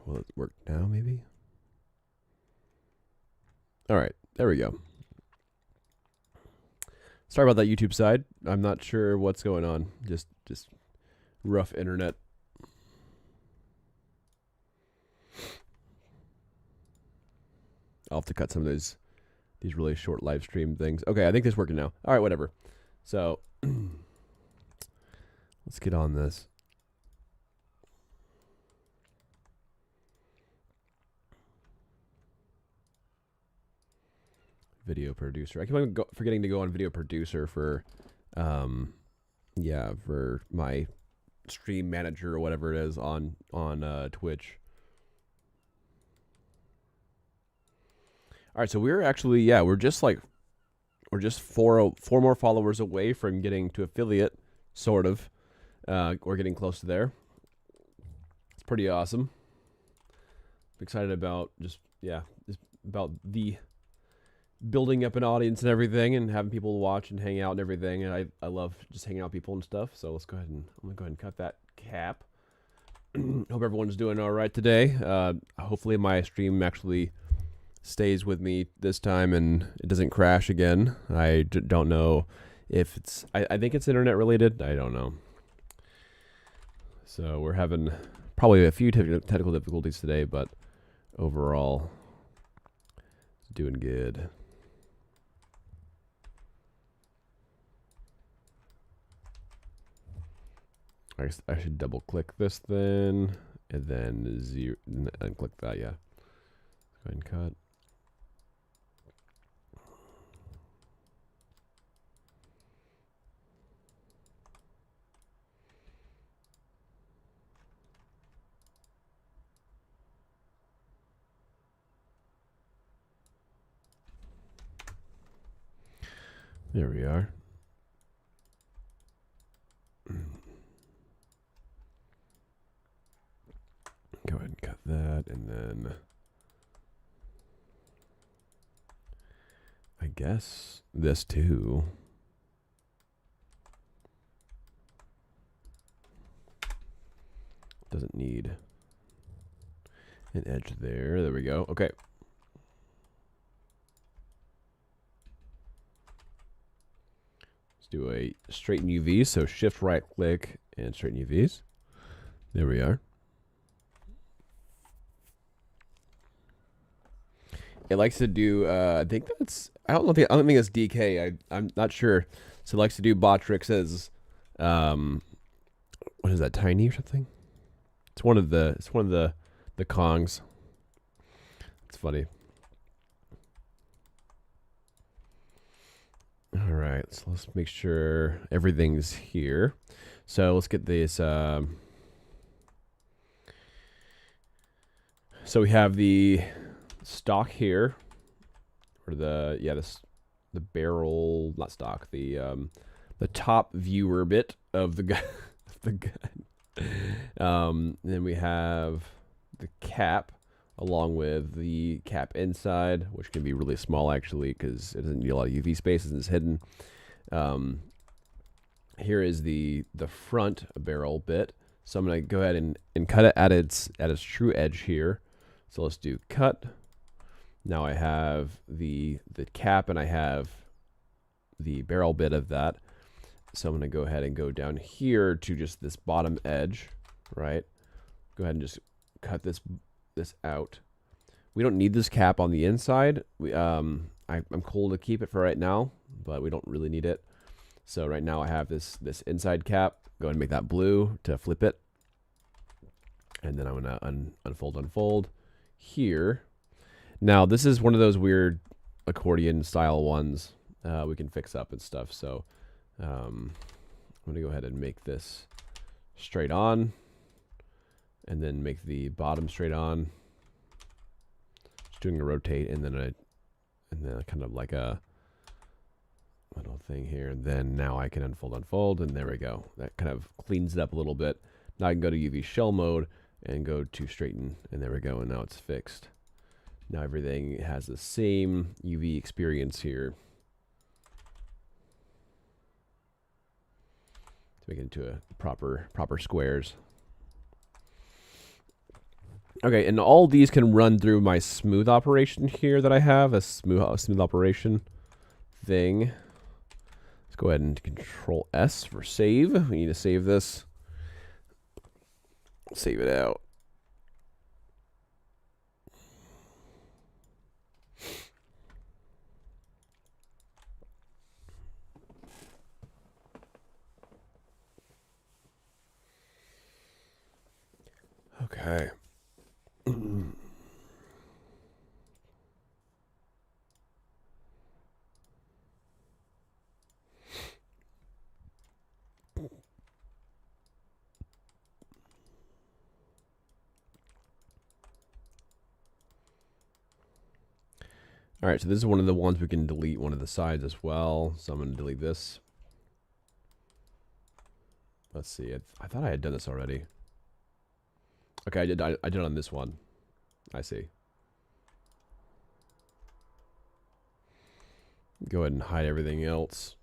Will it work now, maybe? All right, there we go. Sorry about that YouTube side. I'm not sure what's going on. Just rough internet. I'll have to cut some of these really short live stream things. Okay, I think this is working now. All right, whatever. So let's get on this. Video producer. I keep on forgetting to go on video producer for, yeah, for my stream manager or whatever it is on Twitch. All right, so we're actually, yeah, we're just four more followers away from getting to affiliate, sort of. We're getting close to there. It's pretty awesome. I'm excited about just about the building up an audience and everything, and having people watch and hang out and everything. And I love just hanging out with people and stuff. So let's go ahead and I'm gonna go ahead and cut that cap. Hope everyone's doing all right today. Hopefully my stream actually stays with me this time and it doesn't crash again. I don't know if it's, I think it's internet related. I don't know. So we're having probably a few technical difficulties today, but overall it's doing good. I should double click this then, and then click that, yeah. Go ahead and cut. There we are. Go ahead and cut that, and then I guess this too. Doesn't need an edge there. There we go. Okay. Let's do a straighten UV. So shift right click and straighten UVs. There we are. It likes to do, I think that's, I don't think it's DK. I'm not sure. So it likes to do bot tricks as, what is that, tiny or something? It's one of the Kongs. It's funny. All right, so let's make sure everything's here. So let's get this, so we have the stock here, or the barrel, not stock, the top viewer bit of the gun. Then we have the cap along with the cap inside, which can be really small actually because it doesn't need a lot of UV spaces and it's hidden. Here is the front barrel bit. So I'm gonna go ahead and cut it at its true edge here. So let's do cut. Now I have the cap and I have the barrel bit of that. So I'm going to go ahead and go down here to just this bottom edge, right? Go ahead and just cut this out. We don't need this cap on the inside. I'm cool to keep it for right now, but we don't really need it. So right now I have this inside cap. Go ahead and make that blue to flip it. And then I'm going to unfold here. Now, this is one of those weird accordion style ones we can fix up and stuff. So I'm going to go ahead and make this straight on and then make the bottom straight on. Just doing a rotate and then kind of like a little thing here. And then now I can unfold, and there we go. That kind of cleans it up a little bit. Now I can go to UV shell mode and go to straighten, and there we go. And now it's fixed. Now everything has the same UV experience here. To make it into a proper squares. Okay, and all these can run through my smooth operation here that I have, a smooth operation thing. Let's go ahead and Control S for save. We need to save this. Save it out. Okay. All right, so this is one of the ones we can delete one of the sides as well. So I'm going to delete this. Let's see. I thought I had done this already. Okay, I did it on this one. I see. Go ahead and hide everything else.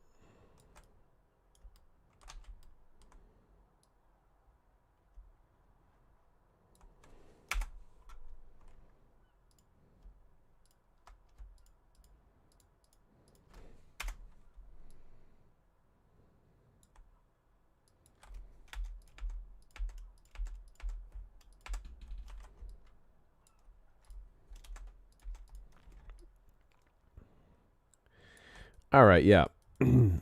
All right, yeah.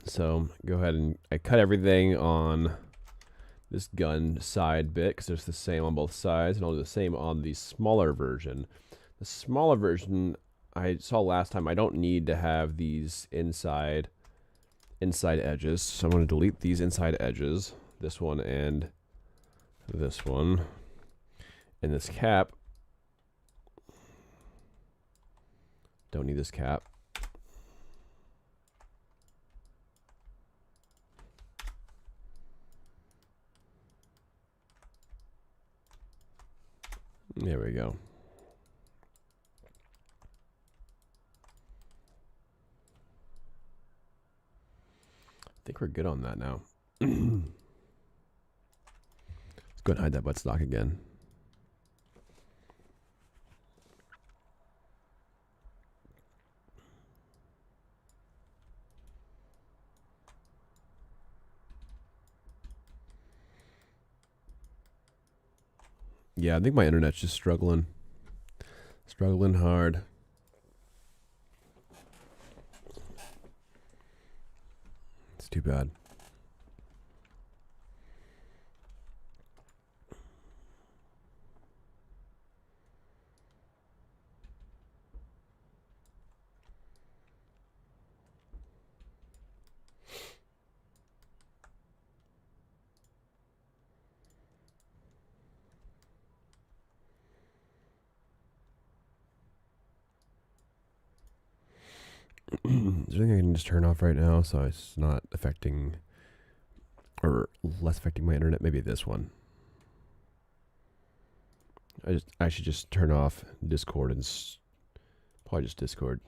So go ahead and I cut everything on this gun side bit because it's the same on both sides, and I'll do the same on the smaller version. The smaller version I saw last time, I don't need to have these inside edges, so I'm going to delete these inside edges, this one and this one, and this cap. Don't need this cap. There we go. I think we're good on that now. Let's go ahead and hide that buttstock again. Yeah, I think my internet's just struggling. Struggling hard. It's too bad. Is there anything I can just turn off right now so it's not affecting or less affecting my internet? Maybe this one. I should just turn off Discord and probably just Discord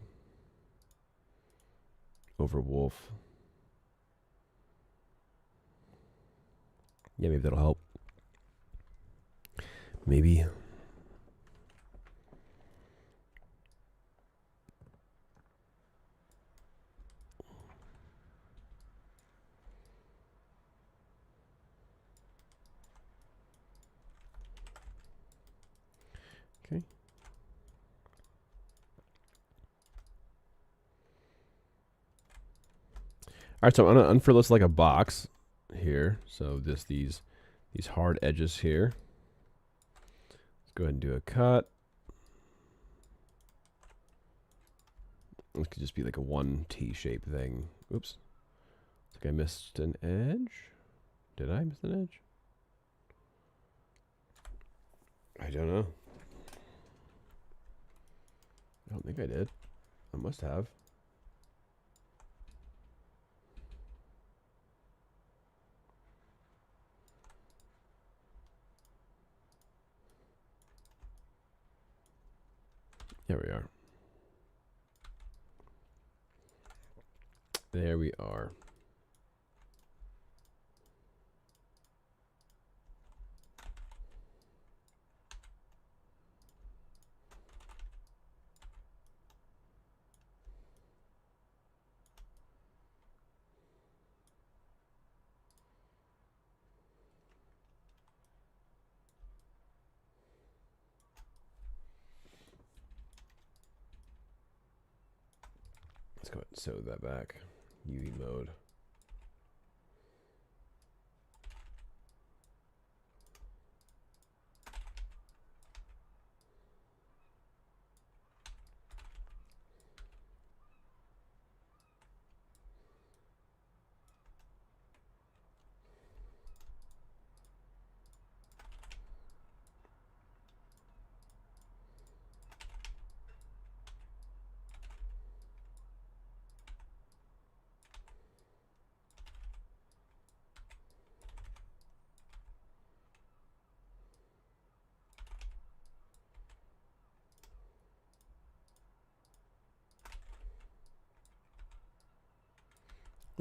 over Wolf. Yeah, maybe that'll help. Maybe. Okay. All right, so I'm gonna unfurl this like a box here. So these hard edges here. Let's go ahead and do a cut. This could just be like a one T-shaped thing. Oops. Looks like I missed an edge. Did I miss an edge? I don't know. I don't think I did. I must have. There we are. There we are. Let's go ahead and sew that back. UV mode.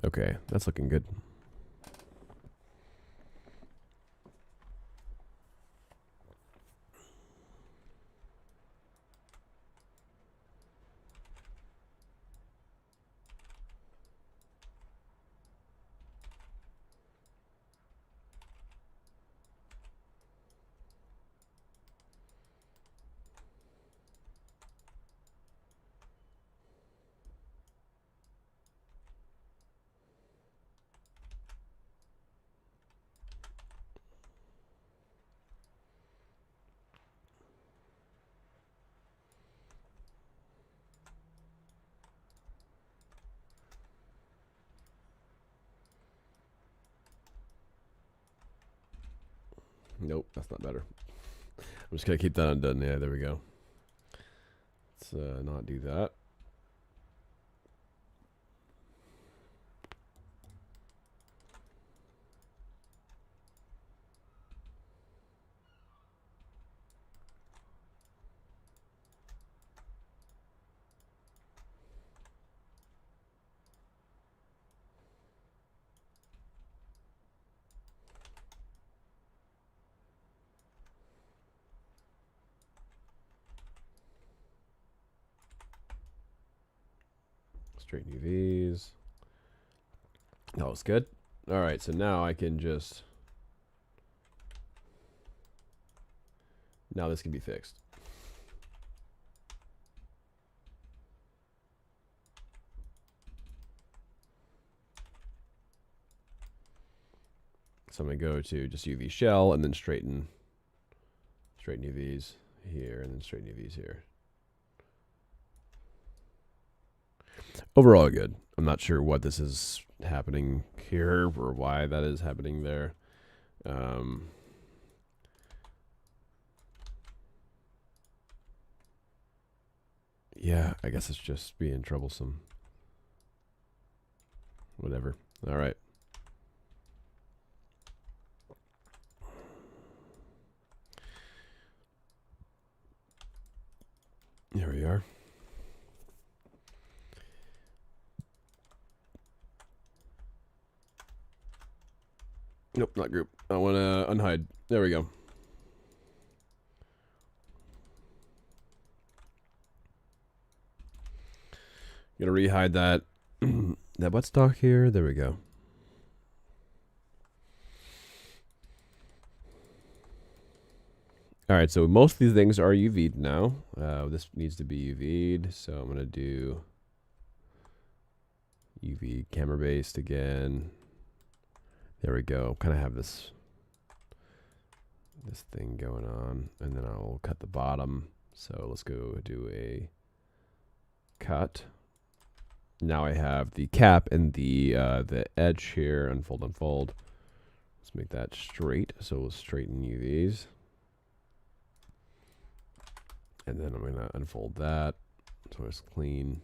Okay, that's looking good. Nope, that's not better. I'm just going to keep that undone. Yeah, there we go. Let's not do that. Straighten UVs. That was good. All right, so now I can just... Now this can be fixed. So I'm going to go to just UV shell and then straighten UVs here and then straighten UVs here. Overall good. I'm not sure what this is happening here or why that is happening there. Yeah, I guess it's just being troublesome. Whatever. All right. Here we are. Nope, not group. I want to unhide. There we go. Gonna rehide that that buttstock here. There we go. All right, so most of these things are UV'd now. This needs to be UV'd, so I'm gonna do UV camera based again. There we go. Kind of have this thing going on, and then I'll cut the bottom. So let's go do a cut. Now I have the cap and the edge here. Unfold. Let's make that straight. So we'll straighten UVs, and then I'm gonna unfold that. So it's clean.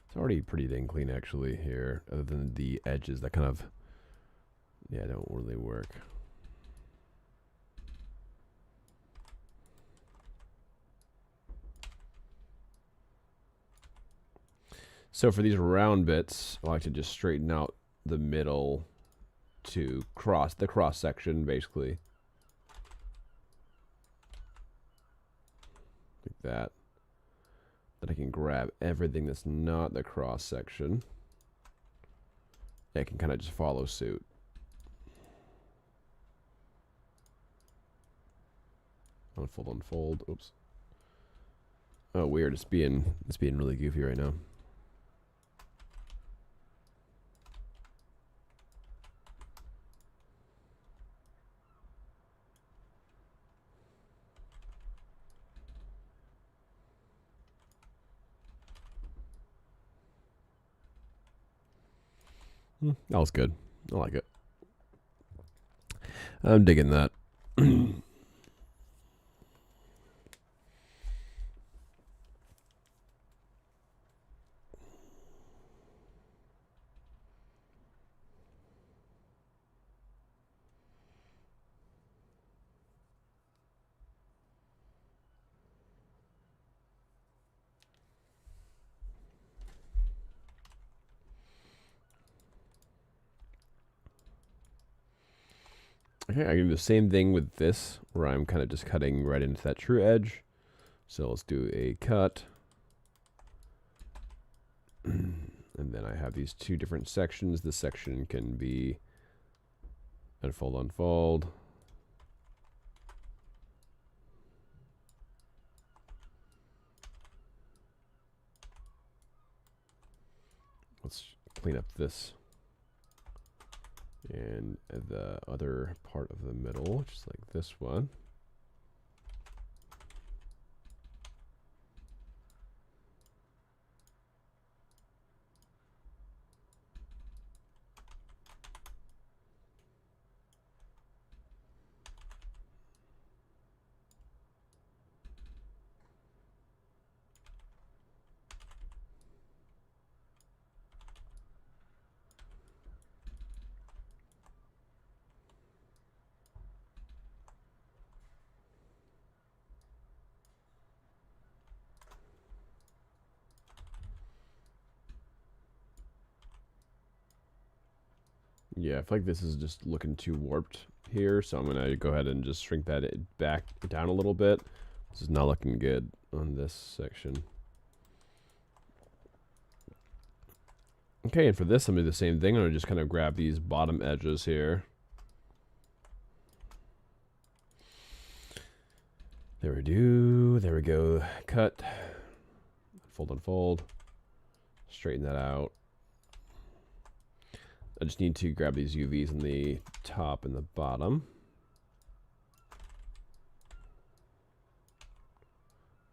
It's already pretty dang clean actually here, other than the edges that kind of, yeah, don't really work. So for these round bits, I like to just straighten out the middle to the cross section, basically. Like that. Then I can grab everything that's not the cross section. I can kind of just follow suit. Unfold. Oops. Oh, weird. It's being really goofy right now. That was good. I like it. I'm digging that. Okay, I can do the same thing with this, where I'm kind of just cutting right into that true edge. So let's do a cut. And then I have these two different sections. This section can be unfold, unfold. Let's clean up this. And the other part of the middle, just like this one. Yeah, I feel like this is just looking too warped here, so I'm going to go ahead and just shrink that back down a little bit. This is not looking good on this section. Okay, and for this, I'm going to do the same thing. I'm going to just kind of grab these bottom edges here. There we do. There we go. Cut. Fold, unfold. Straighten that out. I just need to grab these UVs in the top and the bottom.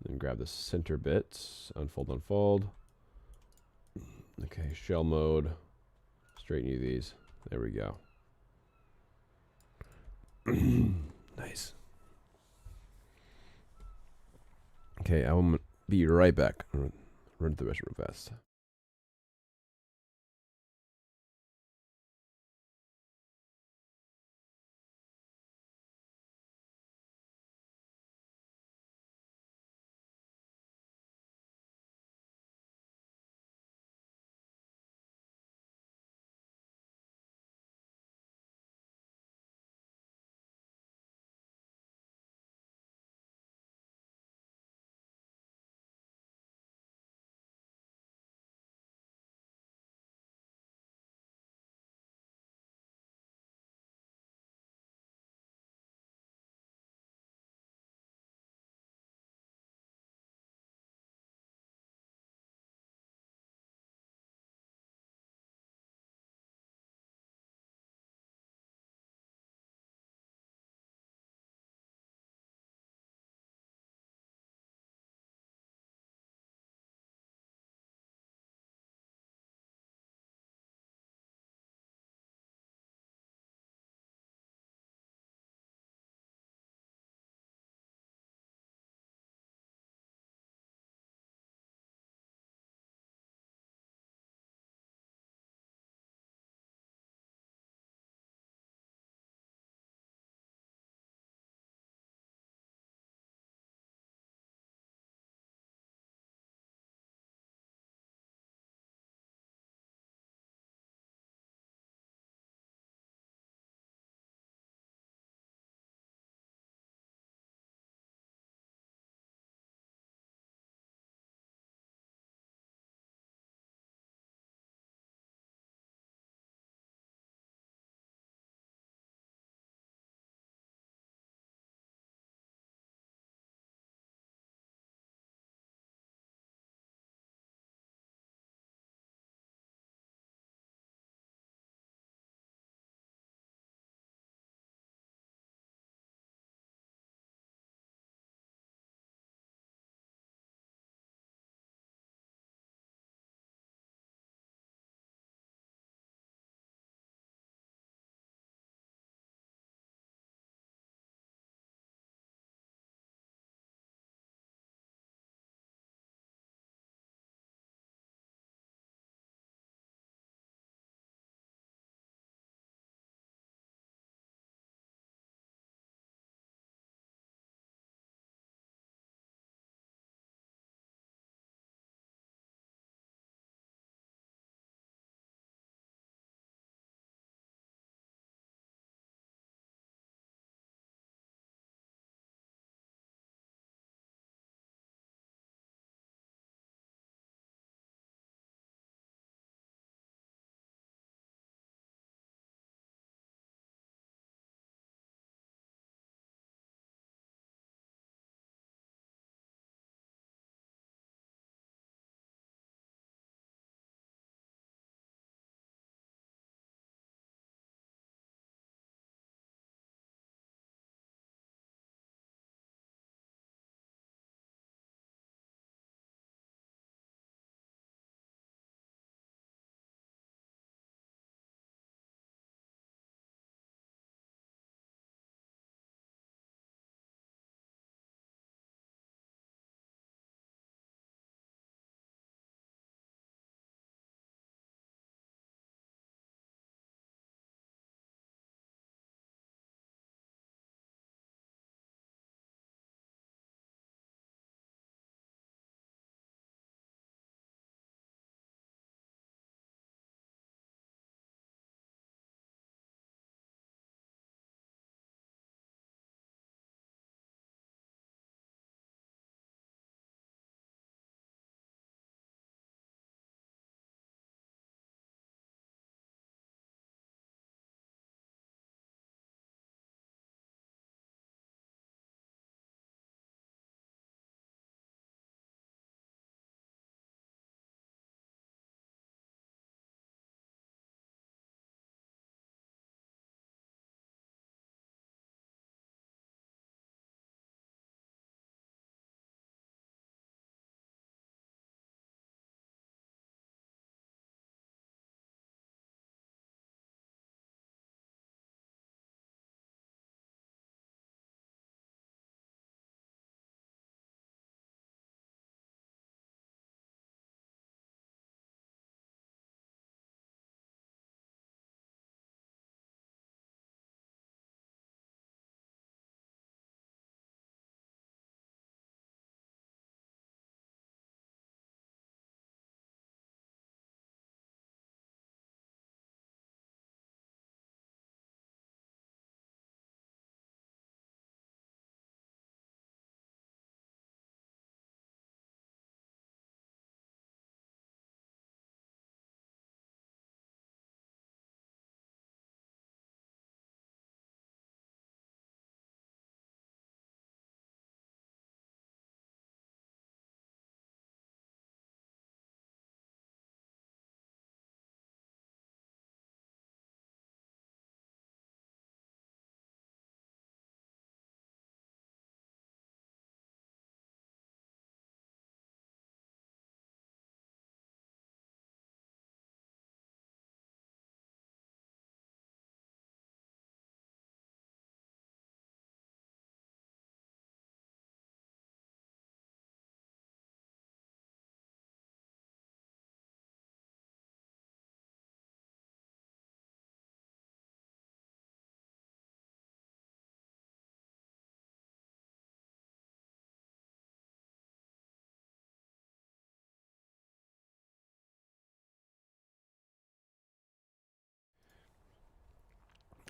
Then grab the center bits. Unfold, unfold. Okay, shell mode. Straighten UVs. There we go. Nice. Okay, I will be right back. Run through the rest real fast.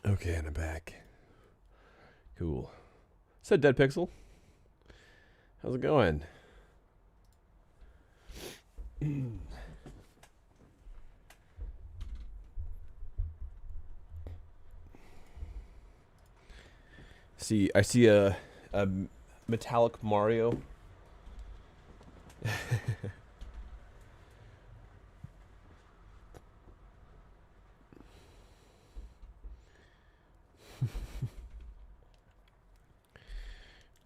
Okay, and I'm back. Cool. Said Dead Pixel. How's it going? I see a metallic Mario.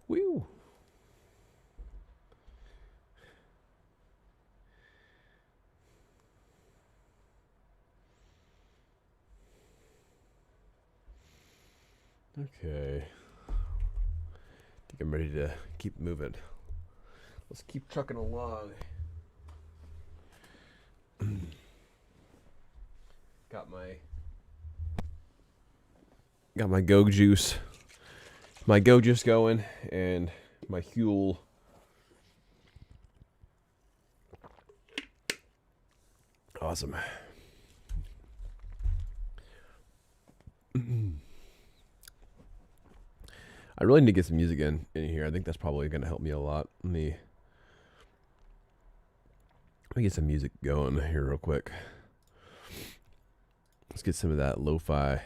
Woo. Okay. I think I'm ready to keep moving. Let's keep trucking along. Got my Go juice. My Go juice going and my Huel. Awesome. I really need to get some music in here. I think that's probably going to help me a lot. Let me get some music going here real quick. Let's get some of that lo-fi.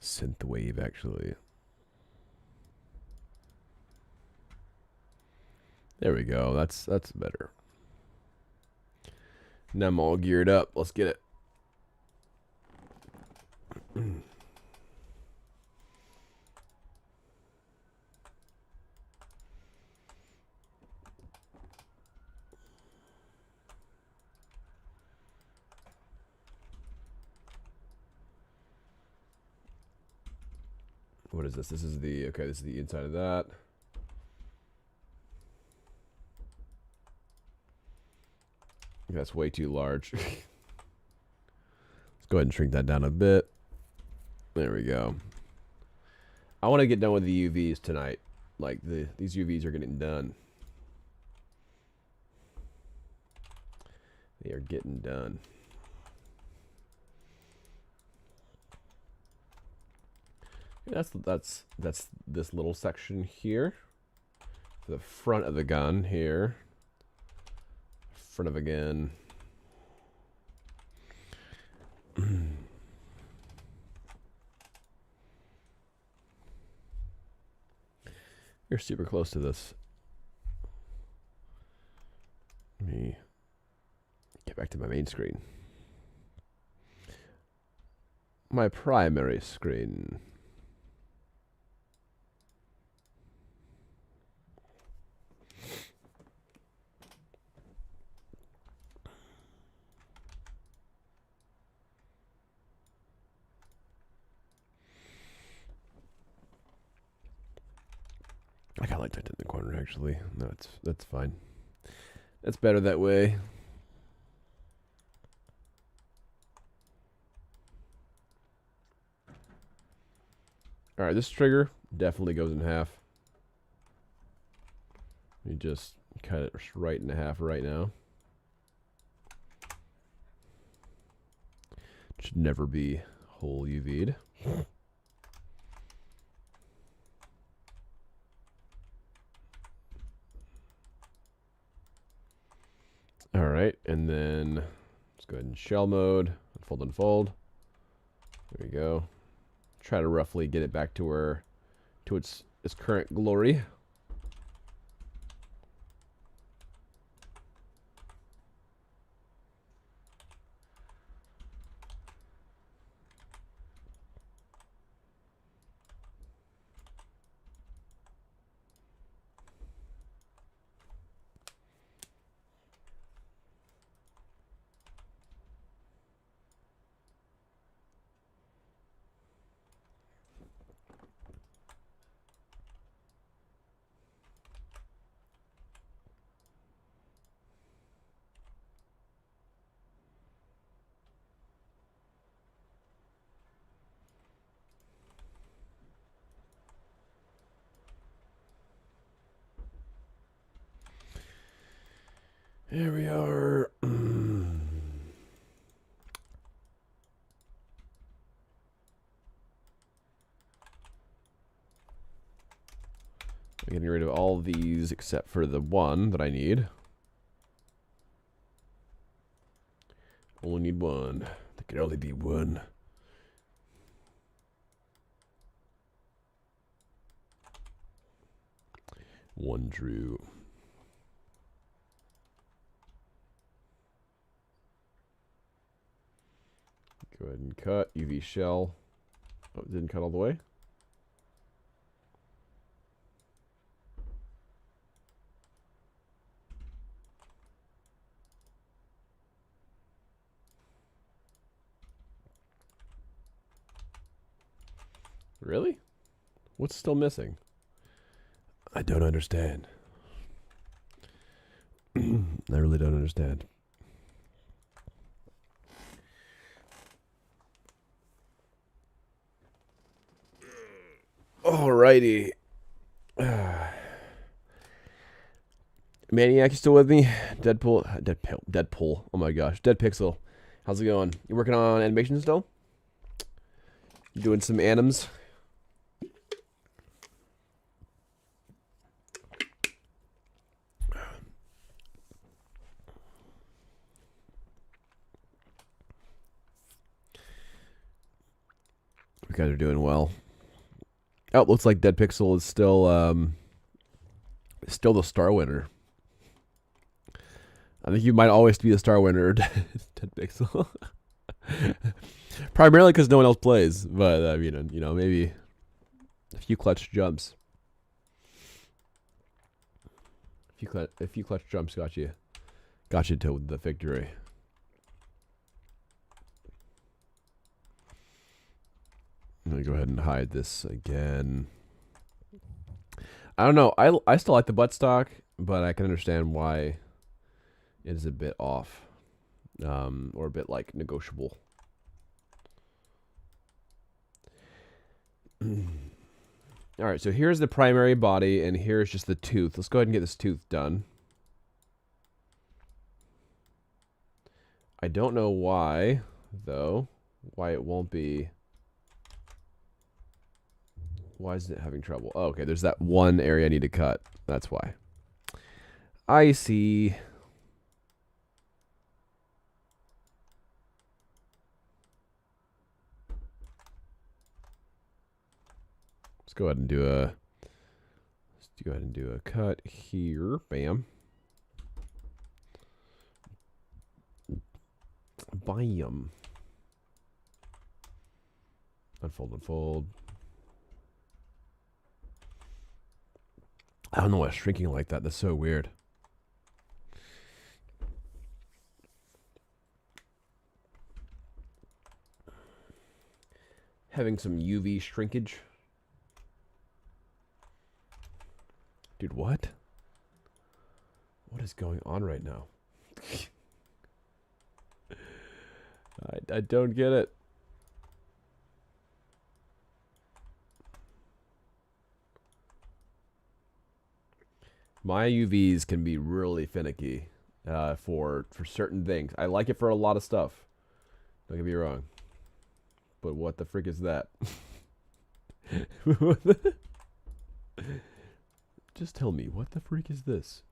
Synthwave, actually. There we go. That's better. Now I'm all geared up. Let's get it. What is this? This is the this is the inside of that. That's way too large. Let's go ahead and shrink that down a bit. There we go. I want to get done with the UVs tonight. Like these UVs are getting done. They are getting done. That's this little section here. The front of the gun here. Front of a gun. You're super close to this. Let me get back to my main screen. My primary screen. I kind of like that in the corner, actually. No, that's fine. That's better that way. All right, this trigger definitely goes in half. You just cut it right in half right now. Should never be whole UV'd. All right, and then let's go ahead and shell mode, unfold, unfold. There we go. Try to roughly get it back to its current glory. Here we are. Getting rid of all of these except for the one that I need. Only need one. There can only be one. One true. Go ahead and cut. UV shell. Oh, it didn't cut all the way. Really? What's still missing? I don't understand. I really don't understand. Alrighty. Maniac, you still with me? Deadpool. Oh my gosh. Dead Pixel. How's it going? You working on animation still? You doing some anims? You guys are doing well. Oh, it looks like Dead Pixel is still the star winner. I think you might always be the star winner, Dead Pixel. Primarily because no one else plays, but I mean, you know, maybe a few clutch jumps. A few clutch jumps got you to the victory. I'm gonna go ahead and hide this again. I don't know. I still like the buttstock, but I can understand why it is a bit off, or a bit like negotiable. All right, so here's the primary body, and here's just the tooth. Let's go ahead and get this tooth done. I don't know why, though. Why it won't be. Why is it having trouble? Oh, okay, there's that one area I need to cut. That's why. I see. Let's go ahead and do a cut here. Bam. Bam. Unfold, unfold. I don't know why it's shrinking like that. That's so weird. Having some UV shrinkage. Dude, what? What is going on right now? I don't get it. My UVs can be really finicky for certain things. I like it for a lot of stuff. Don't get me wrong. But what the frick is that? Just tell me, what the freak is this?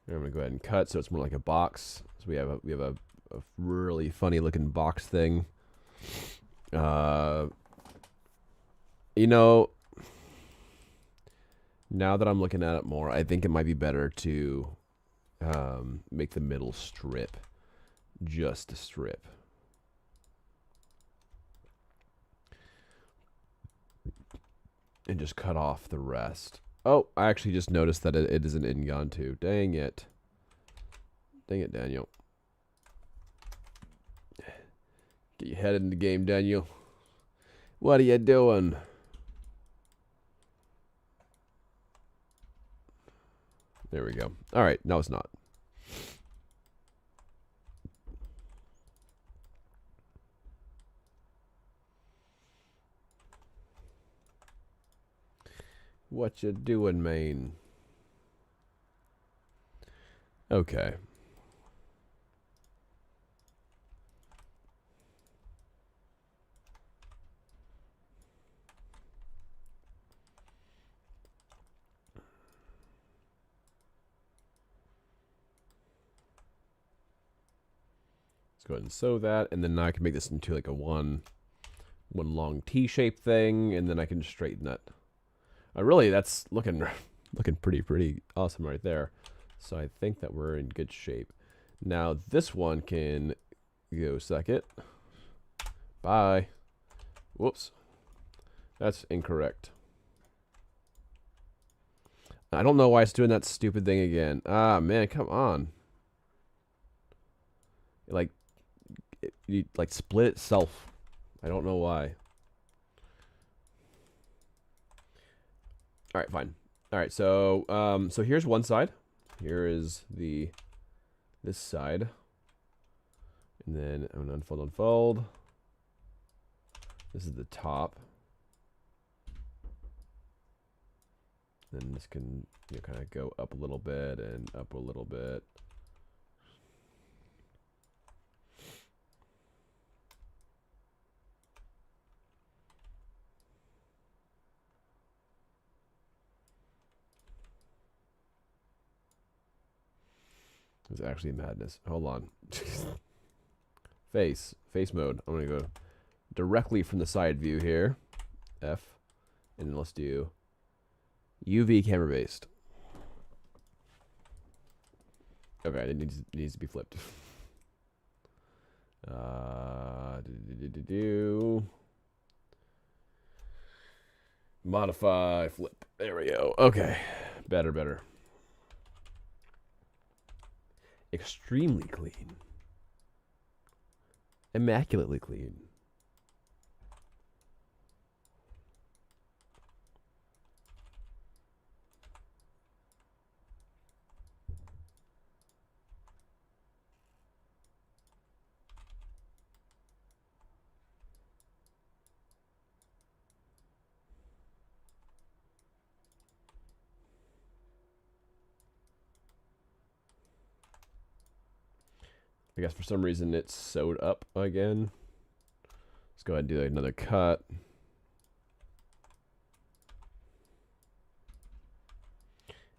I'm gonna go ahead and cut so it's more like a box. So we have a really funny looking box thing. You know, now that I'm looking at it more, I think it might be better to make the middle strip just a strip. And just cut off the rest. Oh, I actually just noticed that it is an in-gun too. Dang it. Dang it, Daniel. Get your head in the game, Daniel. What are you doing? There we go. All right, no, it's not. What you doing, man? Okay. Let's go ahead and sew that, and then now I can make this into like a one long T-shaped thing, and then I can straighten it. Really, that's looking pretty awesome right there. So I think that we're in good shape. Now this one can go second. Bye. Whoops. That's incorrect. I don't know why it's doing that stupid thing again. Ah, man, come on. It like split itself. I don't know why. All right, fine. All right, so so here's one side. Here is this side. And then I'm gonna unfold. This is the top. Then this can kind of go up a little bit and up a little bit. It's actually madness. Hold on. Face mode. I'm gonna go directly from the side view here. F. And then let's do UV camera based. Okay, it needs to be flipped. Modify flip. There we go. Okay. Better. Extremely clean. Immaculately clean. I guess for some reason it's sewed up again. Let's go ahead and do another cut.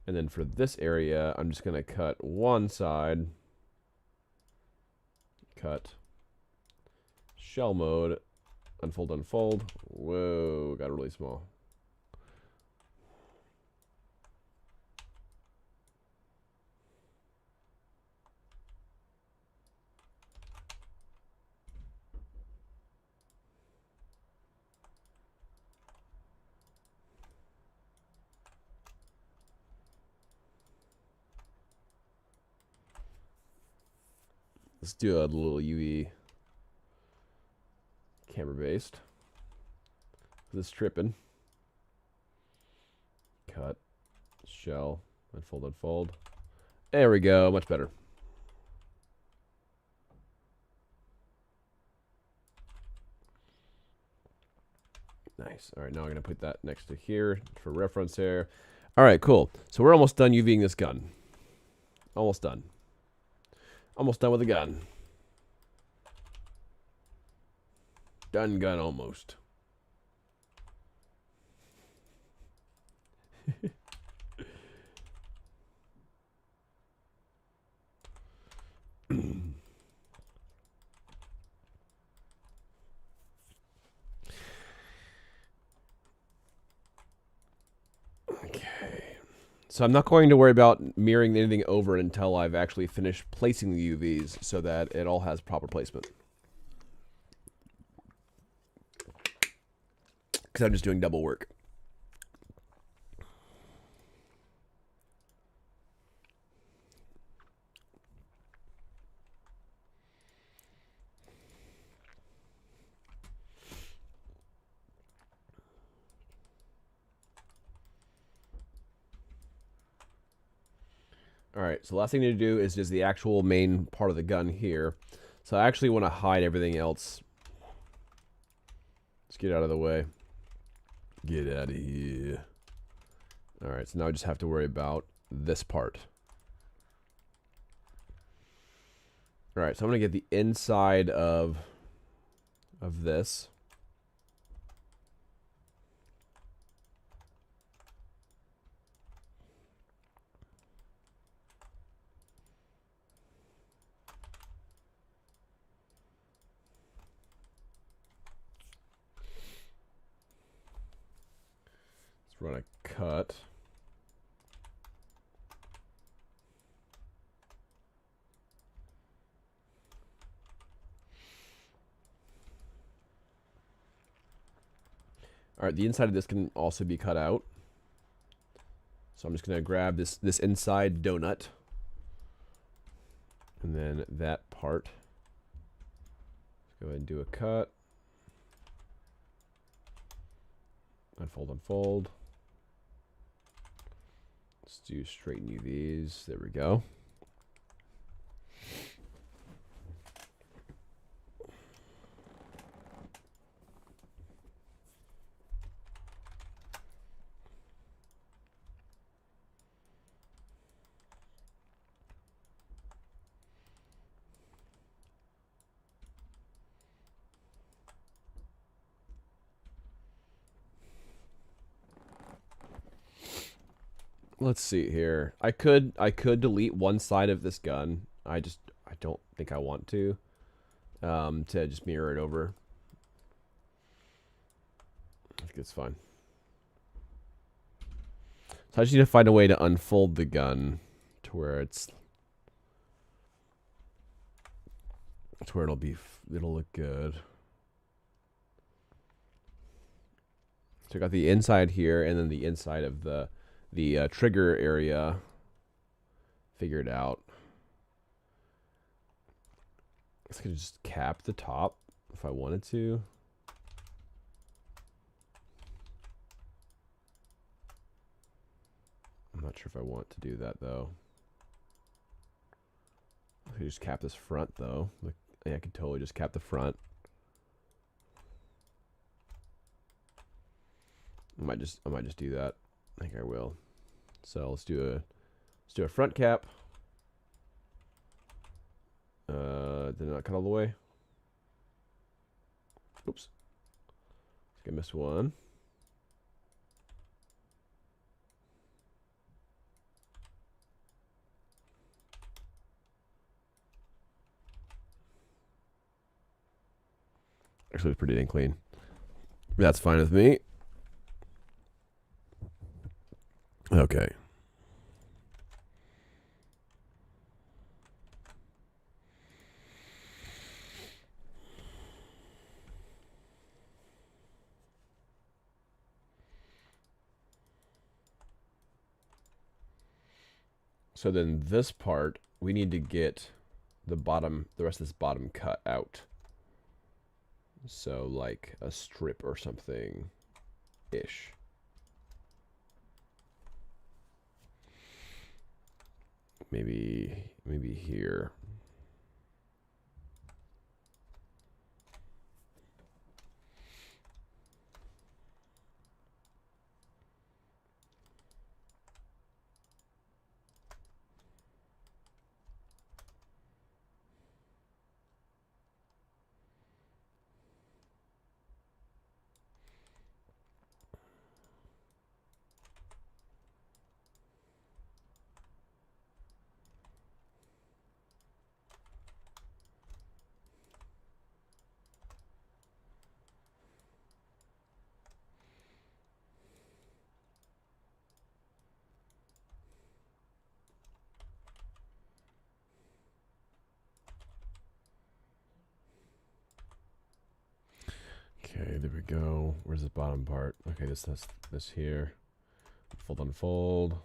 And then for this area, I'm just going to cut one side. Cut. Shell mode. Unfold. Whoa, got really small. Let's do a little UE camera based. This tripping. Cut. Shell. Unfold. There we go. Much better. Nice. All right, now I'm going to put that next to here for reference here. All right, cool. So we're almost done UVing this gun. Almost done. Almost done with the gun. Done gun almost. Okay. So I'm not going to worry about mirroring anything over until I've actually finished placing the UVs so that it all has proper placement. Because I'm just doing double work. All right, so the last thing to do is just the actual main part of the gun here. So I actually want to hide everything else. Let's get out of the way. Get out of here. All right, so now I just have to worry about this part. All right, so I'm gonna get the inside of this. Let's run a cut. All right, the inside of this can also be cut out. So I'm just gonna grab this inside donut, and then that part. Let's go ahead and do a cut. Unfold, unfold. Let's do straighten UVs. There we go. Let's see here. I could delete one side of this gun. I don't think I want to just mirror it over. I think it's fine. So I just need to find a way to unfold the gun to where it'll look good. So I got the inside here and then the inside of the trigger area figured out. I guess I could just cap the top if I wanted to. I'm not sure if I want to do that though. I could just cap this front though. Like, yeah, I could totally just cap the front. I might just do that. I think I will. So let's do a front cap. Did not cut all the way. Oops. I think I missed one. Actually, it's pretty dang clean. That's fine with me. Okay. So then this part, we need to get the rest of this bottom cut out. So like a strip or something ish. Maybe here. Okay, there we go. Where's the bottom part? Okay, this here. Fold, unfold.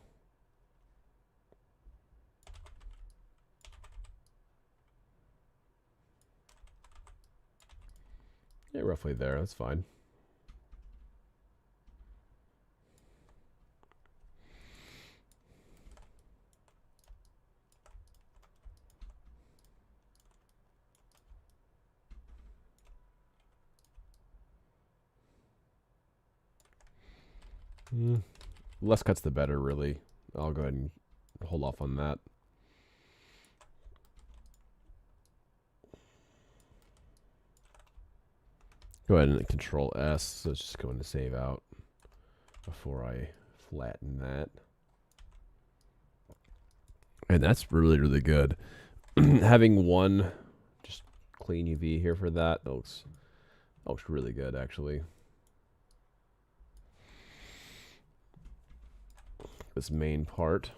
Yeah, roughly there. That's fine. Less cuts the better, really. I'll go ahead and hold off on that. Go ahead and Control S. So it's just going to save out before I flatten that. And that's really, really good. Having one just clean UV here for that looks really good, actually. This main part.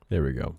There we go.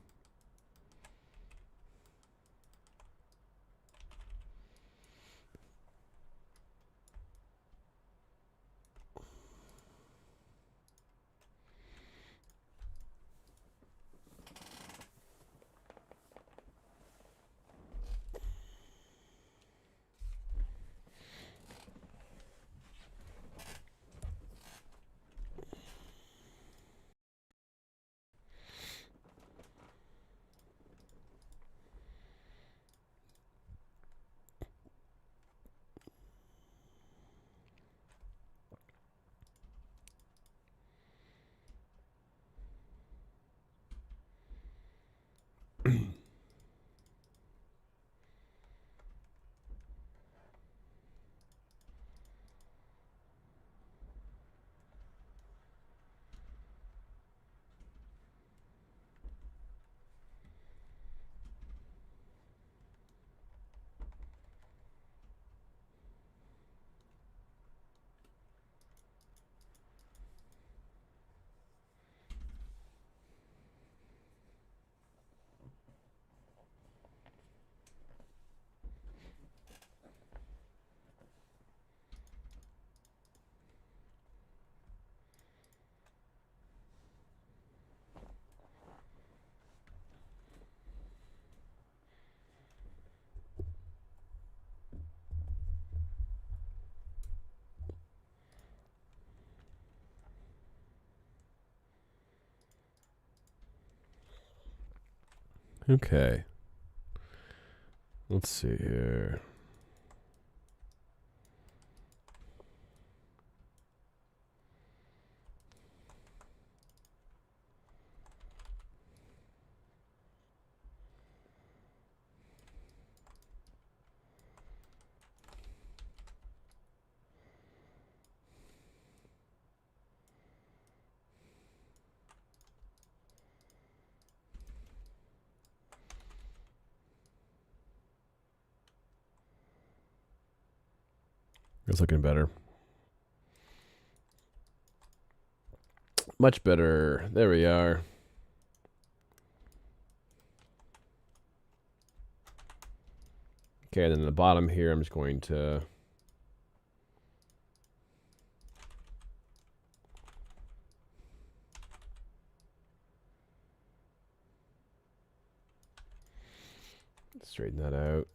Okay. Let's see here. It's looking better. Much better. There we are. Okay, and then the bottom here, I'm just going to straighten that out.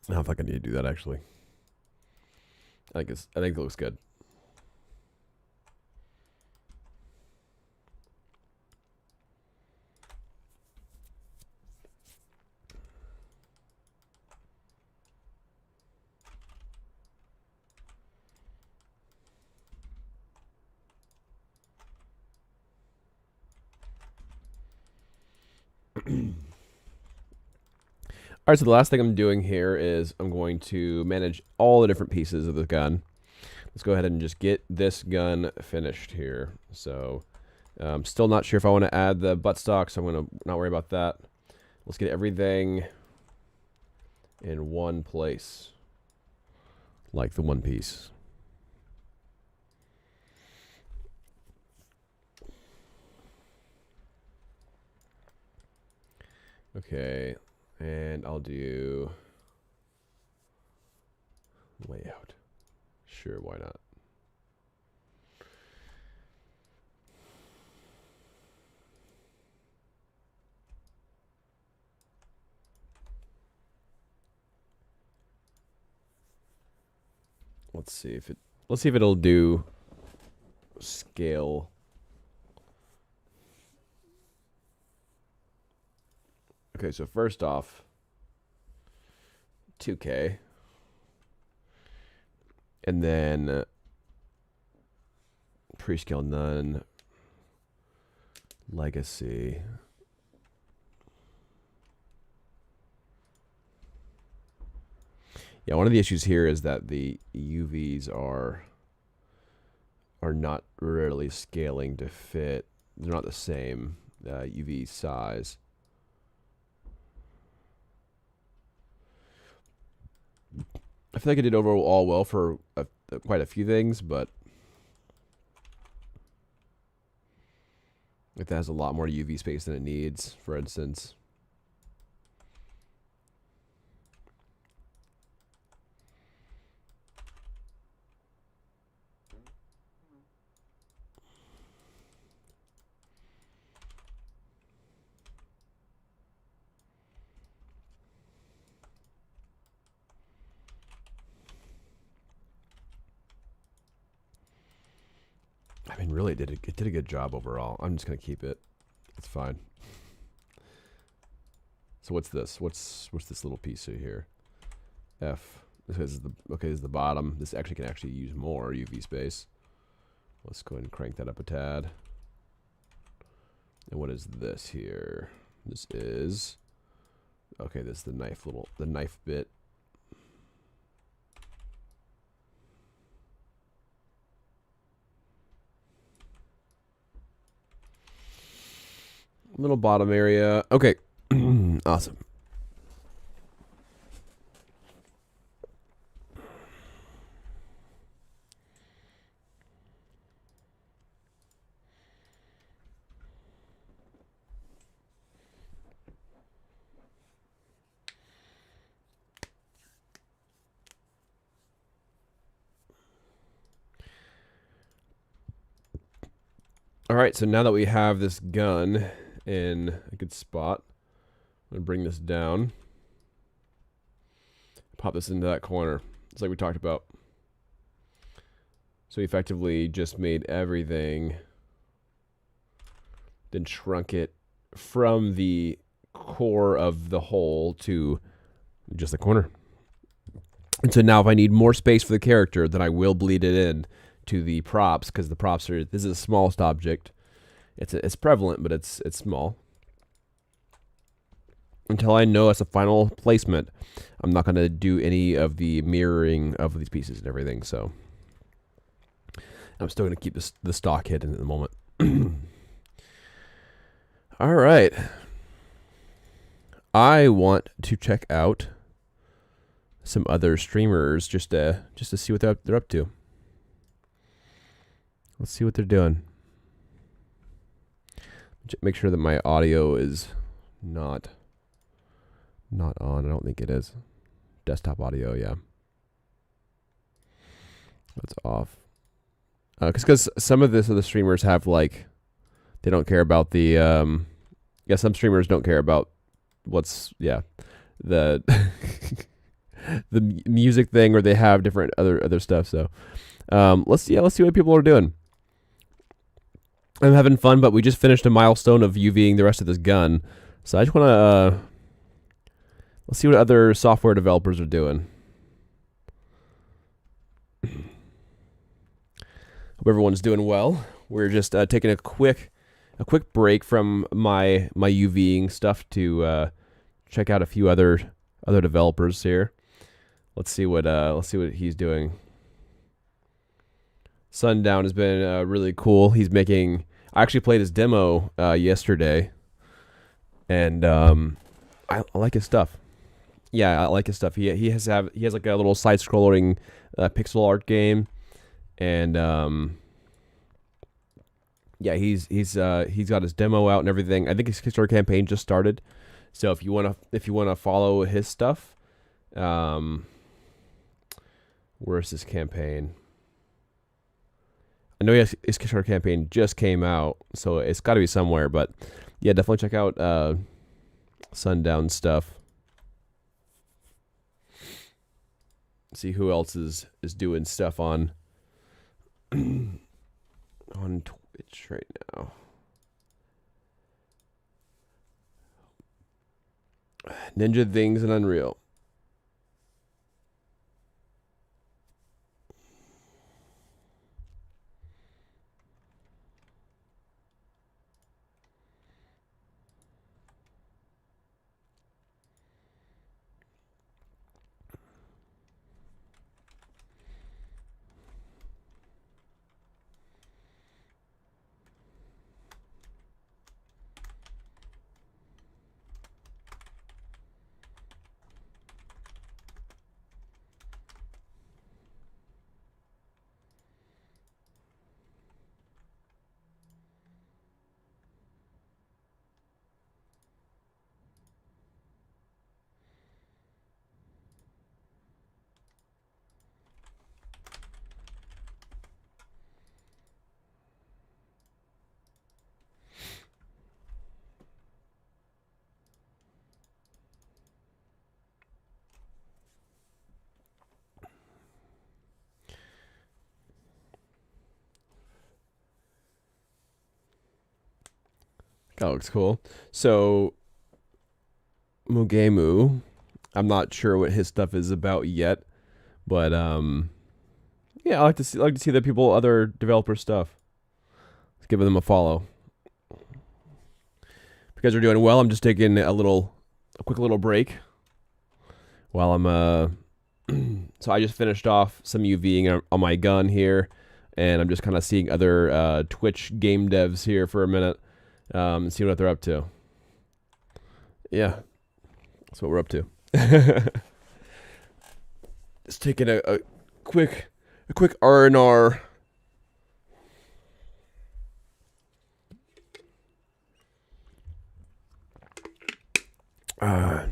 I don't think I need to do that actually. I think it looks good. All right, so the last thing I'm doing here is I'm going to manage all the different pieces of the gun. Let's go ahead and just get this gun finished here. So I'm still not sure if I want to add the buttstock, so I'm going to not worry about that. Let's get everything in one place, like the one piece. Okay, and I'll do layout. Sure, why not? Let's see if it'll do scale. Okay, so first off, 2K. And then prescale none, legacy. Yeah, one of the issues here is that the UVs are not really scaling to fit. They're not the same UV size. I feel like I did overall well for quite a few things, but if that has a lot more UV space than it needs, for instance. I mean, really, it did a good job overall. I'm just gonna keep it. It's fine. So what's this? What's this little piece here? F. This is this is the bottom. This actually can use more UV space. Let's go ahead and crank that up a tad. And what is this here? This is okay. This is the knife bit. Little bottom area. Okay. Awesome. All right, so now that we have this gun in a good spot, I'm going to bring this down. Pop this into that corner, just like we talked about. So we effectively just made everything, then shrunk it from the core of the hole to just the corner. And so now if I need more space for the character, then I will bleed it in to the props, because the props are, this is the smallest object. It's prevalent, but it's small. Until I know it's a final placement, I'm not going to do any of the mirroring of these pieces and everything. So I'm still going to keep the stock hidden at the moment. All right. I want to check out some other streamers just to see what they're up to. Let's see what they're doing. Make sure that my audio is not on. I don't think it is. Desktop audio, yeah. That's off. Because some of this other streamers have like, they don't care about the some streamers don't care about what's the the music thing, or they have different other stuff. So let's see what people are doing. I'm having fun, but we just finished a milestone of UVing the rest of this gun. So I just want to let's see what other software developers are doing. Hope everyone's doing well. We're just taking a quick a quick break from my UVing stuff to check out a few other developers here. Let's see what he's doing. Sundown has been really cool. He's making. I actually played his demo yesterday, and I like his stuff. Yeah, I like his stuff. He has like a little side scrolling pixel art game, and yeah, he's got his demo out and everything. I think his Kickstarter campaign just started, so if you wanna follow his stuff, where's his campaign? I know his Kickstarter campaign just came out, so it's got to be somewhere. But yeah, definitely check out Sundown stuff. See who else is doing stuff on on Twitch right now. Ninja Things and Unreal. That looks cool. So Mugemu, I'm not sure what his stuff is about yet, but yeah, I like to see the other developer stuff. Let's give them a follow. If you guys are doing well, I'm just taking a quick little break while I'm so I just finished off some UVing on my gun here, and I'm just kind of seeing other Twitch game devs here for a minute. And see what they're up to. Yeah, that's what we're up to. Just taking a quick R&R. Hope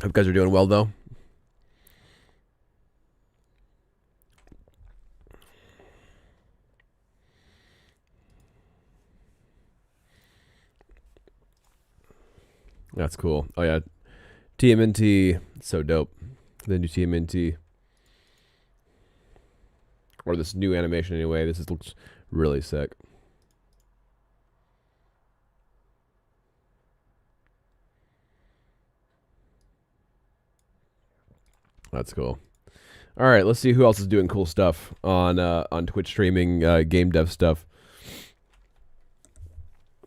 you guys are doing well though. That's cool. Oh yeah, TMNT, so dope. The new TMNT, or this new animation anyway. Looks really sick. That's cool. All right, let's see who else is doing cool stuff on Twitch streaming game dev stuff.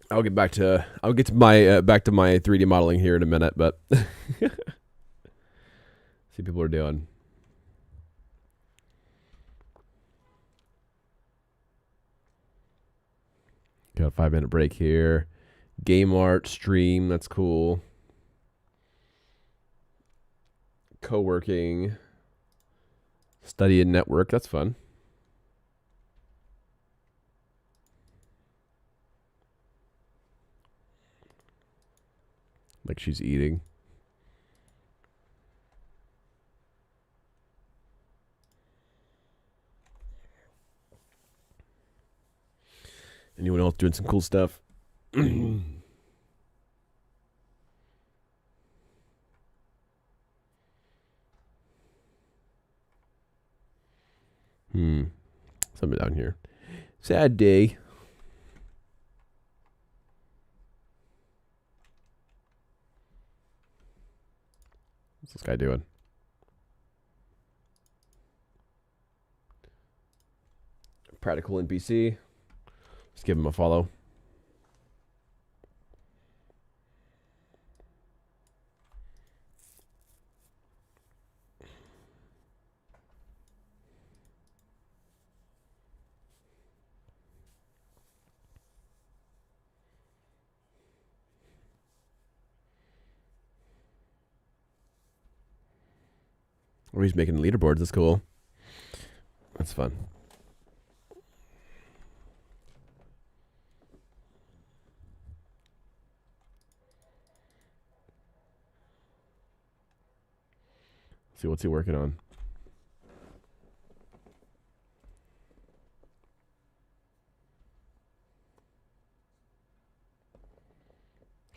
I'll get to my back to my 3D modeling here in a minute, but see what people are doing. Got a 5-minute break here. Game art stream, that's cool. Co-working, study and network, that's fun. Like she's eating. Anyone else doing some cool stuff? Something down here. Sad day. What's this guy doing? Practical NPC. Let's give him a follow. Or he's making leaderboards. That's cool. That's fun. Let's see, what's he working on?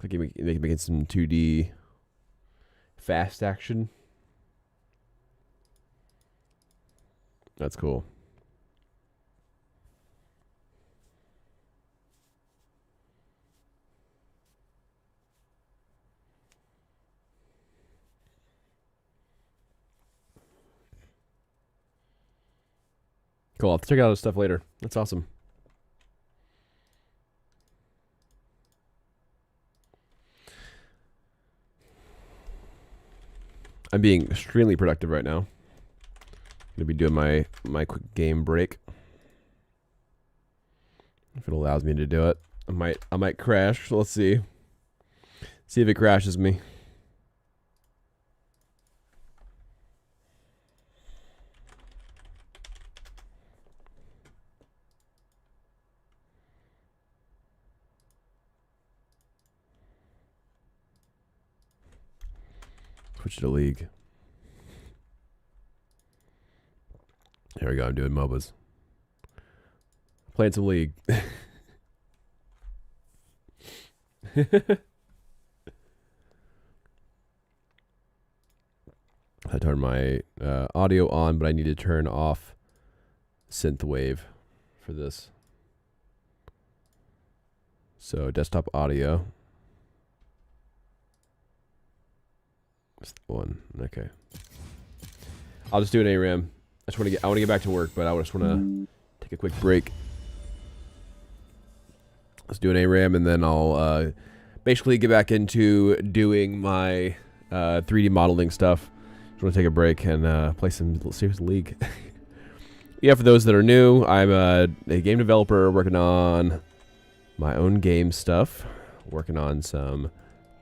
Like making some 2D fast action. That's cool. Cool. I'll have to check out his stuff later. That's awesome. I'm being extremely productive right now. Gonna be doing my quick game break. If it allows me to do it. I might crash. So let's see. See if it crashes me. Switch to League. There we go. I'm doing MOBAs. Playing some League. I turned my audio on, but I need to turn off synthwave for this. So desktop audio. Just one. Okay. I'll just do an ARAM. I want to get back to work, but I just want to take a quick break. Let's do an ARAM, and then I'll basically get back into doing my 3D modeling stuff. Just want to take a break and play some serious League. Yeah, for those that are new, I'm a game developer working on my own game stuff. Working on some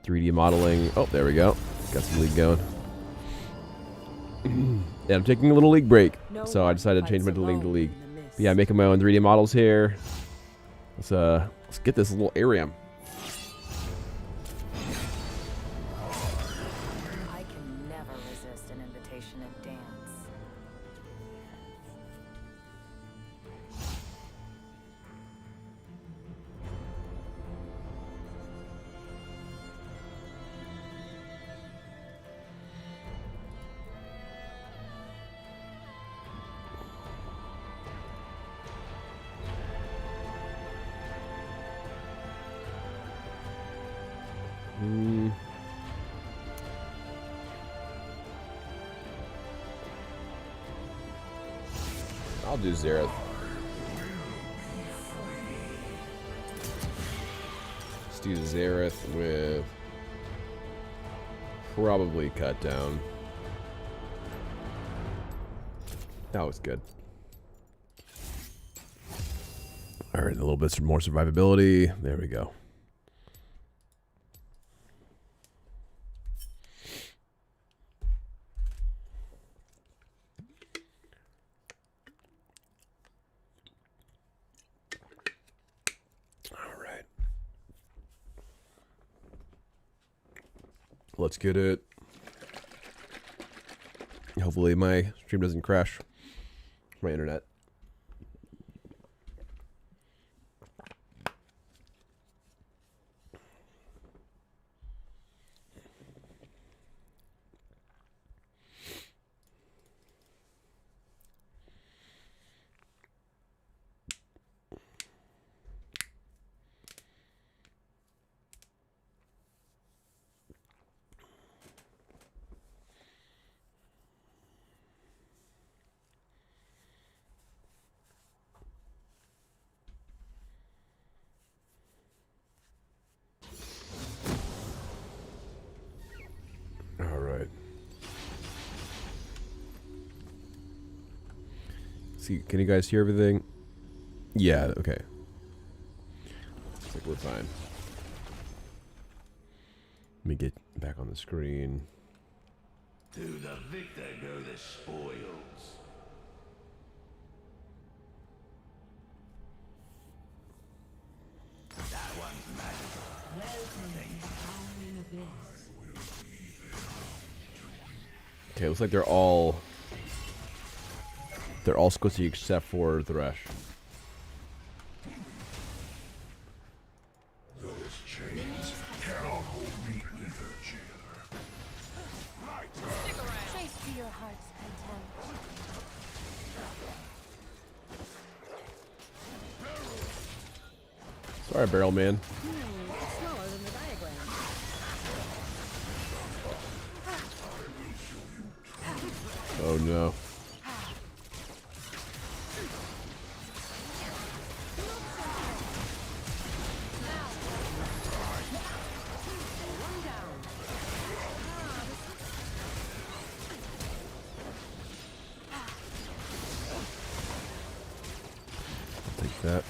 3D modeling. Oh, there we go. Got some League going. Yeah, I'm taking a little League break, so I decided to change my League to League. But yeah, I'm making my own 3D models here. Let's get this little ARAM. I can never resist an invitation to dance. I'll do Xerath. Let's do Xerath with probably cut down. That was good. All right, a little bit more survivability. There we go. Let's get it. Hopefully my stream doesn't crash. My internet. See, can you guys hear everything? Yeah, okay. Looks like we're fine. Let me get back on the screen. To the victor go the spoils. That one's magical. Welcome to the Howling Abyss. Okay, looks like they're all squishy except for Thresh. Those chains cannot hold me either, jailer. Trace to your heart's content. Sorry, Barrel Man. It's smaller than the diagram. Oh no. I'll take that.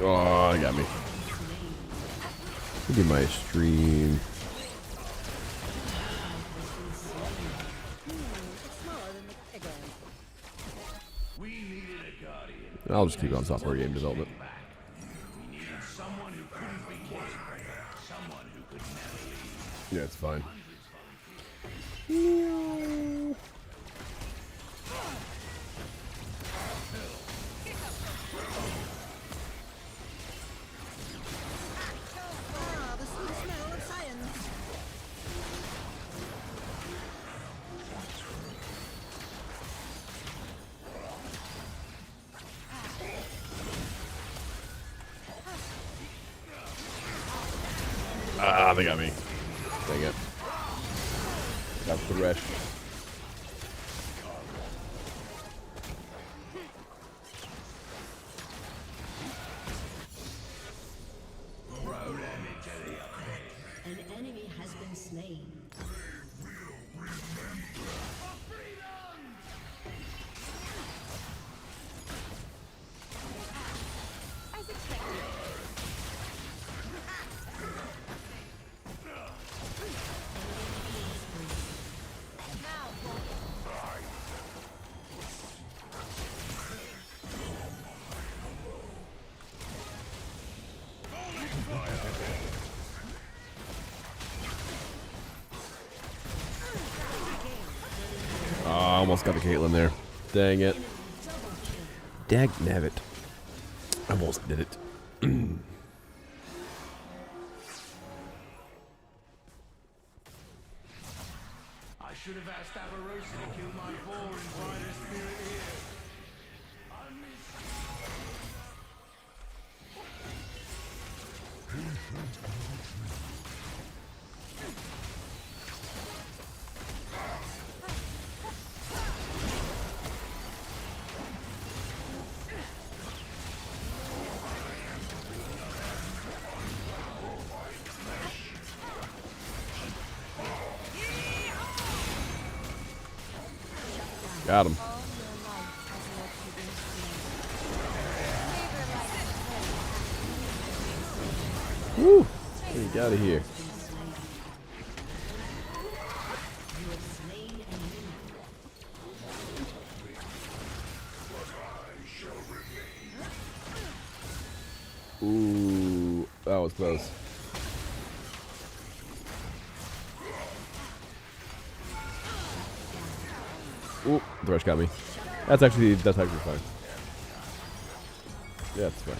Oh, I got me. Look at my stream. It's smaller than the diagram. We needed a guardian. I'll just keep on software game development. We needed someone who couldn't be killed. Someone who could never leave. Yeah, it's fine. Ah, the sweet smell of science. Ah, they got me. Dang it. Got Thresh. An enemy has been slain. As expected. Oh, I almost got the Caitlyn there. Dang it. Dag nabbit. Almost did it. I should have asked Avarosa to kill my boar and find a spirit here. I miss Got him. All your life has led to this day. Favor Woo! life Get out of here. You have slain an enemy. Ooh, that was close. Ooh, Thresh got me. That's actually fine. Yeah, it's fine.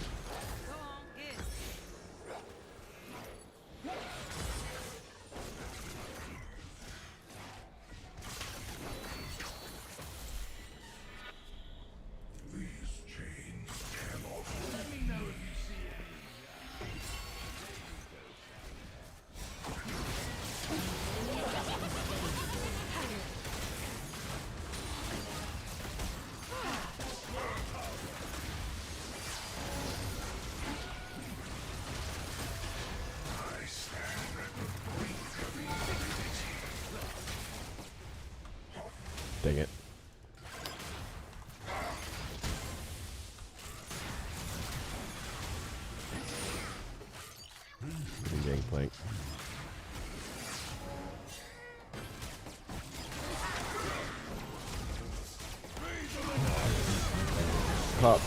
Pop.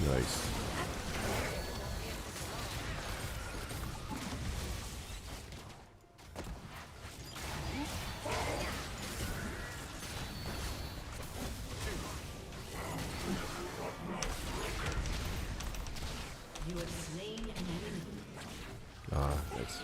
Nice. You have slain an enemy. Ah, nice.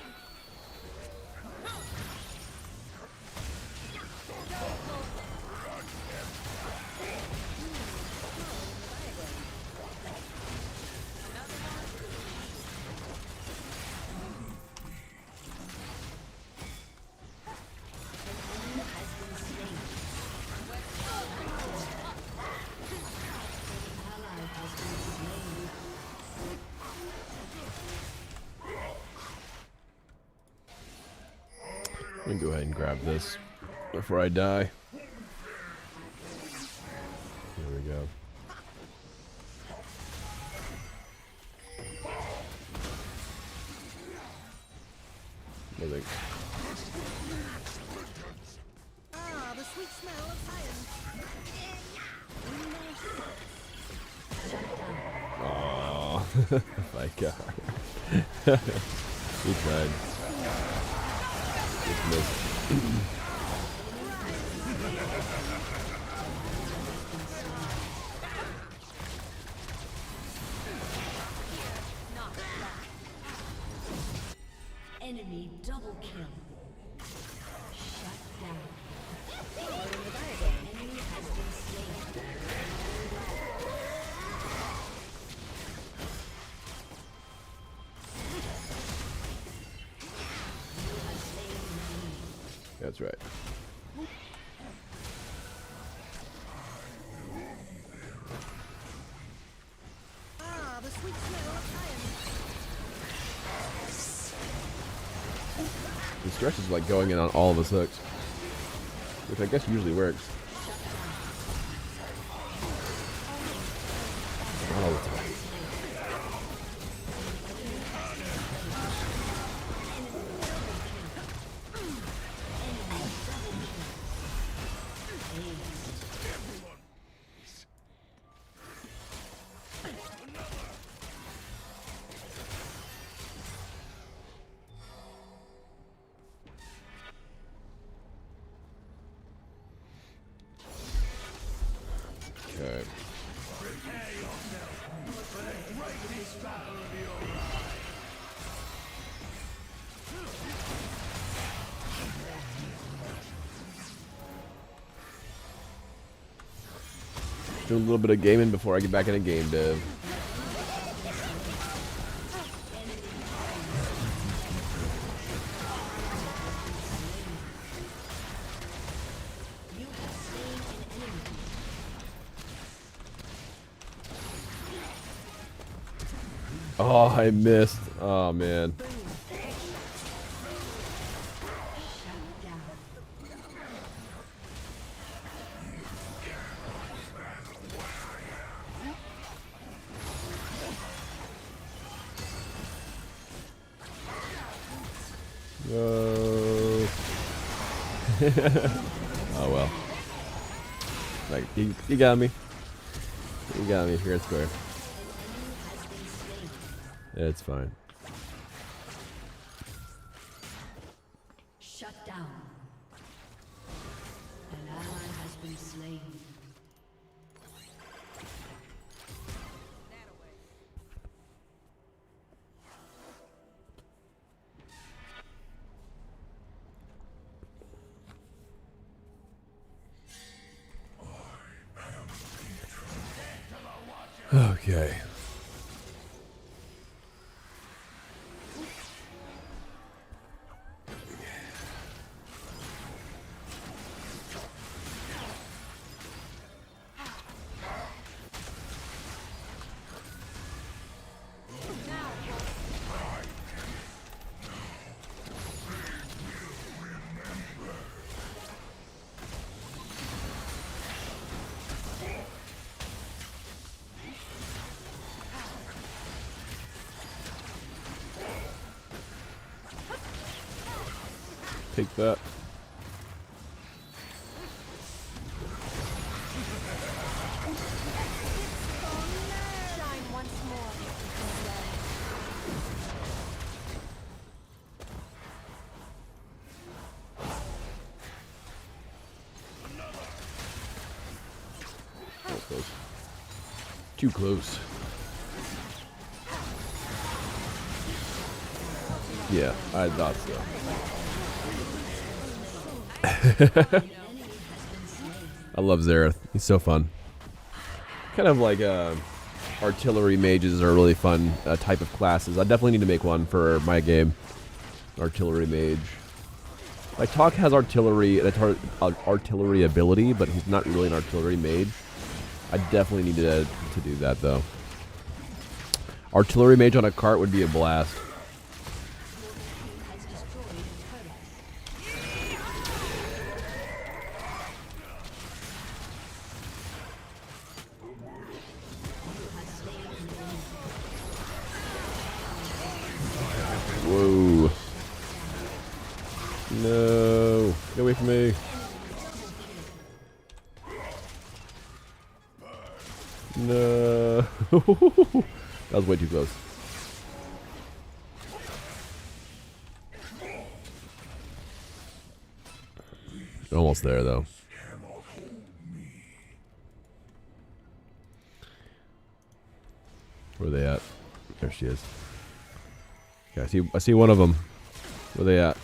I'm gonna go ahead and grab this before I die. There we go. Nothing. Ah, the sweet smell of science. Aww. My God. He tried. Just missed. Enemy double kill. Shut down. Enemy has been slain. You have slain an enemy. That's right. Ah, the sweet smell of science. The stretch is like going in on all of his hooks, which I guess usually works. Not all the time. Okay. Do a little bit of gaming before I get back into game dev. You have slain an enemy. Oh, I missed. Oh man. Shut down. No. Oh well. Like you got me. You got me. Fair and square. It's fine. Shut down. An ally has been slain. Okay. Take that. close. Too close. Yeah, I thought so. I love Zareth. He's so fun. Kind of like artillery mages are really fun type of classes. I definitely need to make one for my game. Artillery mage. Like Talk has artillery artillery ability, but he's not really an artillery mage. I definitely need to do that though. Artillery mage on a cart would be a blast. Whoa. No. Get away from me. No. That was way too close. Almost there, though. Where are they at? There she is. Okay, I see one of them. Where are they at?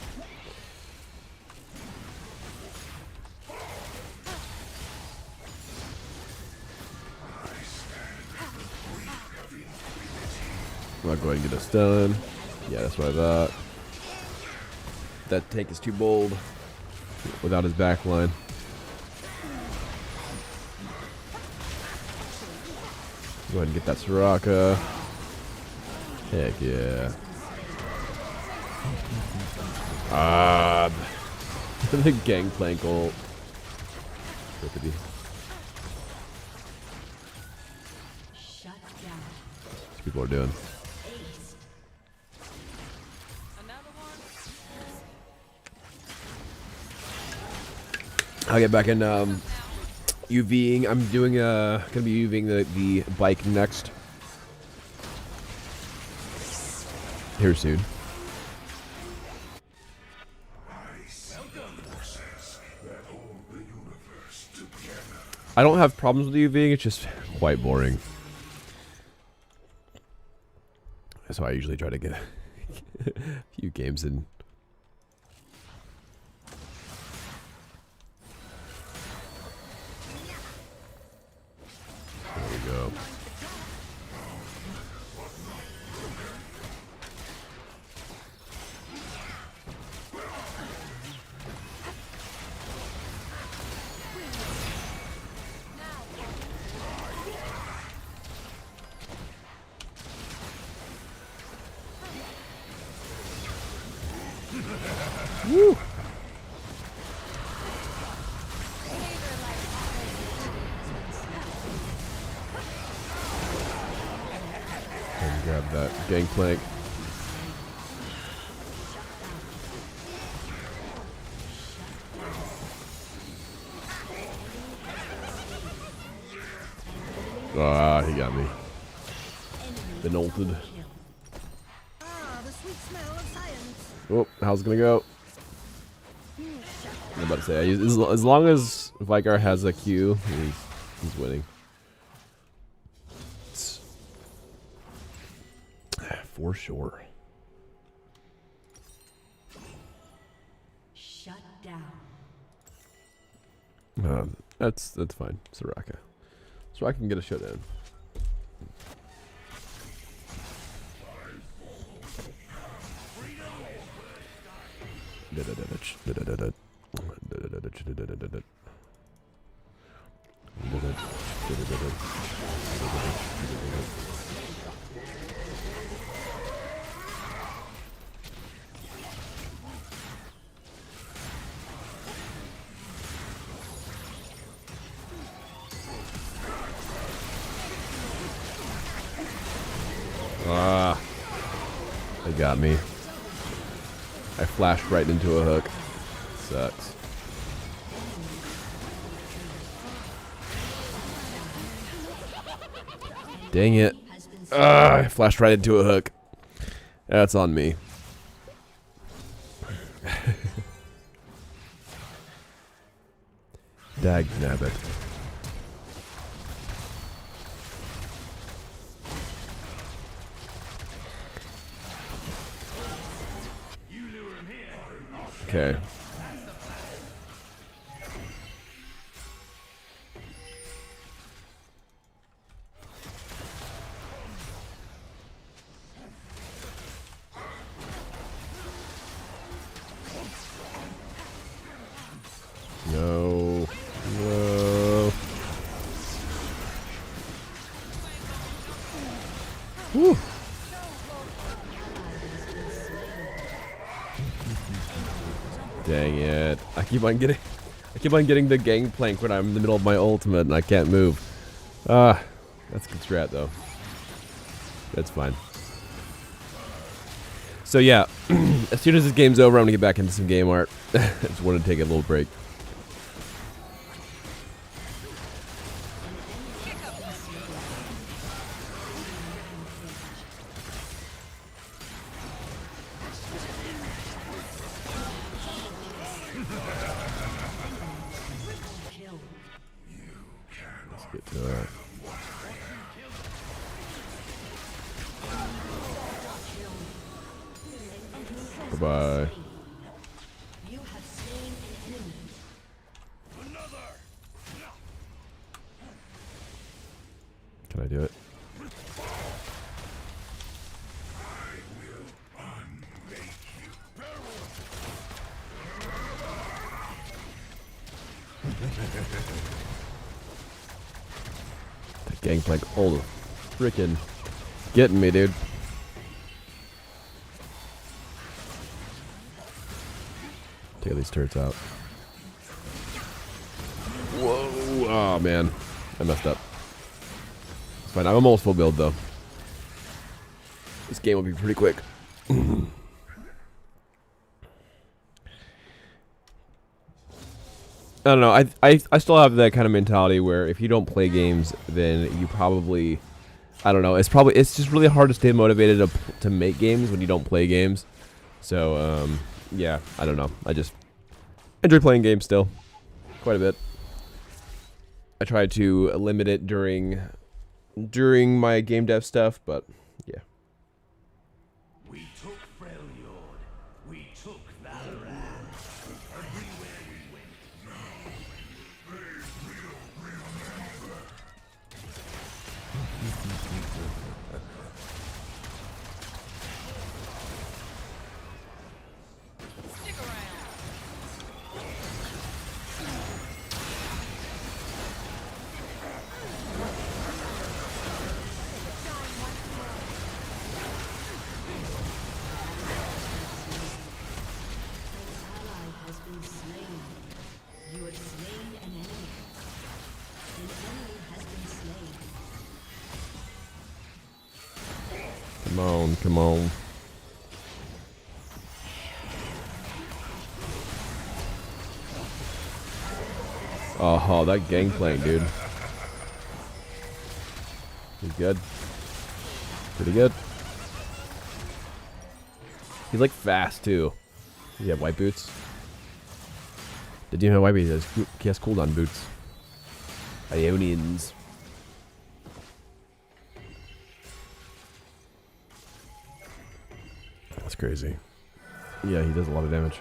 I'll go ahead and get a stun. Yeah, that's what I thought. That tank is too bold without his back line. Go ahead and get that Soraka. Heck yeah. The gangplank ult. Rippity. Shut down. These people are doing. I'll get back in UVing. I'm doing gonna be UVing the bike next. Here soon. I don't have problems with UVing, it's just quite boring. That's why I usually try to get a few games in. There we go. Woo! And grab that gangplank. Ah, he got me. Been ulted. Ah, the sweet smell of science. Oh, how's it gonna go? I'm about to say, as long as Vigar has a Q, he's winning. For sure. Shut down. That's fine. Soraka. Soraka can get a shutdown. Ah, they got me. I flashed right into a hook. Sucks. Dang it. I flashed right into a hook. That's on me. Dag nabbit. Okay. No. No. Whew. Dang it. I keep on getting the gangplank when I'm in the middle of my ultimate and I can't move. That's a good strat though. That's fine. So yeah, as soon as this game's over, I'm gonna get back into some game art. I just want to take a little break. Let's get to that. Bye-bye. You have slain an enemy. Can I do it? That gangplank, all freaking getting me, dude. Take these turrets out. Whoa! Oh man, I messed up. It's fine. I'm almost full build though. This game will be pretty quick. I don't know. I still have that kind of mentality where if you don't play games, then you probably, I don't know. It's just really hard to stay motivated to make games when you don't play games. So yeah, I don't know. I just enjoy playing games still, quite a bit. I try to limit it during my game dev stuff, but yeah. We took Freljord. We took Valorant. Everywhere we went. Come on, come on. Oh, that gangplank, dude. He's good. Pretty good. He's like fast too. Does he have white boots? Did you know white boots? He has cooldown boots. Ionians. That's crazy. Yeah, he does a lot of damage.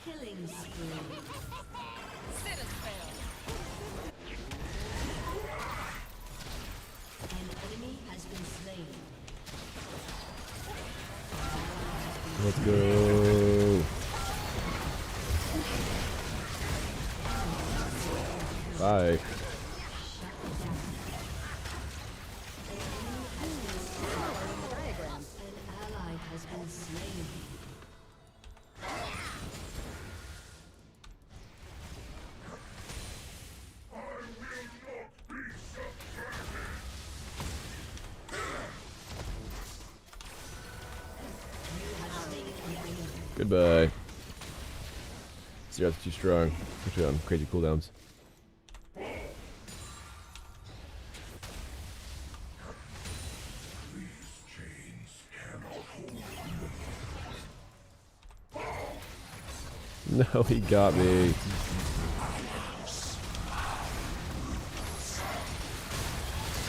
Killing spree. An enemy has been slain. Let's go. Bye. An ally has been slain. Goodbye. Zero's too strong. Especially on crazy cooldowns. No, he got me.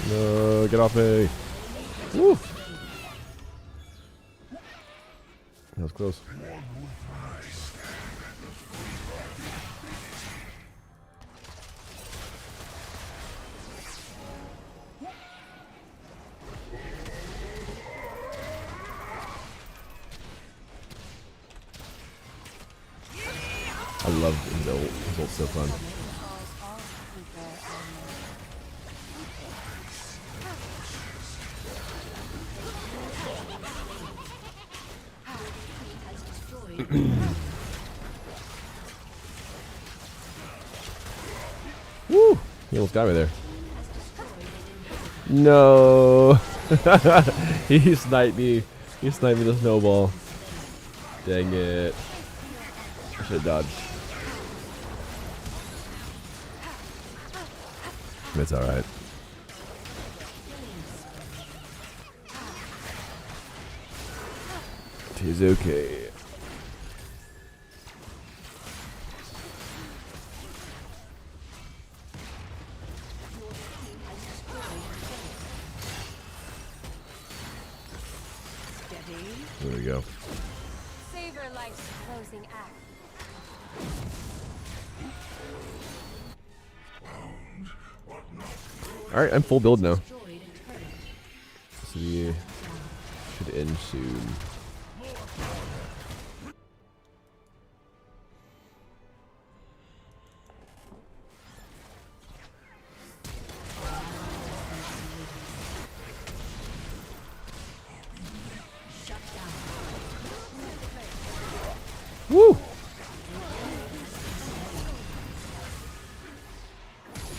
No, get off me. Woo. That was close. I love his ult. His ult's so fun. Woo! He almost got me there. No! He sniped me. He sniped me the snowball. Dang it. I should have dodged. It's alright. He's okay. There we go. Savor life's closing act. Alright, I'm full build now. So we should end soon. Woo!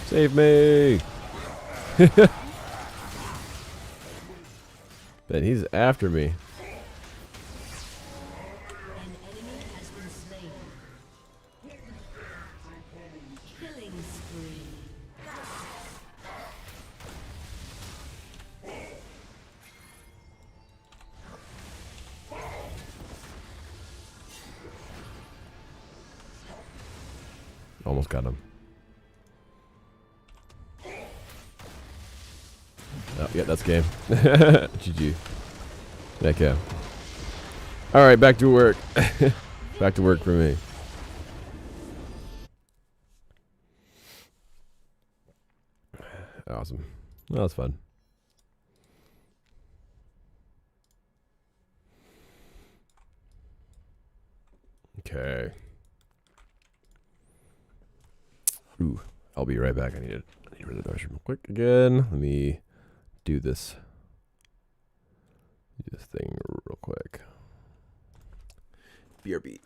Save me! Ben, he's after me. An enemy has been slain. Killing spree. Almost got him. Oh, yeah, that's game. GG. Heck yeah. Alright, back to work. Back to work for me. Awesome. That was fun. Okay. Ooh, I'll be right back. I need to rid of the restroom real quick again. Let me do this thing real quick. BRB.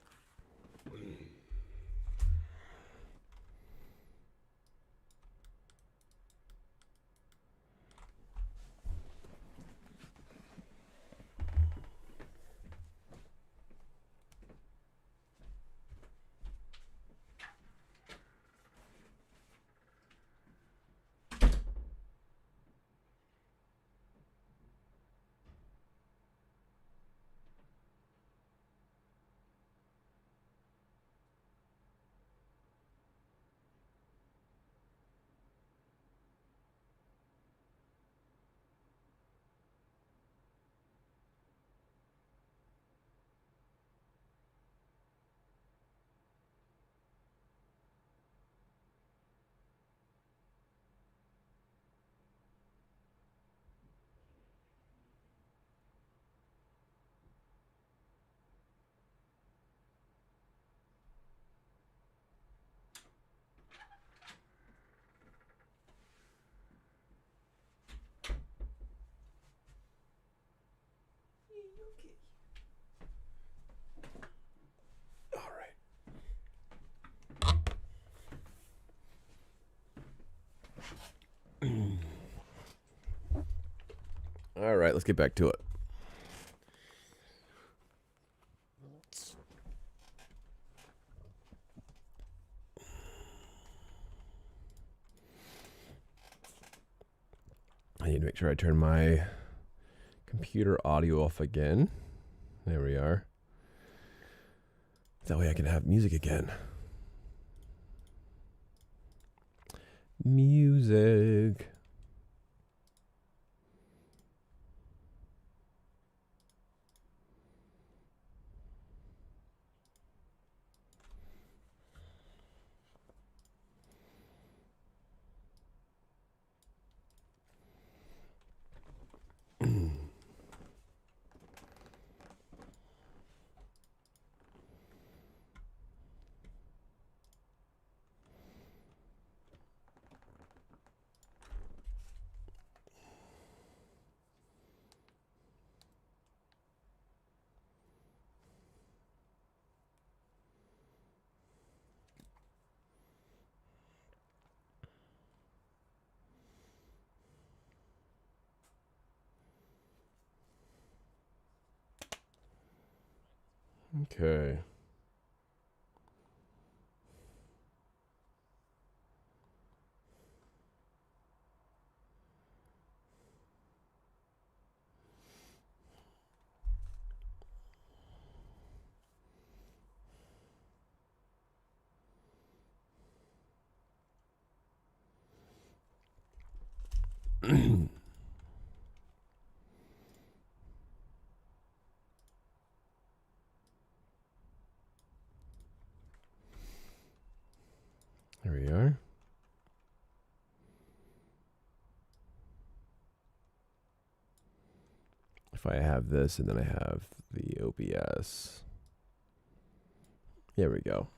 All right, let's get back to it. I need to make sure I turn my computer audio off again. There we are. That way I can have music again. Music. Okay. There we are. If I have this and then I have the OBS. There we go.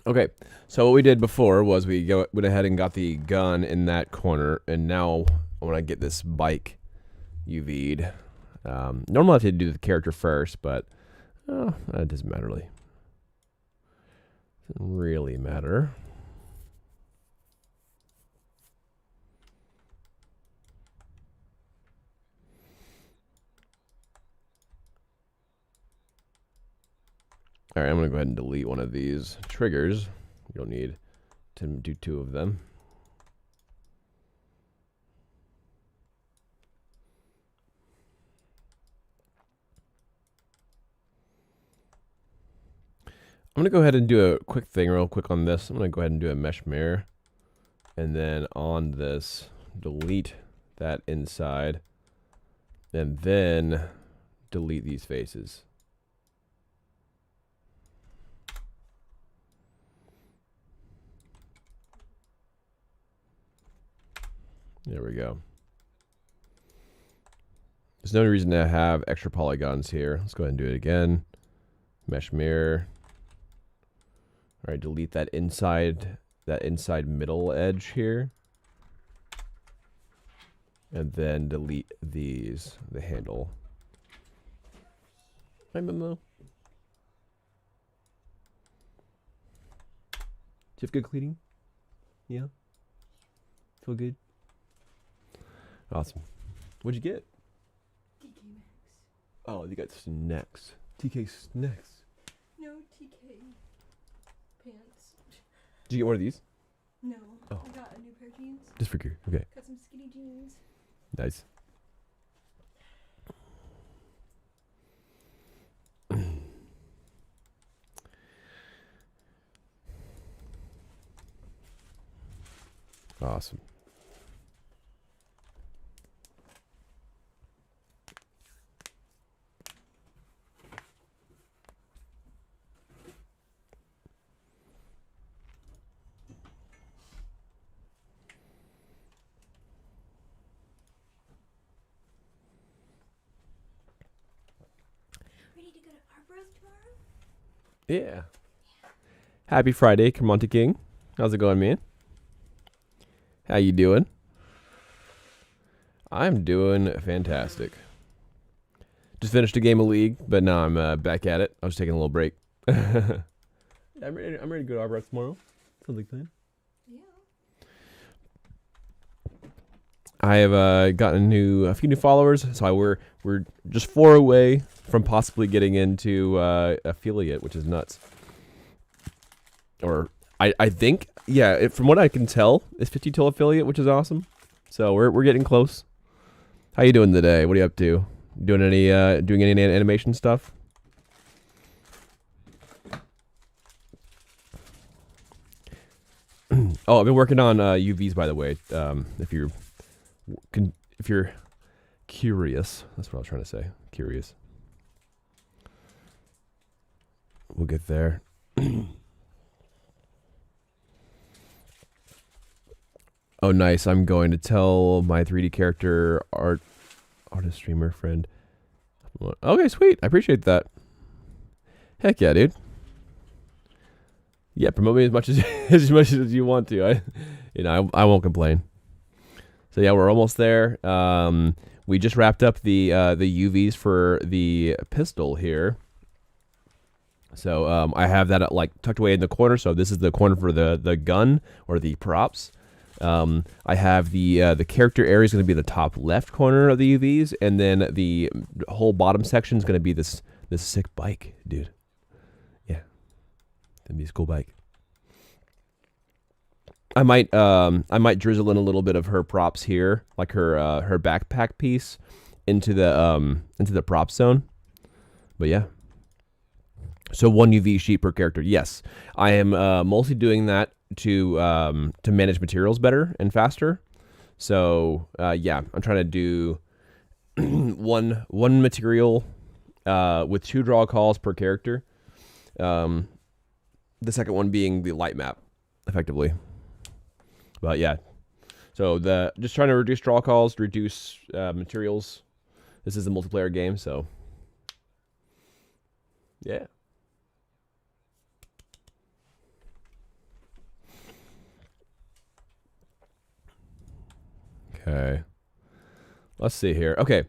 Okay, so what we did before was we went ahead and got the gun in that corner, and now when I get this bike UV'd, normally I have to do the character first, but that doesn't matter really. Doesn't really matter. All right, I'm going to go ahead and delete one of these triggers. You'll need to do 2 of them. I'm going to go ahead and do a quick thing real quick on this. I'm going to go ahead and do a mesh mirror. And then on this, delete that inside. And then delete these faces. There we go. There's no reason to have extra polygons here. Let's go ahead and do it again. Mesh mirror. All right, delete that inside middle edge here. And then delete these, the handle. Hi, Momo. Do you have good cleaning? Yeah? Feel good? Awesome. What'd you get? TK Maxx. Oh, you got snacks. TK snacks. No, TK pants. Did you get one of these? No. Oh. I got a new pair of jeans. Just for you. Okay. Got some skinny jeans. Nice. Awesome. Ready to go to Arbroath tomorrow? Yeah. Happy Friday, Kermonta King. How's it going, man? How you doing? I'm doing fantastic. Just finished a game of League, but now I'm back at it. I was taking a little break. I'm ready to go to Arbroath tomorrow. Sounds like fun. Yeah. I have gotten a few new followers, so we're just 4 away from possibly getting into affiliate, which is nuts. Or I think, yeah, from what I can tell, it's 50 till affiliate, which is awesome. So we're getting close. How you doing today? What are you up to? Doing any animation stuff? Oh, I've been working on UVs, by the way. If you're curious, that's what I was trying to say. Curious. We'll get there. Oh, nice. I'm going to tell my 3D character artist streamer friend. Okay, sweet. I appreciate that. Heck yeah, dude. Yeah, promote me as much as as much as you want to. I won't complain. So yeah, we're almost there. We just wrapped up the UVs for the pistol here. So I have that like tucked away in the corner. So this is the corner for the gun or the props. I have the character area is going to be the top left corner of the UVs, and then the whole bottom section is going to be this sick bike, dude. Yeah, gonna be a cool bike. I might drizzle in a little bit of her props here, like her backpack piece, into the prop zone. But yeah. So 1 UV sheet per character. Yes, I am mostly doing that to manage materials better and faster. So yeah, I'm trying to do one material with 2 draw calls per character. The second one being the light map, effectively. But yeah, so just trying to reduce draw calls, reduce materials. This is a multiplayer game, so yeah. Okay, let's see here. Okay,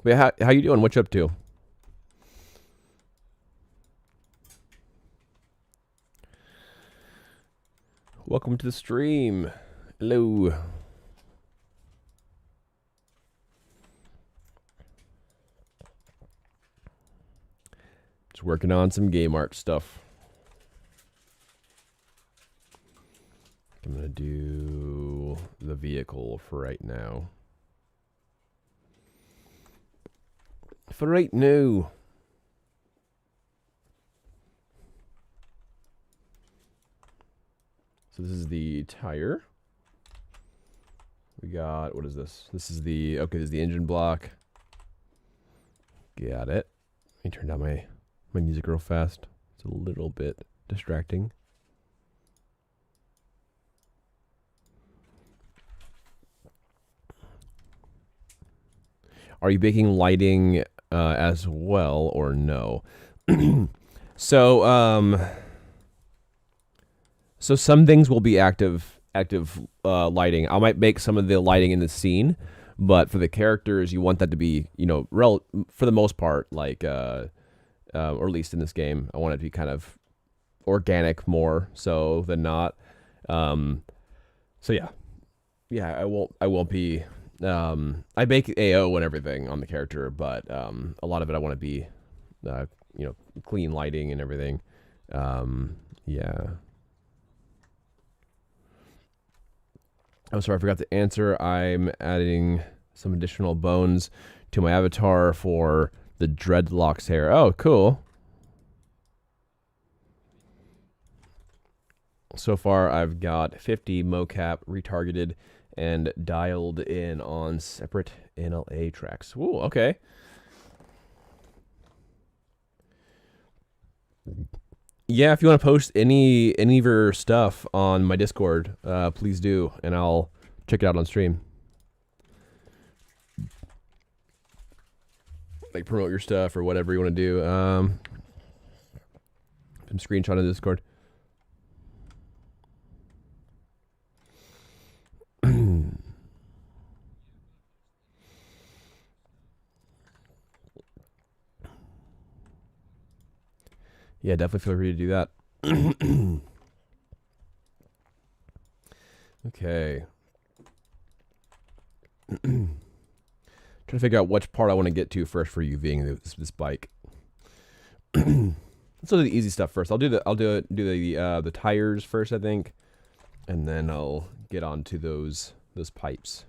wait, how you doing? What you up to? Welcome to the stream. Hello. Just working on some game art stuff. I'm gonna do the vehicle for right now. For right now. So this is the tire. We got, what is this? This is the, okay, this is the engine block. Got it. Let me turn down my music real fast. It's a little bit distracting. Are you baking lighting as well or no? So some things will be active lighting. I might make some of the lighting in the scene, but for the characters, you want that to be, for the most part, like, or at least in this game, I want it to be kind of organic more so than not. So yeah, I won't be. I bake AO and everything on the character, but a lot of it I want to be, clean lighting and everything. Yeah. Oh, sorry, I forgot to answer. I'm adding some additional bones to my avatar for the dreadlocks hair. Oh, cool. So far, I've got 50 mocap retargeted and dialed in on separate NLA tracks. Ooh, okay. Yeah, if you want to post any of your stuff on my Discord, please do, and I'll check it out on stream. Like promote your stuff or whatever you want to do. Some screenshot on Discord. Yeah, definitely feel free to do that. Okay. Trying to figure out which part I want to get to first for UVing this bike. Let's do the easy stuff first. I'll do the tires first, I think, and then I'll get on to those pipes.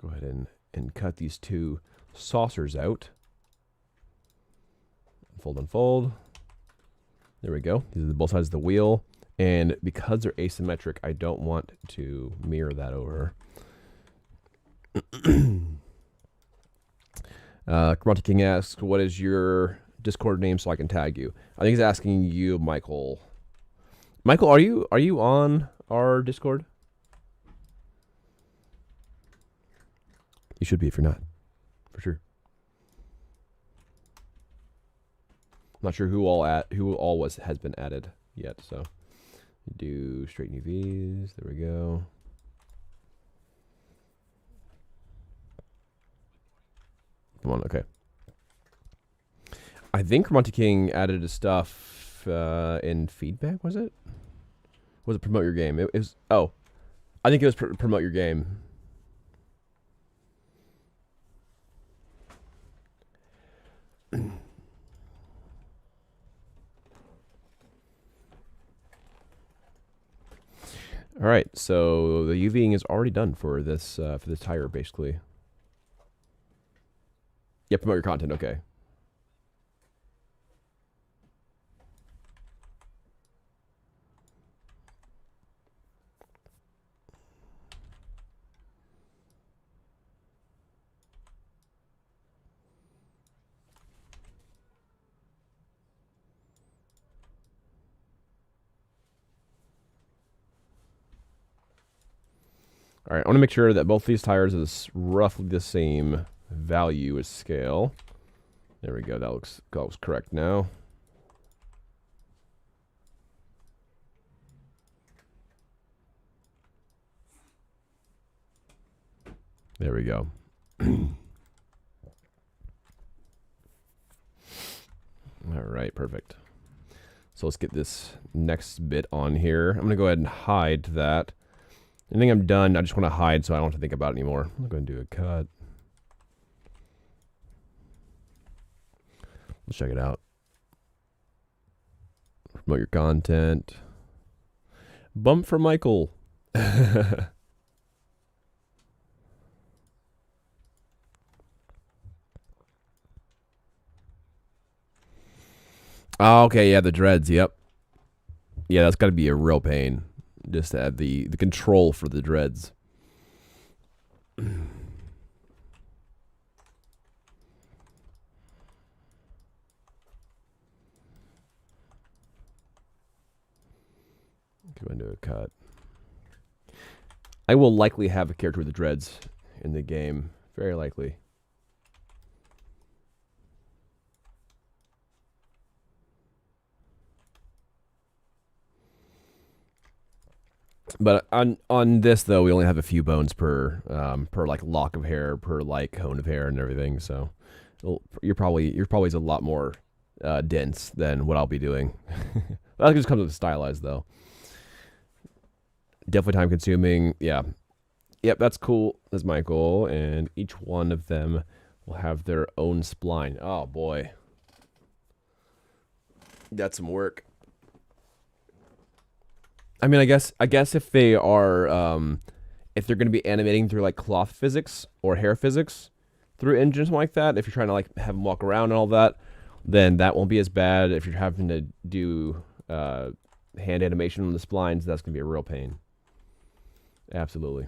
Go ahead and cut these two saucers out. Fold, unfold. There we go. These are both sides of the wheel. And because they're asymmetric, I don't want to mirror that over. Karate King asks, what is your Discord name so I can tag you? I think he's asking you, Michael. Michael, are you on our Discord? You should be if you're not, for sure. I'm not sure who all has been added yet. So do straighten UVs. There we go. Come on, okay. I think Monty King added his stuff in feedback. Was it? Was it promote your game? It was. Oh, I think it was promote your game. All right, so the UVing is already done for this tire, basically. Yeah, promote your content. Okay. All right, I want to make sure that both these tires is roughly the same value as scale. There we go. That looks correct now. There we go. All right, perfect. So let's get this next bit on here. I'm going to go ahead and hide that. I think I'm done. I just want to hide so I don't have to think about it anymore. I'm going to do a cut. Let's check it out. Promote your content. Bump for Michael. Oh, okay, yeah, the dreads, yep. Yeah, that's got to be a real pain. Just to have the control for the dreads. Go into a cut. I will likely have a character with the dreads in the game. Very likely. But on this though, we only have a few bones per like lock of hair, per like cone of hair, and everything. So you're probably a lot more dense than what I'll be doing. That just comes with stylized though. Definitely time consuming. Yeah, yep, that's cool. That's Michael, and each one of them will have their own spline. Oh boy, that's some work. I mean, I guess if they are, if they're going to be animating through like cloth physics or hair physics through engines like that, if you're trying to like have them walk around and all that, then that won't be as bad. If you're having to do hand animation on the splines, that's going to be a real pain. Absolutely.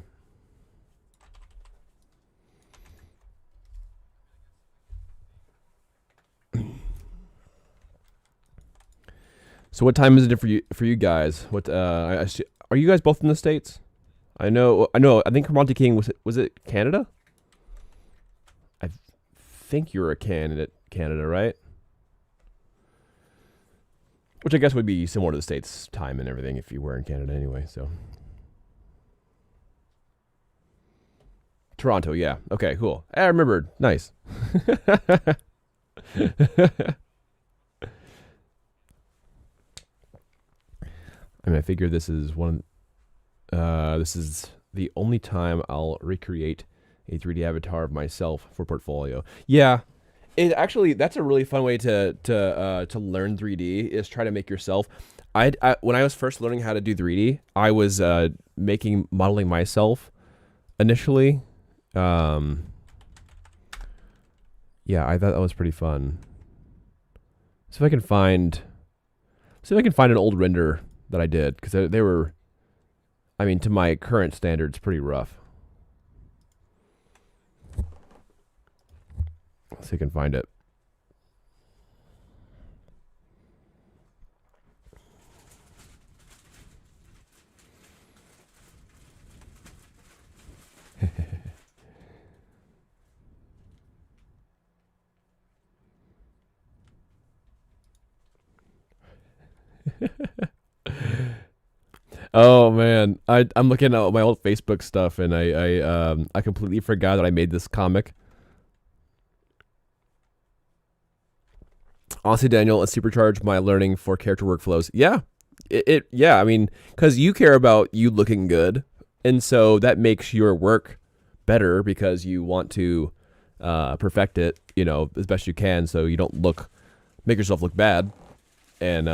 So what time is it for you guys? What are you guys both in the States? I know. I think Monty King was it Canada? I think you're a Canada, right? Which I guess would be similar to the States time and everything if you were in Canada anyway. So Toronto, yeah. Okay, cool. I remembered. Nice. I mean, I figure this is this is the only time I'll recreate a 3D avatar of myself for portfolio. Yeah, it actually, that's a really fun way to learn 3D, is try to make yourself. When I was first learning how to do 3D, I was modeling myself initially Yeah, I thought that was pretty fun. See if I can find an old render that I did, because they were, I mean, to my current standards, pretty rough. Let's see if I can find it. Oh man, I'm looking at my old Facebook stuff, and I completely forgot that I made this comic. Honestly, Daniel, it supercharged my learning for character workflows. Yeah, yeah. I mean, because you care about you looking good, and so that makes your work better because you want to perfect it, as best you can, so you don't make yourself look bad, and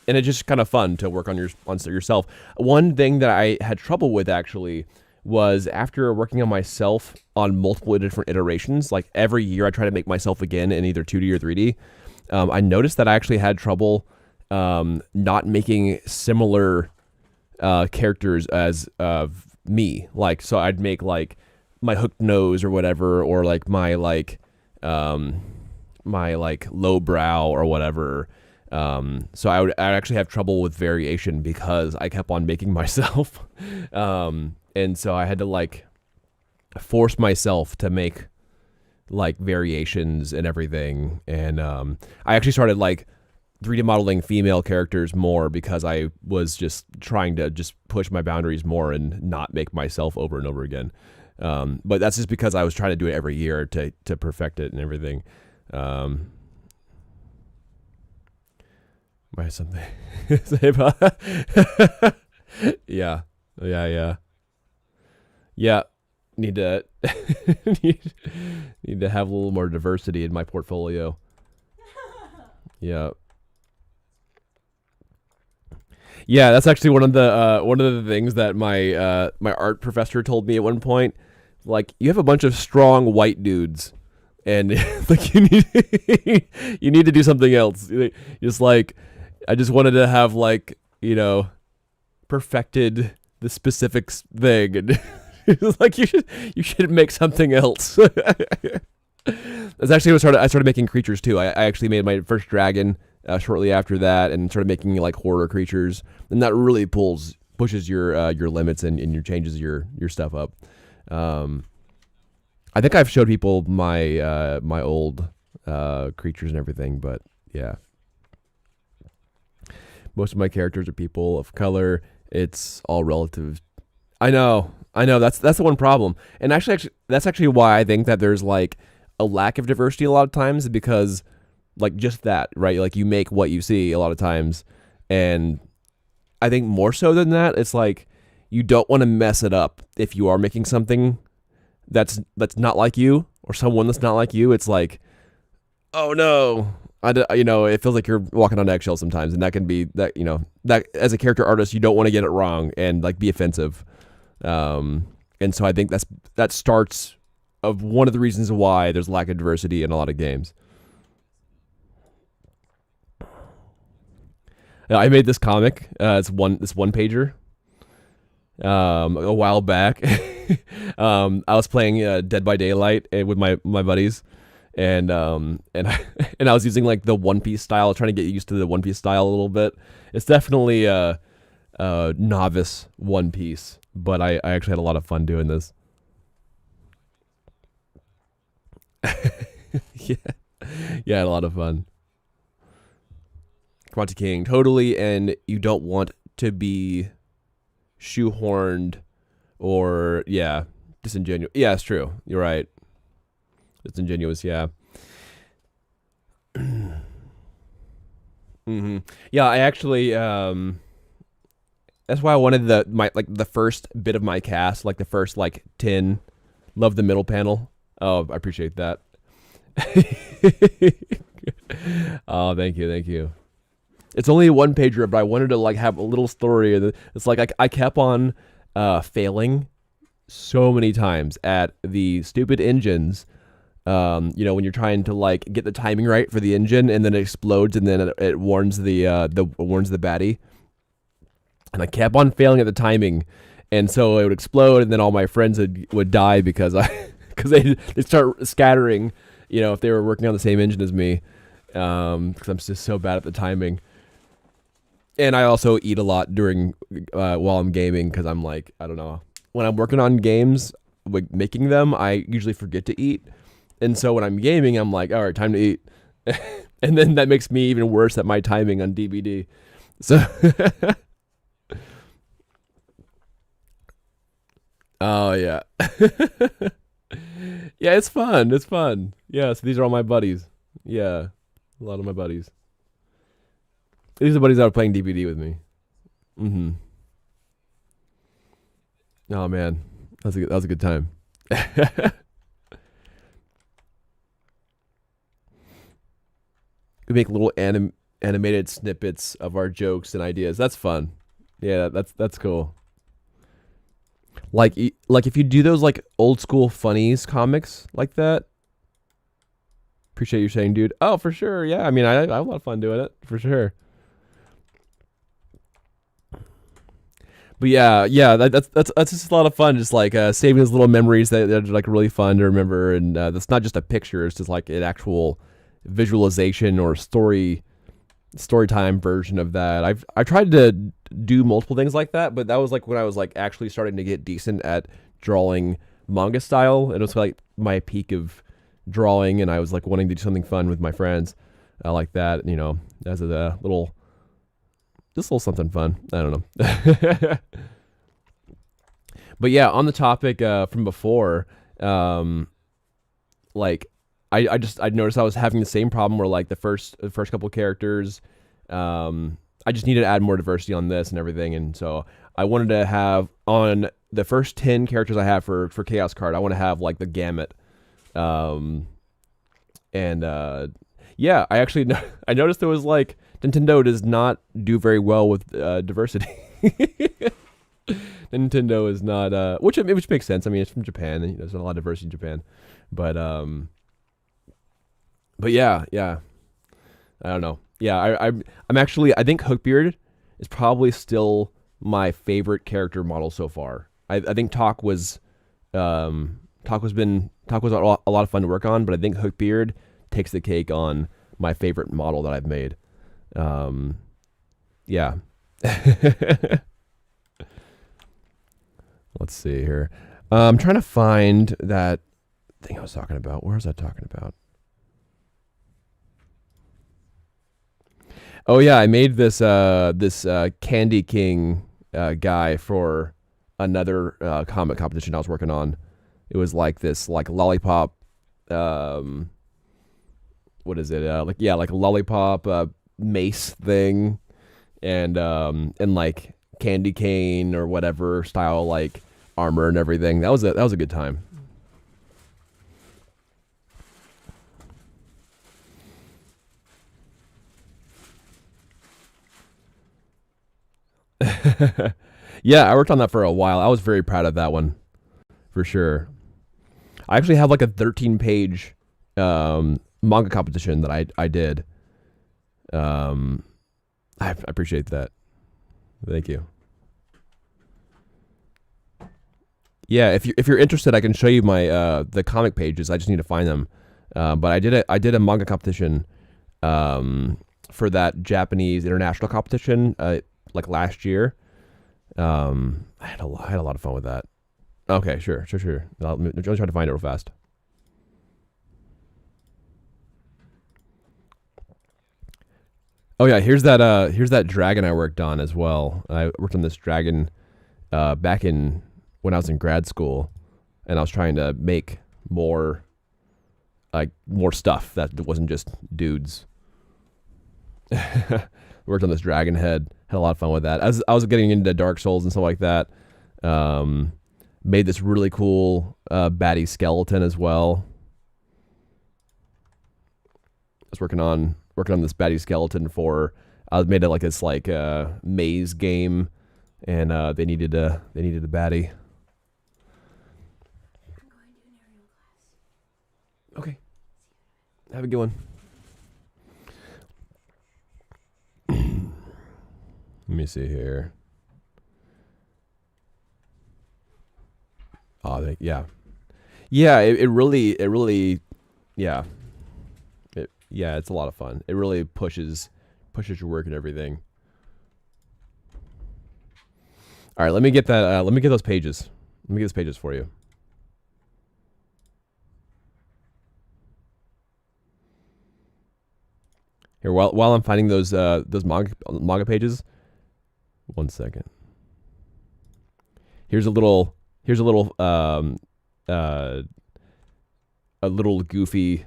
it's just kind of fun to work on yourself. One thing that I had trouble with actually was after working on myself on multiple different iterations, like every year I try to make myself again in either 2D or 3D. I noticed that I actually had trouble not making similar characters as me. Like, so I'd make like my hooked nose or whatever, or like my low brow or whatever. So I'd actually have trouble with variation because I kept on making myself. And so I had to like force myself to make like variations and everything. And I actually started like 3D modeling female characters more because I was just trying to just push my boundaries more and not make myself over and over again. But that's just because I was trying to do it every year to perfect it and everything. I have something to say about yeah. Need to need to have a little more diversity in my portfolio. Yeah. Yeah, that's actually one of the things that my my art professor told me at one point. Like, you have a bunch of strong white dudes, and like you need to do something else. Just like, I just wanted to have like, perfected the specific thing, and it's like you should make something else. That's actually what I started making creatures too. I actually made my first dragon shortly after that, and started making like horror creatures, and that really pushes your limits and your changes your stuff up. I think I've showed people my my old creatures and everything, but yeah. Most of my characters are people of color. It's all relative. I know. That's the one problem. And actually, that's actually why I think that there's like a lack of diversity a lot of times, because like just that, right? Like, you make what you see a lot of times. And I think more so than that, it's like you don't want to mess it up if you are making something that's not like you, or someone that's not like you. It's like, oh no. It feels like you're walking on eggshells sometimes, and that can be that, that as a character artist, you don't want to get it wrong and like be offensive. And so I think that starts of one of the reasons why there's lack of diversity in a lot of games. I made this comic. It's this one pager. A while back, I was playing Dead by Daylight with my buddies. And I was using like the One Piece style, trying to get used to the One Piece style a little bit. It's definitely a novice One Piece, but I actually had a lot of fun doing this. Yeah, I had a lot of fun. Quantum King, totally, and you don't want to be shoehorned or disingenuous. Yeah, it's true. You're right. Disingenuous, yeah. Mm-hmm. Yeah, I actually that's why I wanted the first bit of my cast, like the first like 10. Love the middle panel. Oh, I appreciate that. Oh, thank you. It's only a one pager, but I wanted to like have a little story. It's like I kept on failing so many times at the stupid engines. You know, when you're trying to like get the timing right for the engine, and then it explodes, and then it warns the warns the baddie. And I kept on failing at the timing, and so it would explode, and then all my friends would die because they start scattering. You know, if they were working on the same engine as me, because I'm just so bad at the timing. And I also eat a lot during while I'm gaming, because I'm like, I don't know, when I'm working on games, like making them, I usually forget to eat. And so when I'm gaming, I'm like, all right, time to eat. And then that makes me even worse at my timing on DVD. So, oh, yeah. Yeah, it's fun. It's fun. Yeah, so these are all my buddies. Yeah, a lot of my buddies. These are the buddies that are playing DVD with me. Mm-hmm. Oh, man. That was a good time. We make little animated snippets of our jokes and ideas. That's fun. Yeah, that's cool. Like if you do those like old school funnies comics like that. Appreciate you saying, dude. Oh, for sure. Yeah, I mean, I have a lot of fun doing it for sure. But yeah, that's just a lot of fun. Just like saving those little memories that are like really fun to remember, and that's not just a picture; it's just like an actual visualization or story time version of that. I tried to do multiple things like that, but that was like when I was like actually starting to get decent at drawing manga style, and it was like my peak of drawing, and I was like wanting to do something fun with my friends, like that. You know, as a little. Just a little something fun. I don't know. But yeah, on the topic from before, like I noticed I was having the same problem where like the first couple characters, I just needed to add more diversity on this and everything, and so I wanted to have on the first 10 characters I have for Chaos Card, I want to have like the gamut, and yeah, I actually I noticed there was like. Nintendo does not do very well with diversity. Nintendo is not, which makes sense. I mean, it's from Japan, and there's not a lot of diversity in Japan. But yeah, I don't know. Yeah, I'm actually, I think Hookbeard is probably still my favorite character model so far. I think Talk was a lot of fun to work on, but I think Hookbeard takes the cake on my favorite model that I've made. Yeah. Let's see here. I'm trying to find that thing I was talking about. Where was I talking about? Oh yeah, I made this Candy King guy for another comic competition I was working on. It was like this like lollipop. What is it? Like a lollipop. Mace thing, and like candy cane or whatever style like armor and everything. That was a good time. Yeah, I worked on that for a while. I was very proud of that one, for sure. I actually have like a 13-page manga competition that I did. I appreciate that. Thank you. Yeah, if you're interested, I can show you my the comic pages. I just need to find them. But I did a manga competition for that Japanese international competition like last year. I had a lot of fun with that. Okay, sure. I'll try to find it real fast. Oh yeah, here's that dragon I worked on as well. I worked on this dragon back in when I was in grad school, and I was trying to make more stuff that wasn't just dudes. Worked on this dragon head, had a lot of fun with that. As I was getting into Dark Souls and stuff like that, made this really cool baddie skeleton as well. I was working on this baddie skeleton for. I made it like this like maze game, and they needed a baddie. Have a good one. Let me see here. Oh, yeah. Yeah, it really, yeah. It's a lot of fun. It really pushes your work and everything. All right, let me get that. Let me get those pages. Let me get those pages for you. Here, while I'm finding those manga pages, 1 second. Here's a little a little goofy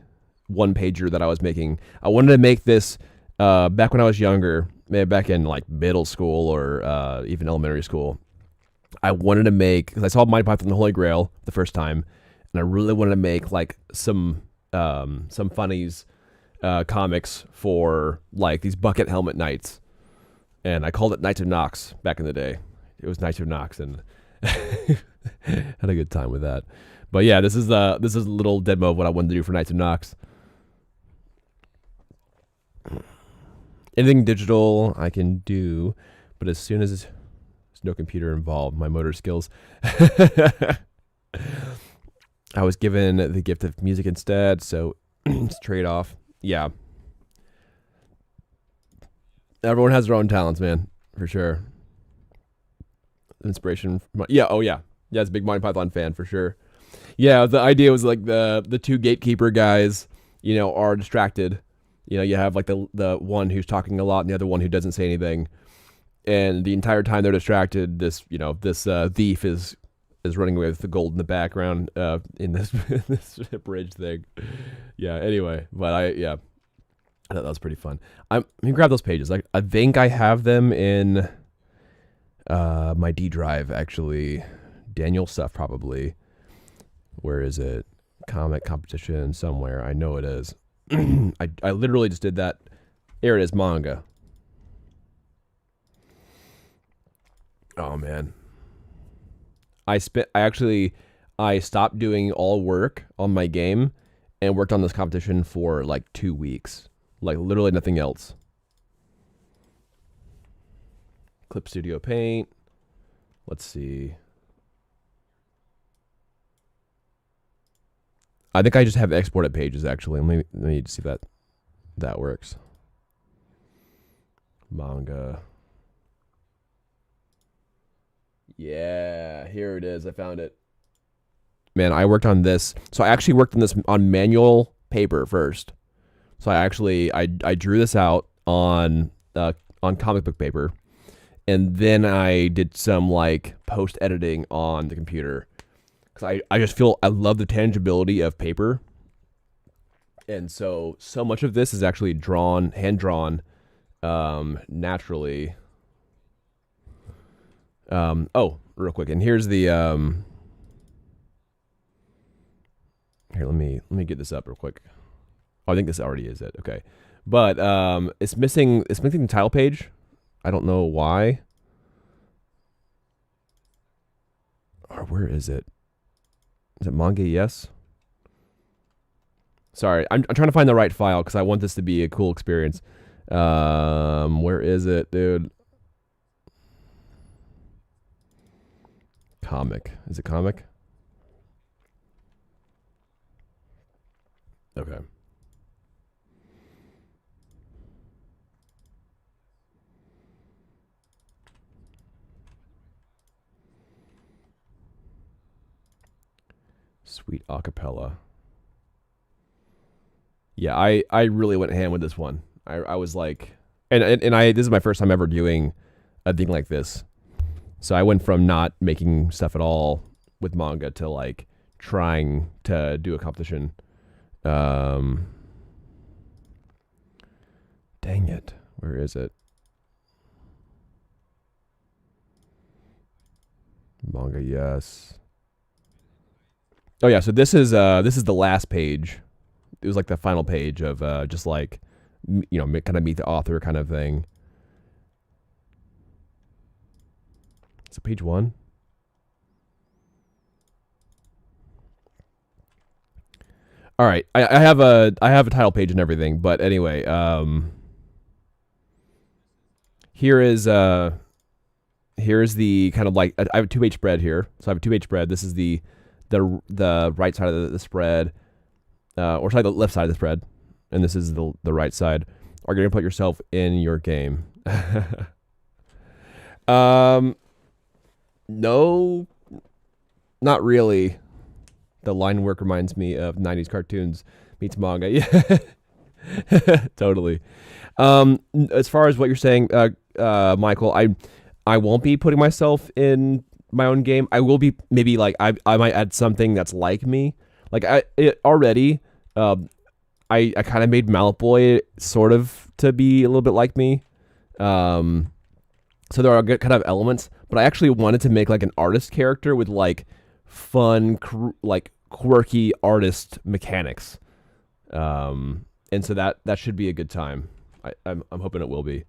one pager that I was making. I wanted to make this back when I was younger, maybe back in like middle school or even elementary school. I wanted to make, because I saw Mighty Python and the Holy Grail the first time, and I really wanted to make like some funnies comics for like these bucket helmet knights, and I called it Knights of Nox back in the day. It was Knights of Nox, and had a good time with that. But yeah, this is a little demo of what I wanted to do for Knights of Nox. Anything digital I can do, but as soon as there's no computer involved, my motor skills. I was given the gift of music instead, so it's a trade-off. Yeah. Everyone has their own talents, man, for sure. Inspiration from, yeah, oh yeah. Yeah, it's a big Monty Python fan for sure. Yeah, the idea was like the two gatekeeper guys, you know, are distracted. You know, you have like the one who's talking a lot and the other one who doesn't say anything. And the entire time they're distracted, this thief is running away with the gold in the background in this this bridge thing. Yeah, anyway, but I thought that was pretty fun. Let me grab those pages. I think I have them in my D drive, actually. Daniel stuff, probably. Where is it? Comic competition somewhere. I know it is. I literally just did that. Here it is, manga. Oh man. I stopped doing all work on my game and worked on this competition for like 2 weeks. Like literally nothing else. Clip Studio Paint. Let's see. I think I just have exported pages actually. Let me see if that works. Manga. Yeah, here it is. I found it. Man, I worked on this. So I actually worked on this on manual paper first. So I drew this out on comic book paper, and then I did some like post editing on the computer. Because I just feel I love the tangibility of paper. And so much of this is actually hand drawn naturally. Oh, real quick. And here's the here, let me get this up real quick. Oh, I think this already is it. Okay. But it's missing the title page. I don't know why. Or where is it? Is it manga? Yes. Sorry, I'm trying to find the right file because I want this to be a cool experience. Where is it, dude? Comic. Is it comic? Okay. Sweet acapella. Yeah, I really went ham with this one. I was like, and this is my first time ever doing a thing like this. So I went from not making stuff at all with manga to like trying to do a competition. Dang it. Where is it? Manga, yes. Oh yeah, so this is the last page. It was like the final page of just like, you know, kind of meet the author kind of thing. So page 1. All right, I have a title page and everything, but anyway, here is here's the kind of like I have a 2H spread here, so I have a 2H spread. This is the right side of the spread, or sorry, the left side of the spread, and this is the right side. Are you gonna put yourself in your game? No, not really. The line work reminds me of 90s cartoons meets manga. Yeah, totally. As far as what you're saying, Michael, I won't be putting myself in my own game. I will be maybe like I might add something that's like me. Like I kind of made Malboy sort of to be a little bit like me. So there are good kind of elements, but I actually wanted to make like an artist character with like fun, like quirky artist mechanics. And so that should be a good time. I'm hoping it will be.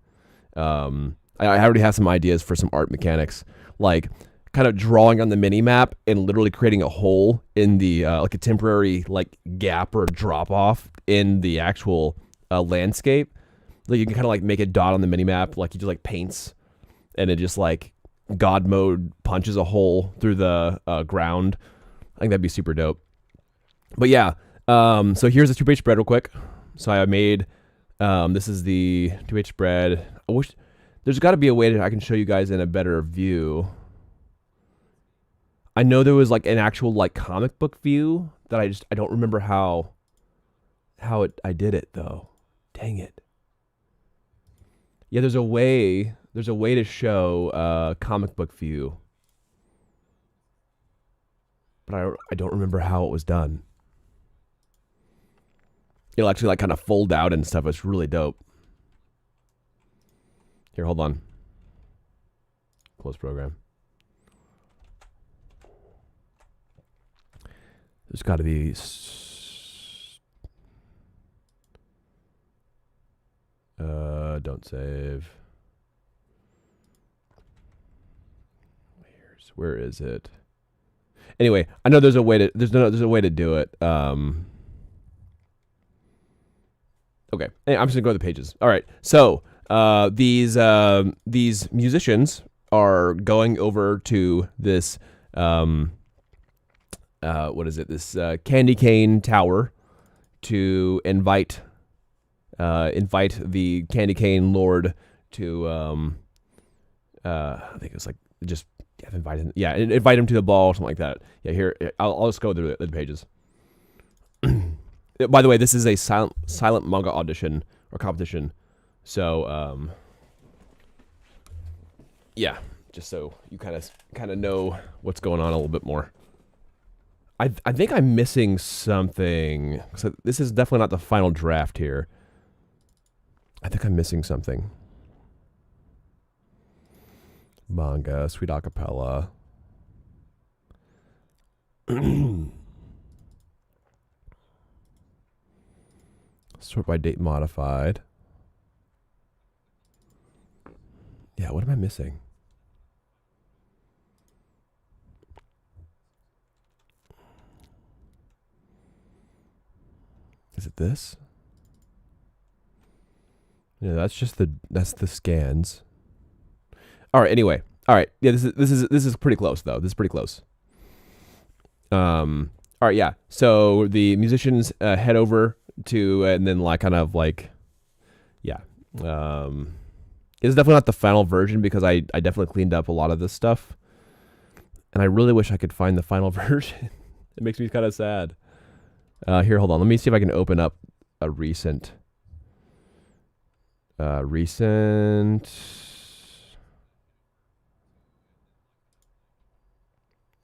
I already have some ideas for some art mechanics, like kind of drawing on the mini map and literally creating a hole in the like a temporary like gap or drop off in the actual landscape. Like you can kind of like make a dot on the mini map, like you just like paints, and it just like God mode punches a hole through the ground. I think that'd be super dope. But yeah, so here's the 2H spread real quick. So I made this is the 2H spread. I wish there's got to be a way that I can show you guys in a better view. I know there was like an actual like comic book view that I don't remember how I did it though. Dang it. Yeah, there's a way to show comic book view, but I don't remember how it was done. It'll actually like kind of fold out and stuff. It's really dope. Here, hold on. Close program. There's got to be. Don't save. Where is it? Anyway, I know there's a way to there's a way to do it. Okay, I'm just gonna go to the pages. All right, so these musicians are going over to this what is it? This candy cane tower to invite the candy cane lord to I think it's like just invite him to the ball or something like that. Yeah, here I'll just go through the pages. By the way, this is a silent manga audition or competition, so yeah, just so you kind of know what's going on a little bit more. I think I'm missing something. So this is definitely not the final draft here. I think I'm missing something. Manga, sweet acapella. Sort by date modified. Yeah, what am I missing? Is it this? Yeah, that's the scans. All right, anyway. All right. Yeah, this is pretty close though. This is pretty close. All right, yeah. So the musicians head over to and then like kind of like yeah. It's definitely not the final version because I definitely cleaned up a lot of this stuff. And I really wish I could find the final version. It makes me kind of sad. Here, hold on. Let me see if I can open up a recent.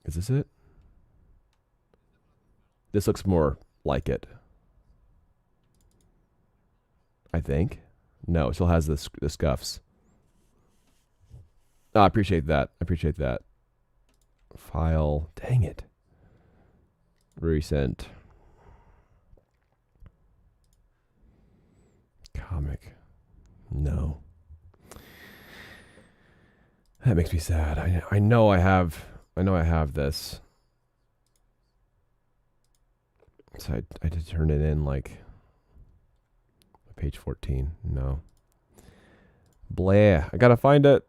Is this it? This looks more like it. I think. No, it still has the scuffs. Oh, I appreciate that. File. Dang it. Recent. Comic. No. That makes me sad. I know I have this. So I did turn it in like page 14. No. Blah. I gotta find it.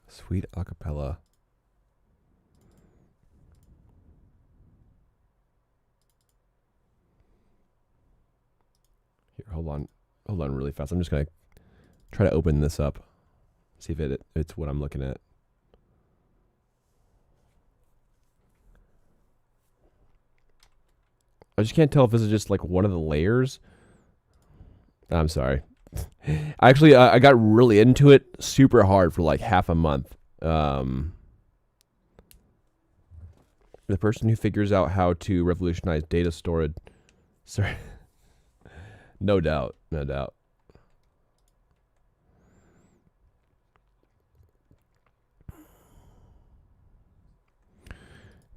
Sweet acapella. Here, hold on really fast. I'm just gonna try to open this up. See if it's what I'm looking at. I just can't tell if this is just like one of the layers. I'm sorry. Actually, I got really into it super hard for like half a month. The person who figures out how to revolutionize data storage. Sorry. No doubt. No doubt.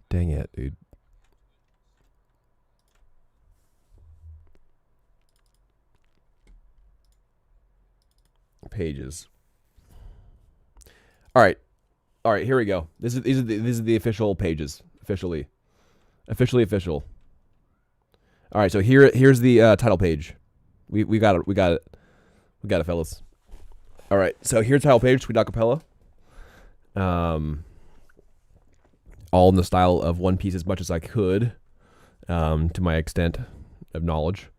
Dang it, dude. Pages. All right, here we go. These are the official pages. Officially official. All right, so here's the title page. We got it, fellas. All right, so here's the title page. Sweet Acapella. All in the style of One Piece as much as I could, to my extent of knowledge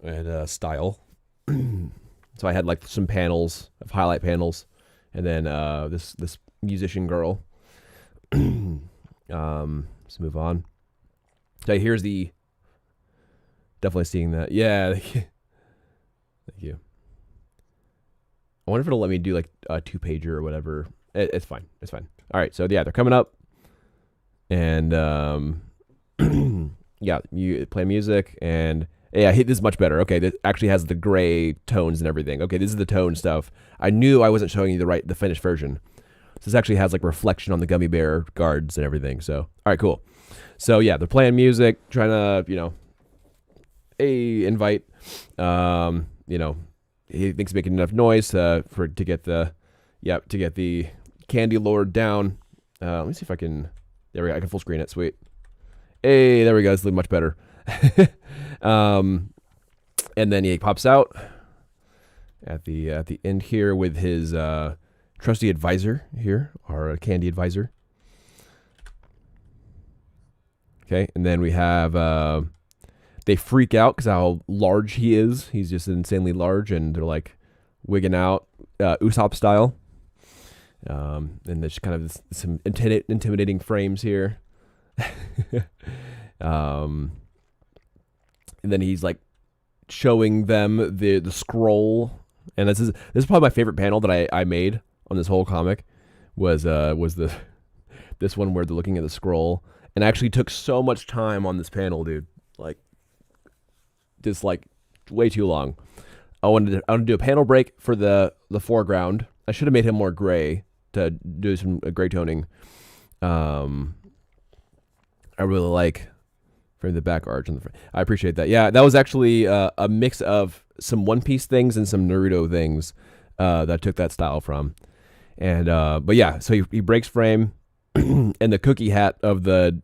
and style. So I had like some panels of highlight panels, and then this musician girl. Let's move on. So here's the definitely seeing that. Yeah, thank you. I wonder if it'll let me do like a 2-pager or whatever. It's fine. It's fine. All right. So yeah, they're coming up, and yeah, you play music and. Yeah, this is much better. Okay, this actually has the gray tones and everything. Okay, this is the tone stuff. I knew I wasn't showing you the finished version. So this actually has like reflection on the gummy bear guards and everything. So, all right, cool. So yeah, they're playing music, trying to, invite. He thinks making enough noise to get the candy lord down. Let me see if I can. There we go. I can full screen it. Sweet. Hey, there we go. It's much better. And then he pops out at the end here with his trusty advisor here, our candy advisor. Okay, and then we have they freak out because how large he is. He's just insanely large, and they're like wigging out Usopp style. And there's kind of some intimidating frames here. And then he's like showing them the scroll, and this is probably my favorite panel that I made on this whole comic was this one where they're looking at the scroll, and I actually took so much time on this panel, dude. Like just like way too long. I wanted to do a panel break for the foreground. I should have made him more gray to do some gray toning. I really like. From the back arch and the front. I appreciate that. Yeah, that was actually a mix of some One Piece things and some Naruto things that I took that style from. And but yeah, so he breaks frame, and the cookie hat of the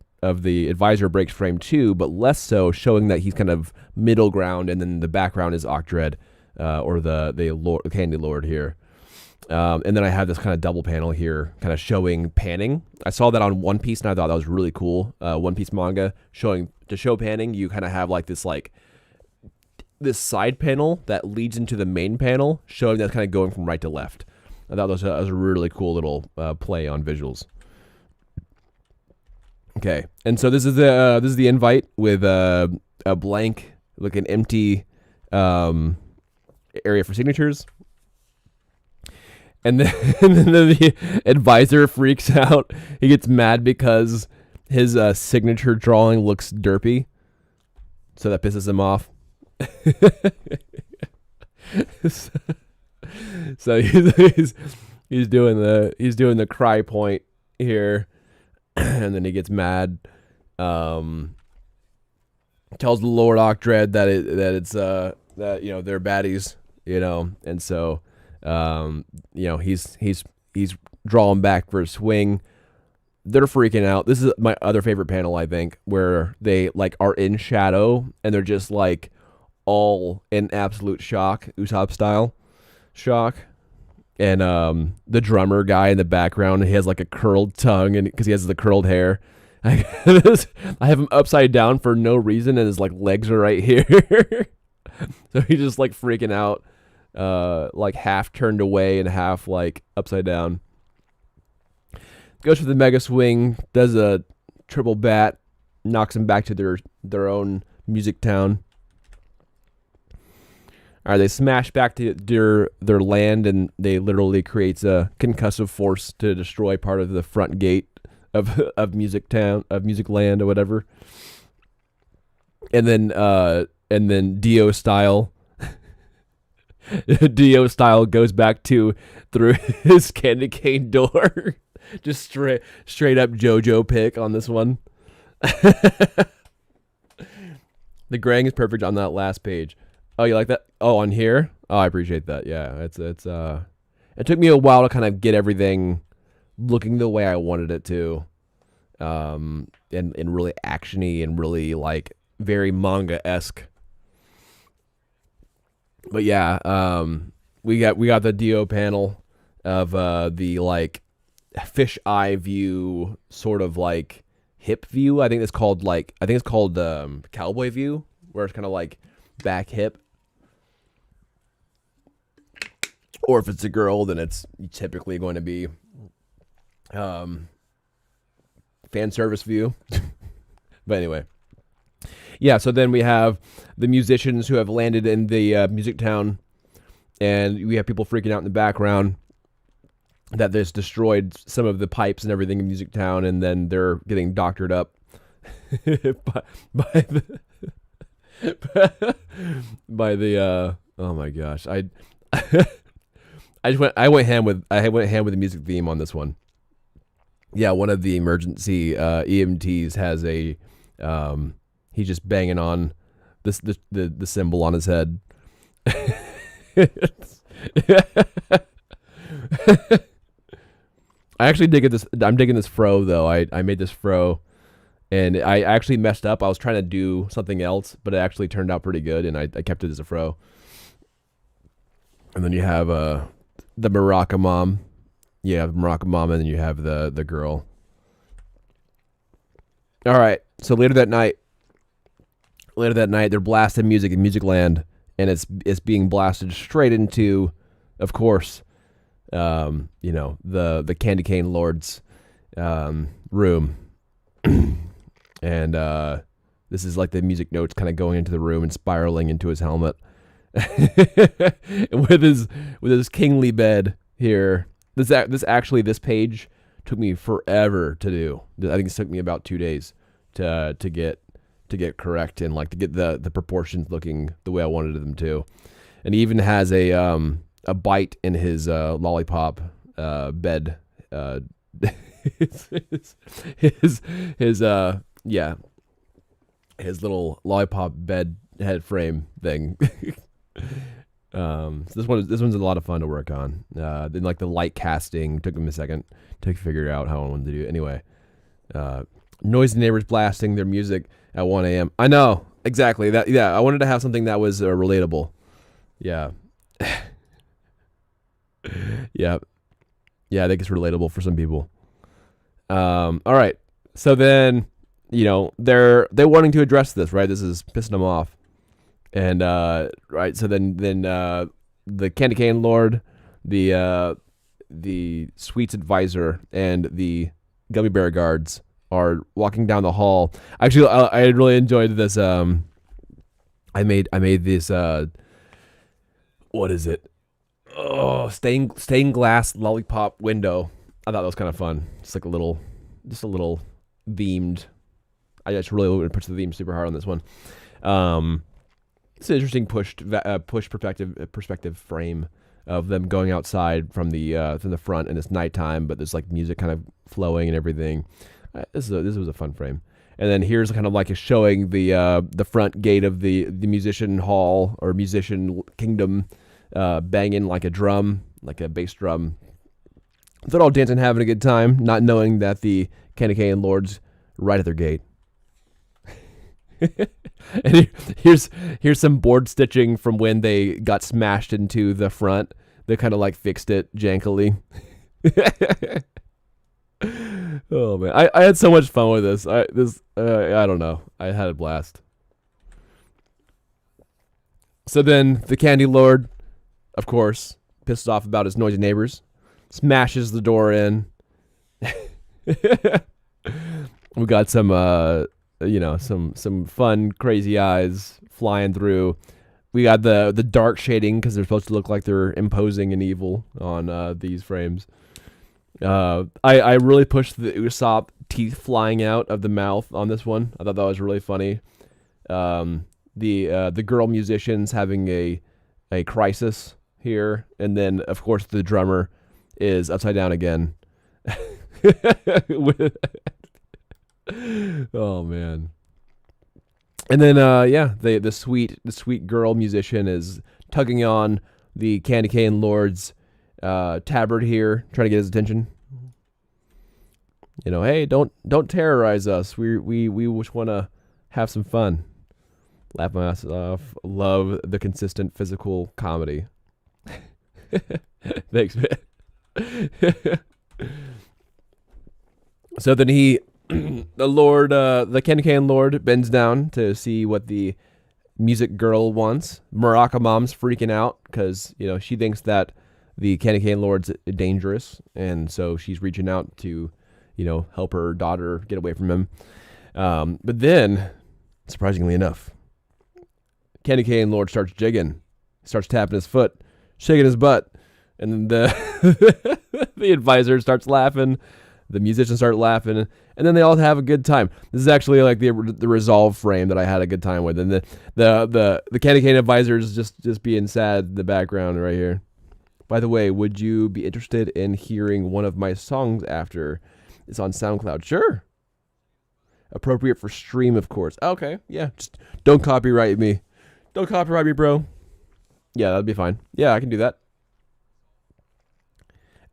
advisor breaks frame too, but less so, showing that he's kind of middle ground, and then the background is Octred or the Candy Lord here. And then I have this kind of double panel here, kind of showing panning. I saw that on One Piece, and I thought that was really cool. One Piece manga to show panning, you kind of have like this side panel that leads into the main panel, showing that's kind of going from right to left. I thought that was a really cool little play on visuals. Okay, and so this is the invite with a blank, like an empty area for signatures. And then the advisor freaks out. He gets mad because his signature drawing looks derpy, so that pisses him off. So he's doing the cry point here, and then he gets mad. Tells the Lord Octred that they're baddies, you know, and so you know, he's drawing back for a swing. They're freaking out. This is my other favorite panel, I think, where they like are in shadow and they're just like all in absolute shock, Usopp style shock. And the drummer guy in the background, he has like a curled tongue, and because he has the curled hair, I have him upside down for no reason, and his like legs are right here. So he's just like freaking out, like half turned away and half like upside down. Goes for the mega swing, does a triple bat, knocks them back to their own music town. All right, they smash back to their land, and they literally creates a concussive force to destroy part of the front gate of Music Town, of Music Land, or whatever. And then Dio style goes back through his candy cane door. Just straight up JoJo pick on this one. The graying is perfect on that last page. Oh, you like that? Oh, on here? Oh, I appreciate that. Yeah, it's it took me a while to kind of get everything looking the way I wanted it to. And really actiony and really like very manga-esque. But yeah, we got the Dio panel of the like fish eye view, sort of like hip view. I think it's called cowboy view, where it's kind of like back hip. Or if it's a girl, then it's typically going to be fan service view. But anyway. Yeah, so then we have the musicians who have landed in the music town, and we have people freaking out in the background that this destroyed some of the pipes and everything in Music Town, and then they're getting doctored up by the oh my gosh. I went ham with the music theme on this one. Yeah, one of the emergency EMTs has a he's just banging on the symbol on his head. I actually I'm digging this fro though. I made this fro, and I actually messed up. I was trying to do something else, but it actually turned out pretty good, and I kept it as a fro. And then you have the Maraca mom. Yeah, the Maraca mom, and then you have the girl. All right. So later that night, they're blasting music in Music Land, and it's being blasted straight into, of course, the Candy Cane Lord's room. And this is like the music notes kind of going into the room and spiraling into his helmet. And with his kingly bed here. This page took me forever to do. I think it took me about 2 days to get correct, and like to get the proportions looking the way I wanted them to. And he even has a bite in his lollipop bed. His little lollipop bed head frame thing. So this one's a lot of fun to work on. Then like the light casting took him a second to figure out how I wanted to do it. Anyway, noisy neighbors blasting their music at 1 a.m. I know exactly that. Yeah, I wanted to have something that was relatable. Yeah. Yeah. I think it's relatable for some people. All right. So then, they're wanting to address this, right? This is pissing them off. And right, so then the Candy Cane Lord, the Sweets advisor, and the Gummy Bear guards are walking down the hall. Actually, I really enjoyed this. I made this. What is it? Oh, stained glass lollipop window. I thought that was kind of fun. Just like a little themed. I just really want to push the theme super hard on this one. It's an interesting push perspective frame of them going outside from the front, and it's nighttime, but there's like music kind of flowing and everything. This was a fun frame. And then here's kind of like a showing the front gate of the musician hall or musician kingdom, banging like a drum, like a bass drum. They're all dancing, having a good time, not knowing that the Candy Cane Lord's right at their gate. And here's some board stitching from when they got smashed into the front. They kind of like fixed it jankily. Oh man, I had so much fun with this. I don't know. I had a blast. So then the Candy Lord, of course, pissed off about his noisy neighbors, smashes the door in. We got some some fun crazy eyes flying through. We got the dark shading because they're supposed to look like they're imposing and evil on these frames. I really pushed the Usopp teeth flying out of the mouth on this one. I thought that was really funny. The girl musicians having a crisis here, and then of course the drummer is upside down again. Oh man. And then the sweet girl musician is tugging on the Candy Cane Lord's tabard here, trying to get his attention. You know, hey, don't terrorize us. We just want to have some fun. Laugh my ass off. Love the consistent physical comedy. Thanks, man. So then the Candy Cane Lord bends down to see what the music girl wants. Maraca Mom's freaking out because, she thinks that the Candy Cane Lord's dangerous, and so she's reaching out to, help her daughter get away from him. But then, surprisingly enough, Candy Cane Lord starts jigging, starts tapping his foot, shaking his butt, and then the the advisor starts laughing. The musicians start laughing, and then they all have a good time. This is actually like the resolve frame that I had a good time with, and the Candy Cane advisor is just being sad in the background right here. By the way, would you be interested in hearing one of my songs after? It's on SoundCloud. Sure. Appropriate for stream, of course. Okay, yeah. Just don't copyright me. Don't copyright me, bro. Yeah, that'd be fine. Yeah, I can do that.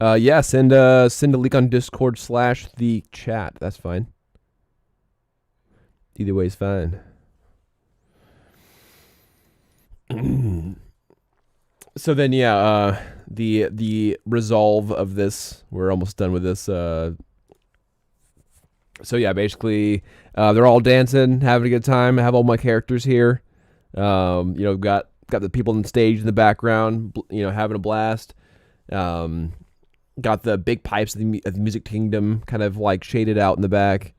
Yeah, send a link on Discord / the chat. That's fine. Either way is fine. So then, yeah, the resolve of this. We're almost done with this. So yeah, basically, they're all dancing, having a good time. I have all my characters here. Got the people on stage in the background, having a blast. Got the big pipes of the Music Kingdom kind of like shaded out in the back.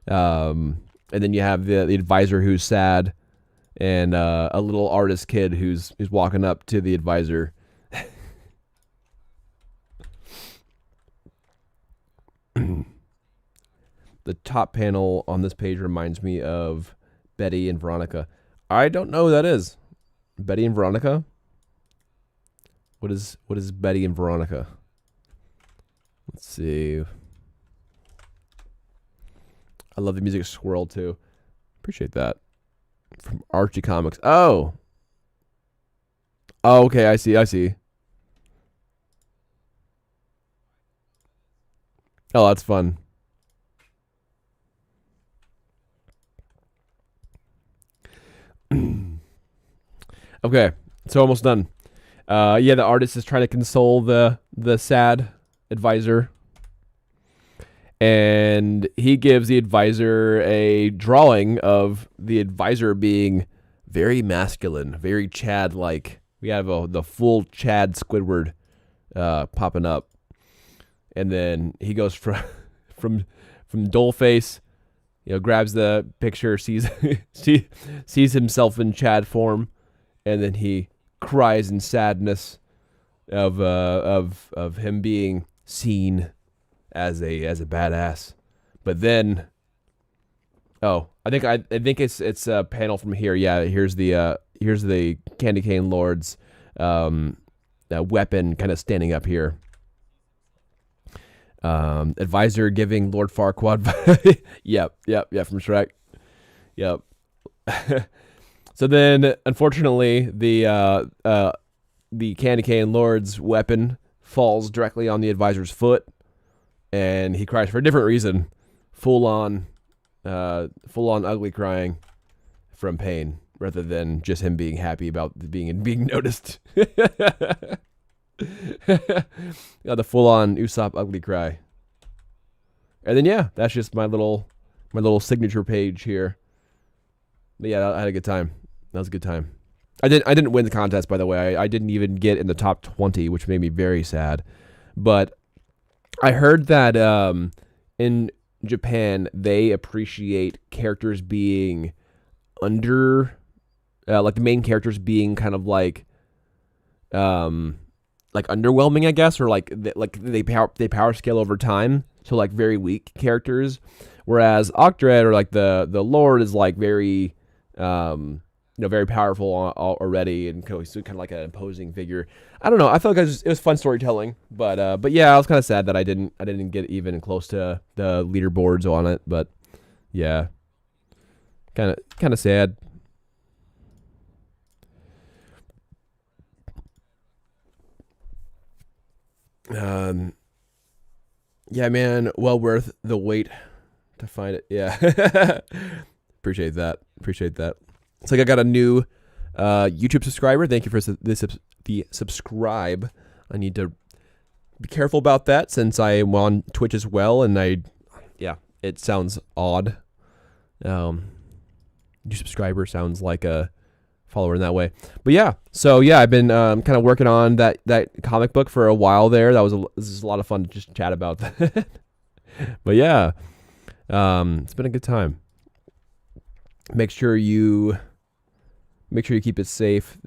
And then you have the advisor who's sad, and a little artist kid who's walking up to the advisor. The top panel on this page reminds me of Betty and Veronica. I don't know who that is. Betty and Veronica? What is Betty and Veronica? Let's see. I love the music swirl too. Appreciate that. From Archie Comics. Oh, okay. I see. Oh, that's fun. Okay, so almost done. Yeah, the artist is trying to console the sad advisor, and he gives the advisor a drawing of the advisor being very masculine, very Chad-like. We have the full Chad Squidward popping up, and then he goes from Dollface, grabs the picture, sees himself in Chad form, and then he cries in sadness of him being seen as a badass. But then, I think it's a panel from here. Yeah, here's the Candy Cane Lord's weapon kind of standing up here. Advisor giving Lord Farquaad. Yep, from Shrek. Yep. So then, unfortunately, the the Candy Cane Lord's weapon falls directly on the advisor's foot, and he cries for a different reason, full on ugly crying from pain, rather than just him being happy about being noticed. Got the full on Usopp ugly cry. And then yeah, that's just my little signature page here. But yeah, I had a good time. That was a good time. I didn't win the contest, by the way. I didn't even get in the top 20, which made me very sad. But I heard that in Japan they appreciate characters being under, like the main characters being kind of like underwhelming, I guess, or like they power scale over time. So like very weak characters, whereas Octred or like the Lord is like very very powerful already, and kind of like an imposing figure. I don't know. I felt like it was fun storytelling, but yeah, I was kind of sad that I didn't get even close to the leaderboards on it. But yeah, kind of sad. Yeah, man, well worth the wait to find it. Yeah. Appreciate that. It's like I got a new YouTube subscriber. Thank you for the subscribe. I need to be careful about that since I am on Twitch as well, and it sounds odd. New subscriber sounds like a follower in that way. But yeah, so yeah, I've been kind of working on that comic book for a while there. This is a lot of fun to just chat about that. But yeah, it's been a good time. Make sure you keep it safe.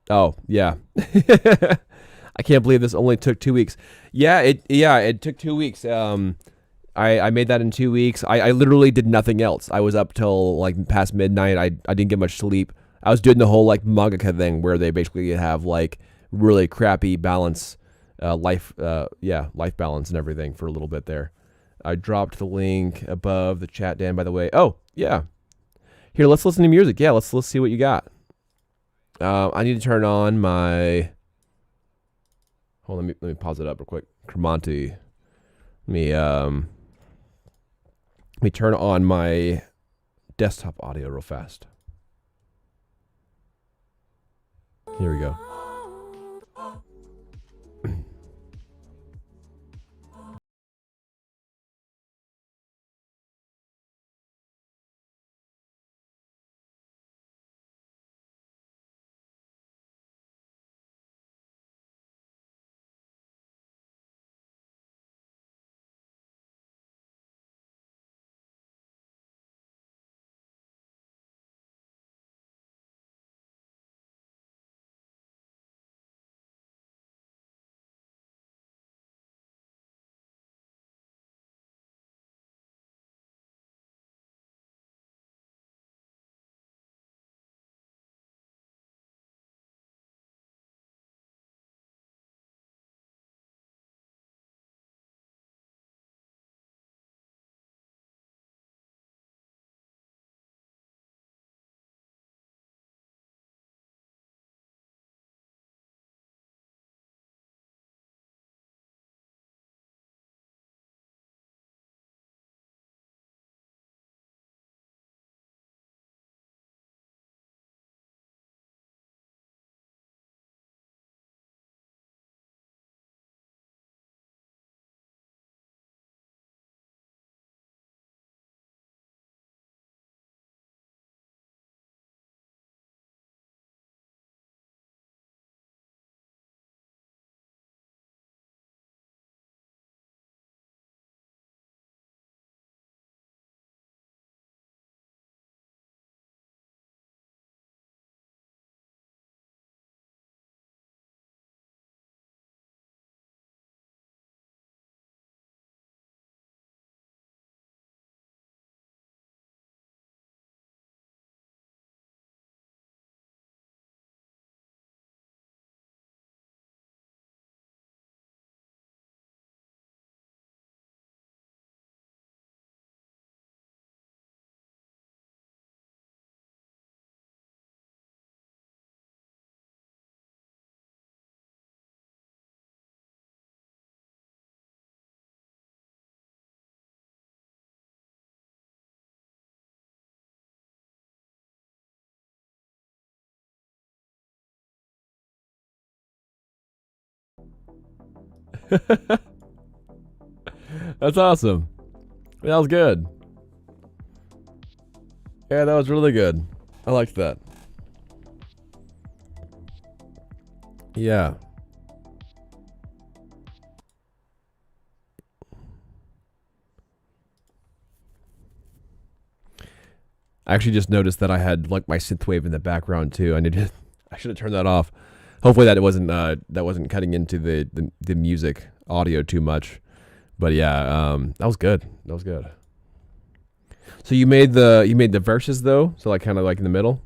Oh yeah, I can't believe this only took 2 weeks. Yeah, it took 2 weeks. I made that in 2 weeks. I literally did nothing else. I was up till like past midnight. I didn't get much sleep. I was doing the whole like mangaka thing where they basically have like really crappy balance, life balance and everything for a little bit there. I dropped the link above the chat, Dan, by the way. Oh yeah, here, let's listen to music. Yeah, let's see what you got. I need to turn on my. Hold on, let me pause it up real quick. Cromanti. Let me turn on my desktop audio real fast. Here we go. That's awesome. That was good. Yeah, that was really good. I liked that. Yeah. I actually just noticed that I had like my synthwave in the background too. I should have turned that off. Hopefully that wasn't cutting into the music audio too much. But yeah, that was good. That was good. So you made the verses though, so like kind of like in the middle.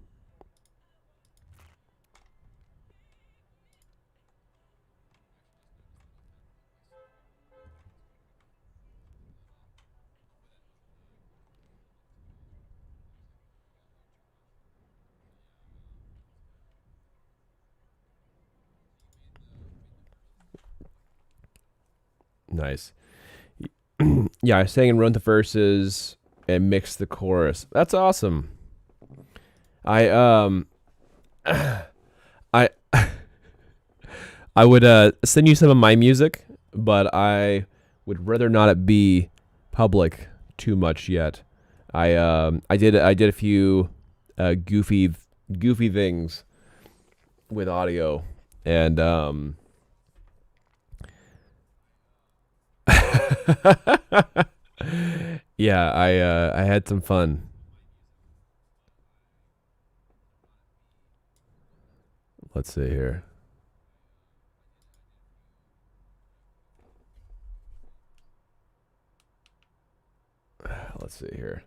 Nice. Yeah, I sang and wrote the verses and mixed the chorus. That's awesome. I I I would send you some of my music, but I would rather not it be public too much yet. I did a few goofy things with audio, and yeah, I had some fun. Let's see here. Let's see here.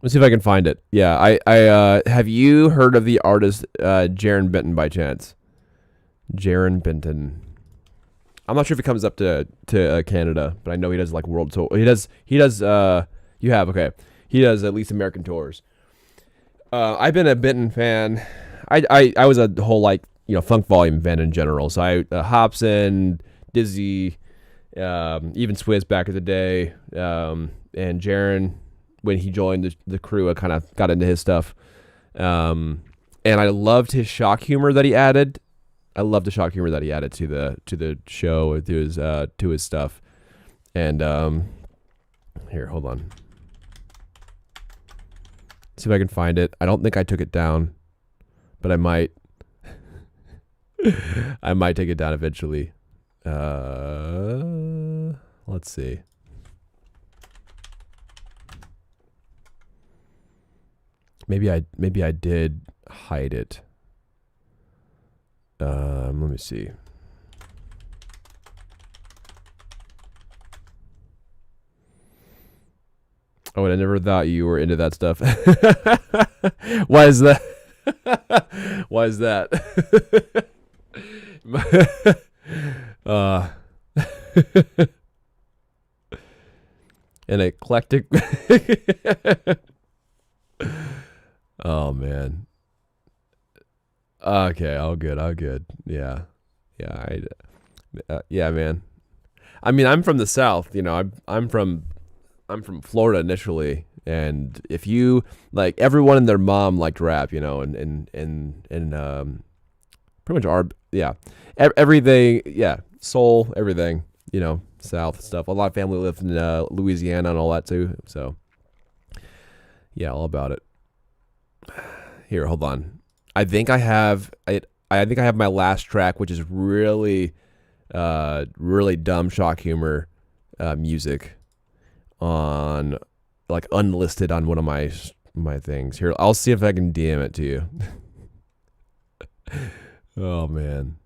Let's see if I can find it. Yeah, I have you heard of the artist Jaron Benton by chance? Jaron Benton. I'm not sure if he comes up to Canada, but I know he does like world tour. He does you have, okay. He does at least American tours. I've been a Benton fan. I was a whole like, Funk Volume fan in general. So I Hobson, Dizzy, even Swizz back in the day, and Jaron when he joined the crew, I kind of got into his stuff. And I loved his shock humor that he added. I love the shock humor that he added to the show, to his stuff. And here, hold on. See if I can find it. I don't think I took it down, but I might. I might take it down eventually. Let's see. Maybe I did hide it. Let me see. Oh, and I never thought you were into that stuff. Why is that? Why is that? An eclectic. Oh man. Okay, all good. Yeah, yeah, man. I mean, I'm from the South. I'm from Florida initially, and if you like, everyone and their mom liked rap, and pretty much everything, yeah, soul, everything, South stuff. A lot of family lived in Louisiana and all that too. So, yeah, all about it. Here, hold on. I think I have my last track, which is really, really dumb shock humor music on like unlisted on one of my things. Here, I'll see if I can DM it to you. Oh man.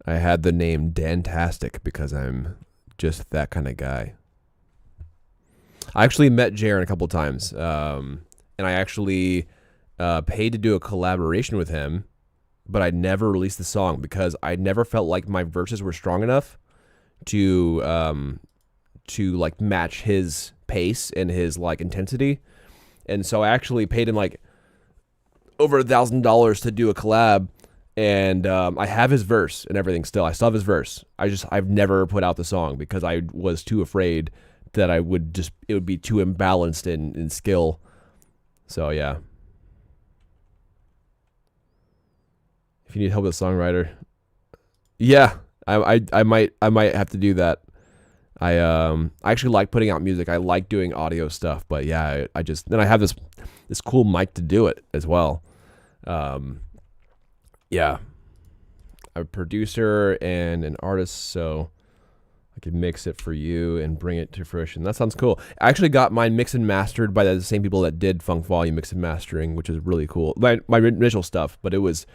I had the name Dantastic because I'm just that kind of guy. I actually met Jaron a couple of times, and I actually paid to do a collaboration with him, but I never released the song because I never felt like my verses were strong enough to like match his pace and his like intensity, and so I actually paid him like over $1,000 to do a collab. And I have his verse and everything still. I still have his verse. I've never put out the song because I was too afraid that it would be too imbalanced in skill So yeah. If you need help with a songwriter, yeah, I might have to do that. I actually like putting out music. I like doing audio stuff, but yeah, I just then I have this cool mic to do it as well. Yeah, I'm a producer and an artist, so I can mix it for you and bring it to fruition. That sounds cool. I actually got mine mixed and mastered by the same people that did Funk Volume mix and mastering, which is really cool. My initial stuff, but it was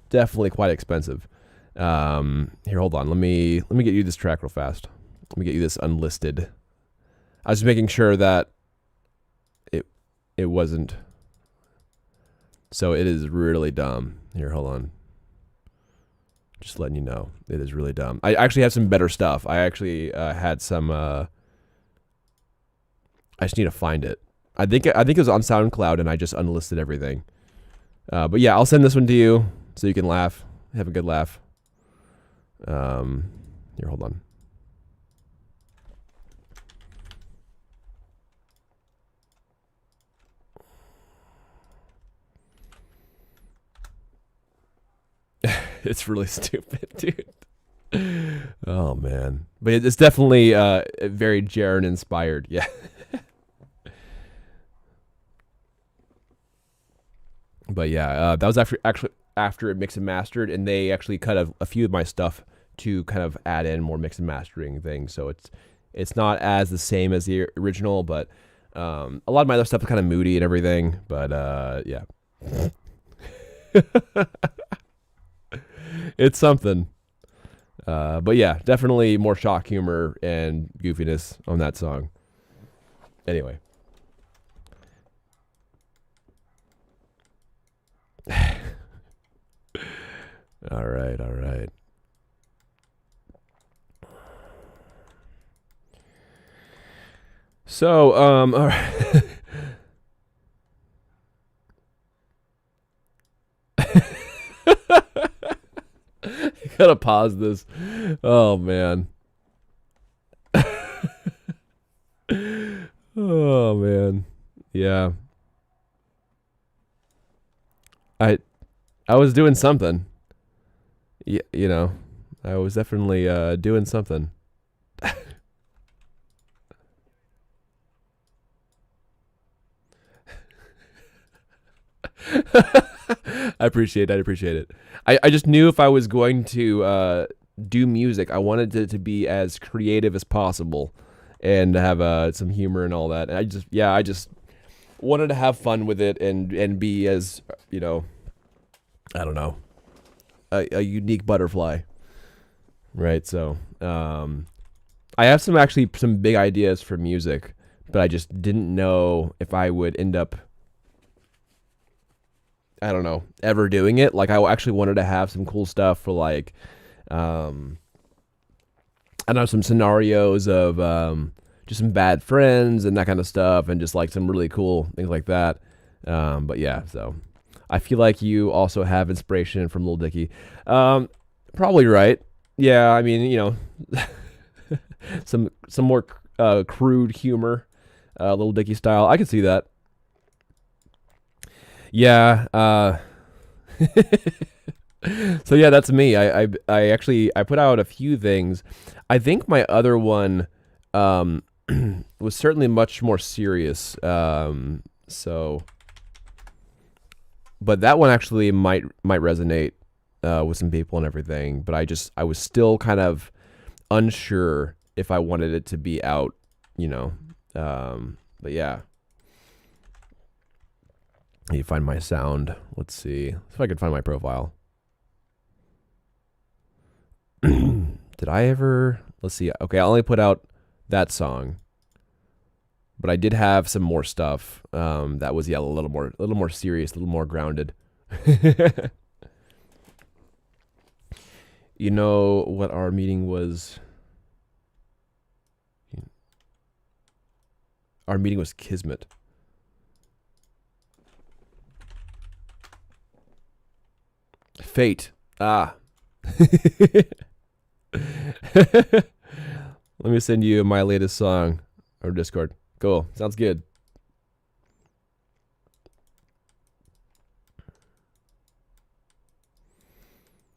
definitely quite expensive. Here, hold on. Let me get you this track real fast. Let me get you this unlisted. I was just making sure that it wasn't. So it is really dumb. Here, hold on. Just letting you know, it is really dumb. I actually have some better stuff. I actually had some. I just need to find it. I think it was on SoundCloud, and I just unlisted everything. But yeah, I'll send this one to you so you can laugh, have a good laugh. Here, hold on. It's really stupid, dude. Oh man, but it's definitely very Jaren inspired. Yeah. But yeah, that was after it mixed and mastered, and they actually cut a few of my stuff to kind of add in more mix and mastering things. So it's not as the same as the original, but a lot of my other stuff is kind of moody and everything. But yeah. It's something. But yeah, definitely more shock humor and goofiness on that song. Anyway. All right. So, all right. Gotta pause this. Oh man. Oh man. Yeah. I was doing something. Yeah, you know, I was definitely doing something. I appreciate it. I just knew if I was going to do music, I wanted it to be as creative as possible and have some humor and all that. And I just wanted to have fun with it and be as, you know, I don't know, a unique butterfly. Right. So, I have some big ideas for music, but I just didn't know if I would end up, I don't know, ever doing it. Like, I actually wanted to have some cool stuff for, like, I know some scenarios of just some bad friends and that kind of stuff, and just like some really cool things like that. But yeah, so I feel like you also have inspiration from Lil Dicky. Probably right. Yeah, I mean, you know, some more crude humor, Lil Dicky style. I could see that. Yeah. So yeah, that's me. I actually put out a few things. I think my other one was certainly much more serious. So, but that one actually might resonate with some people and everything. But I was still kind of unsure if I wanted it to be out, you know. But yeah. I need to find my sound. Let's see if I can find my profile. Did I ever? Let's see. Okay, I only put out that song, but I did have some more stuff. That was a little more serious, a little more grounded. You know what our meeting was? Our meeting was Kismet. Fate. Ah. Let me send you my latest song or Discord. Cool. Sounds good.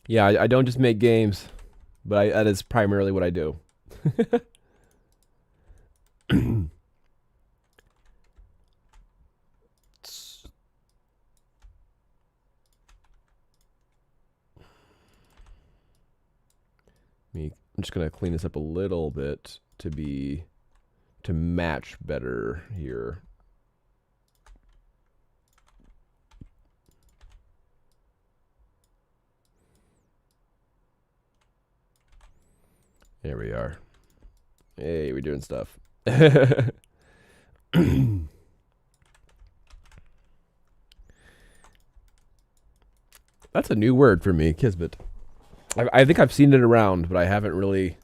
Yeah, I don't just make games, but that is primarily what I do. I'm just gonna clean this up a little bit to match better here. There we are. Hey, we're doing stuff. That's a new word for me, Kismet. I think I've seen it around, but I haven't really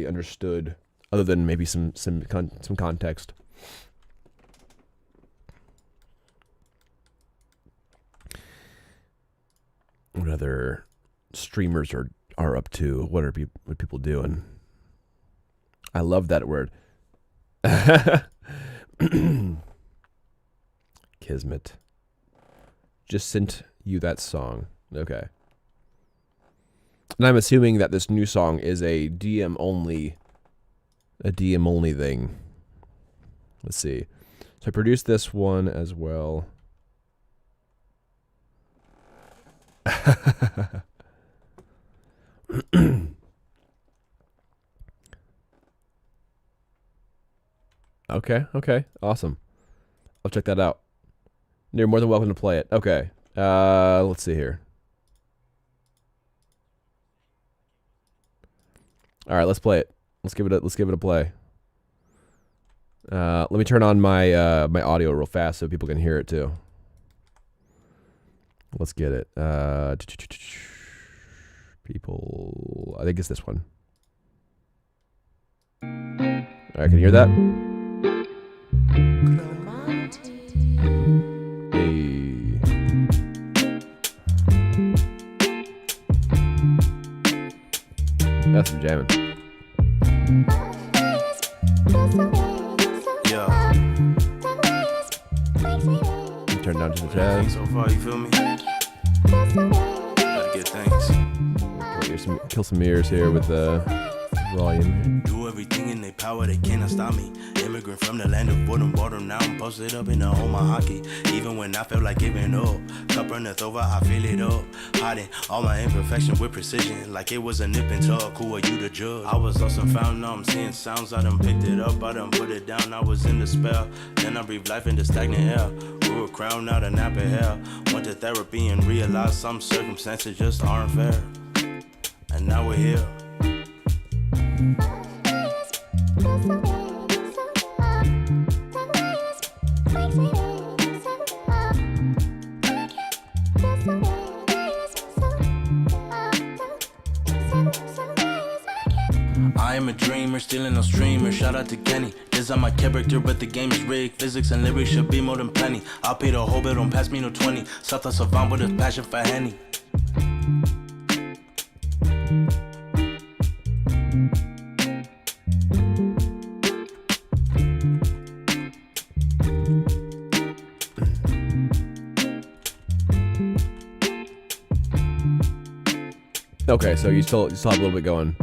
understood, other than maybe some context. What other streamers are up to? What people doing? I love that word. Kismet. Just sent you that song. Okay. And I'm assuming that this new song is a DM only thing. Let's see. So I produced this one as well. Okay. Awesome. I'll check that out. You're more than welcome to play it. Okay. Let's see here. All right, let's play it. Let's give it a play. Let me turn on my my audio real fast so people can hear it too. Let's get it. People, I think it's this one. All right, can you hear that? Hey. That's some jamming. Yeah. Turn down to the jazz. So far, you feel me? Gotta get thanks. Kill some ears here with the volume. Do everything in their power, they cannot stop me. Immigrant from the land of boredom, now I'm posted up in the home of hockey. Even when I felt like giving up, cup runneth over, I feel it up. Hiding all my imperfection with precision, like it was a nip and tuck. Who are you to judge? I was lost and found, now I'm seeing sounds. I done picked it up, I done put it down. I was in the spell, then I breathed life into stagnant air. We were crowned out of nappy hell. Went to therapy and realized some circumstances just aren't fair. And now we're here. I am a dreamer, stealing no streamer. Shout out to Kenny. Design my character, but the game is rigged. Physics and lyrics should be more than plenty. I'll pay the whole bill, don't pass me no 20. South a savant with a passion for Henny. Okay, so you still have a little bit going.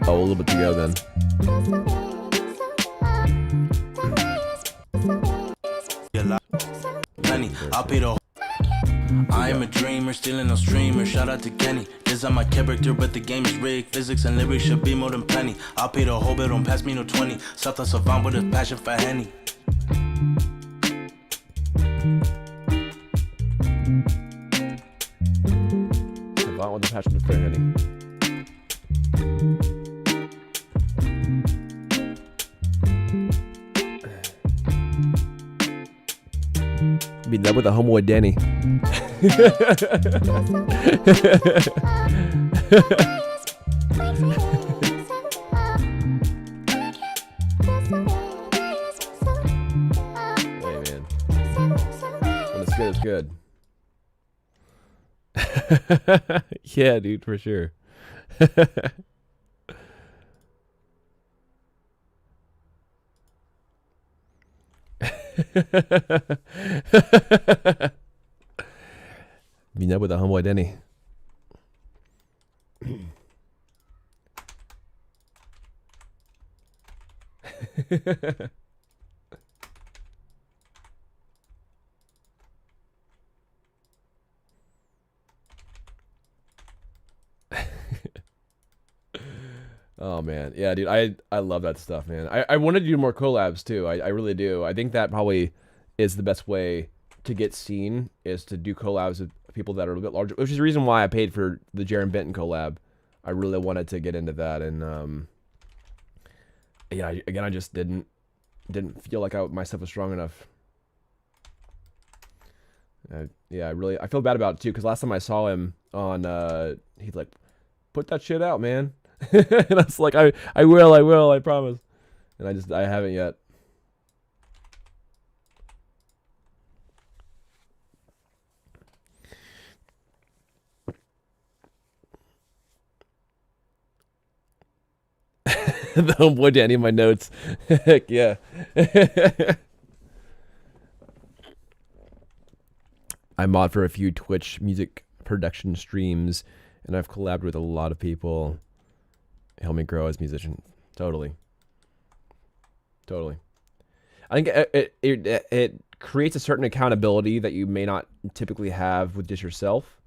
Oh, a little bit to go then. Plenty, I'll pay the. I am a dreamer, stealing no streamer. Shout out to Kenny. Design my character, but the game is rigged. Physics and lyrics should be more than plenty. I'll pay the whole bill, don't pass me no 20. South a savant with a passion for Henny. Savant with a passion for Henny. Be done with the homeboy Danny. Hey man, when it's good, it's good. Yeah, dude, for sure. Meet up with the homeboy Denny. Oh man, yeah, dude, I love that stuff, man. I want to do more collabs too. I really do. I think that probably is the best way to get seen, is to do collabs with people that are a little bit larger, which is the reason why I paid for the Jaren Benton collab. I really wanted to get into that, and yeah, again, I just didn't feel like my stuff was strong enough. Yeah, I feel bad about it too, because last time I saw him on, he's like, put that shit out, man. And I was like, I will, I promise. And I haven't yet. The homeboy Danny in my notes. Heck yeah. I mod for a few Twitch music production streams, and I've collabed with a lot of people. Help me grow as a musician. Totally. I think it creates a certain accountability that you may not typically have with just yourself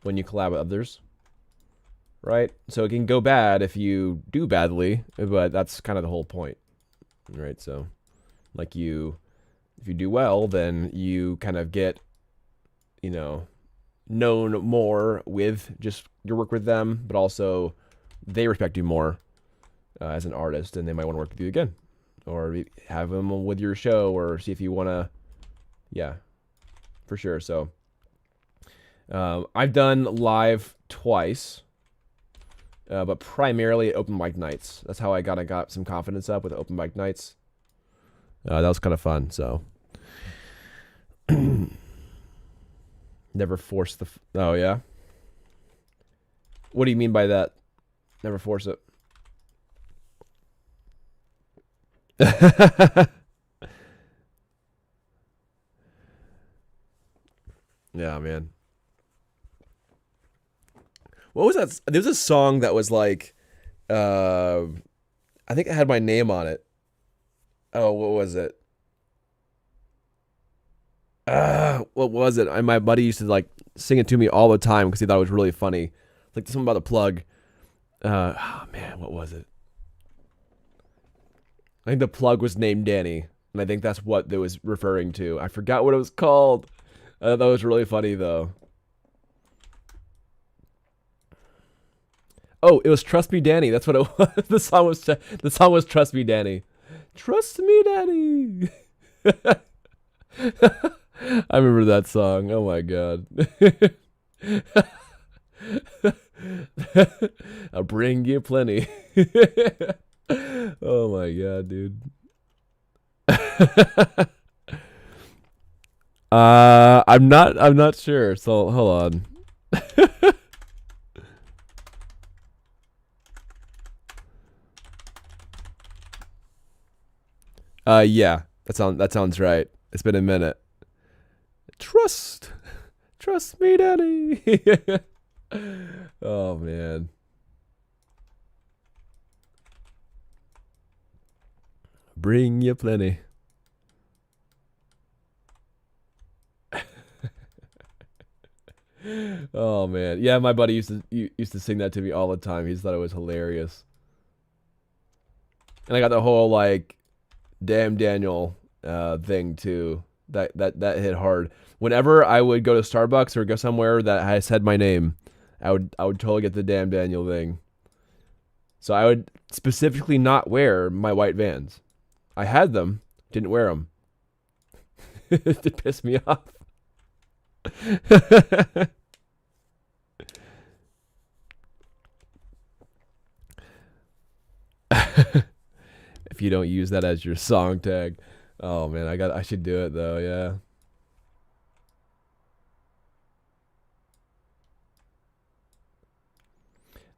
when you collab with others. Right? So it can go bad if you do badly, but that's kind of the whole point. Right? So like if you do well, then you kind of get, you know, known more with just your work with them, but also they respect you more as an artist, and they might want to work with you again, or have them with your show, or see if you want to. Yeah, for sure. So I've done live twice, but primarily at open mic nights. That's how I got some confidence up with open mic nights. That was kind of fun. So never force the. Oh yeah. What do you mean by that? Never force it. Yeah, man. What was that? There was a song that was like, I think it had my name on it. Oh, what was it? What was it? My buddy used to like sing it to me all the time because he thought it was really funny. Like something about the plug. Oh man, what was it? I think the plug was named Danny, and I think that's what it was referring to. I forgot what it was called. That was really funny though. Oh, it was "Trust Me, Danny." That's what it was. The song was "Trust Me, Danny." Trust me, Danny. I remember that song. Oh my god. I'll bring you plenty. Oh my god, dude. I'm not sure. So hold on. Yeah, that sounds right. It's been a minute. Trust me, Daddy. Oh man. Bring you plenty. Oh man, yeah, my buddy used to sing that to me all the time. He just thought it was hilarious. And I got the whole like, damn Daniel thing too. That hit hard. Whenever I would go to Starbucks or go somewhere that I said my name, I would totally get the damn Daniel thing. So I would specifically not wear my white Vans. I had them, didn't wear them. To piss me off. If you don't use that as your song tag. Oh man, I should do it though, yeah.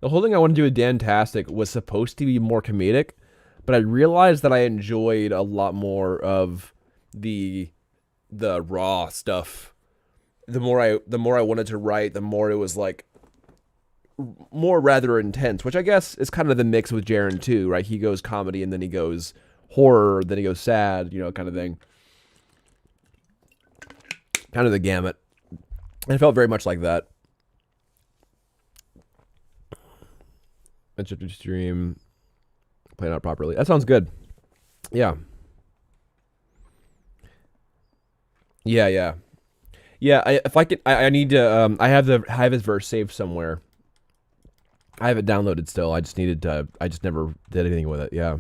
The whole thing I wanted to do with Dantastic was supposed to be more comedic, but I realized that I enjoyed a lot more of the raw stuff the more I wanted to write, the more it was like more rather intense, which I guess is kind of the mix with Jaren too, right? He goes comedy and then he goes horror, then he goes sad, you know, kind of thing. Kind of the gamut. And it felt very much like that. Mentioned stream, playing out properly. That sounds good. Yeah. Yeah. If I could, I need to. I have his verse saved somewhere. I have it downloaded still. I just needed to. I just never did anything with it. Yeah.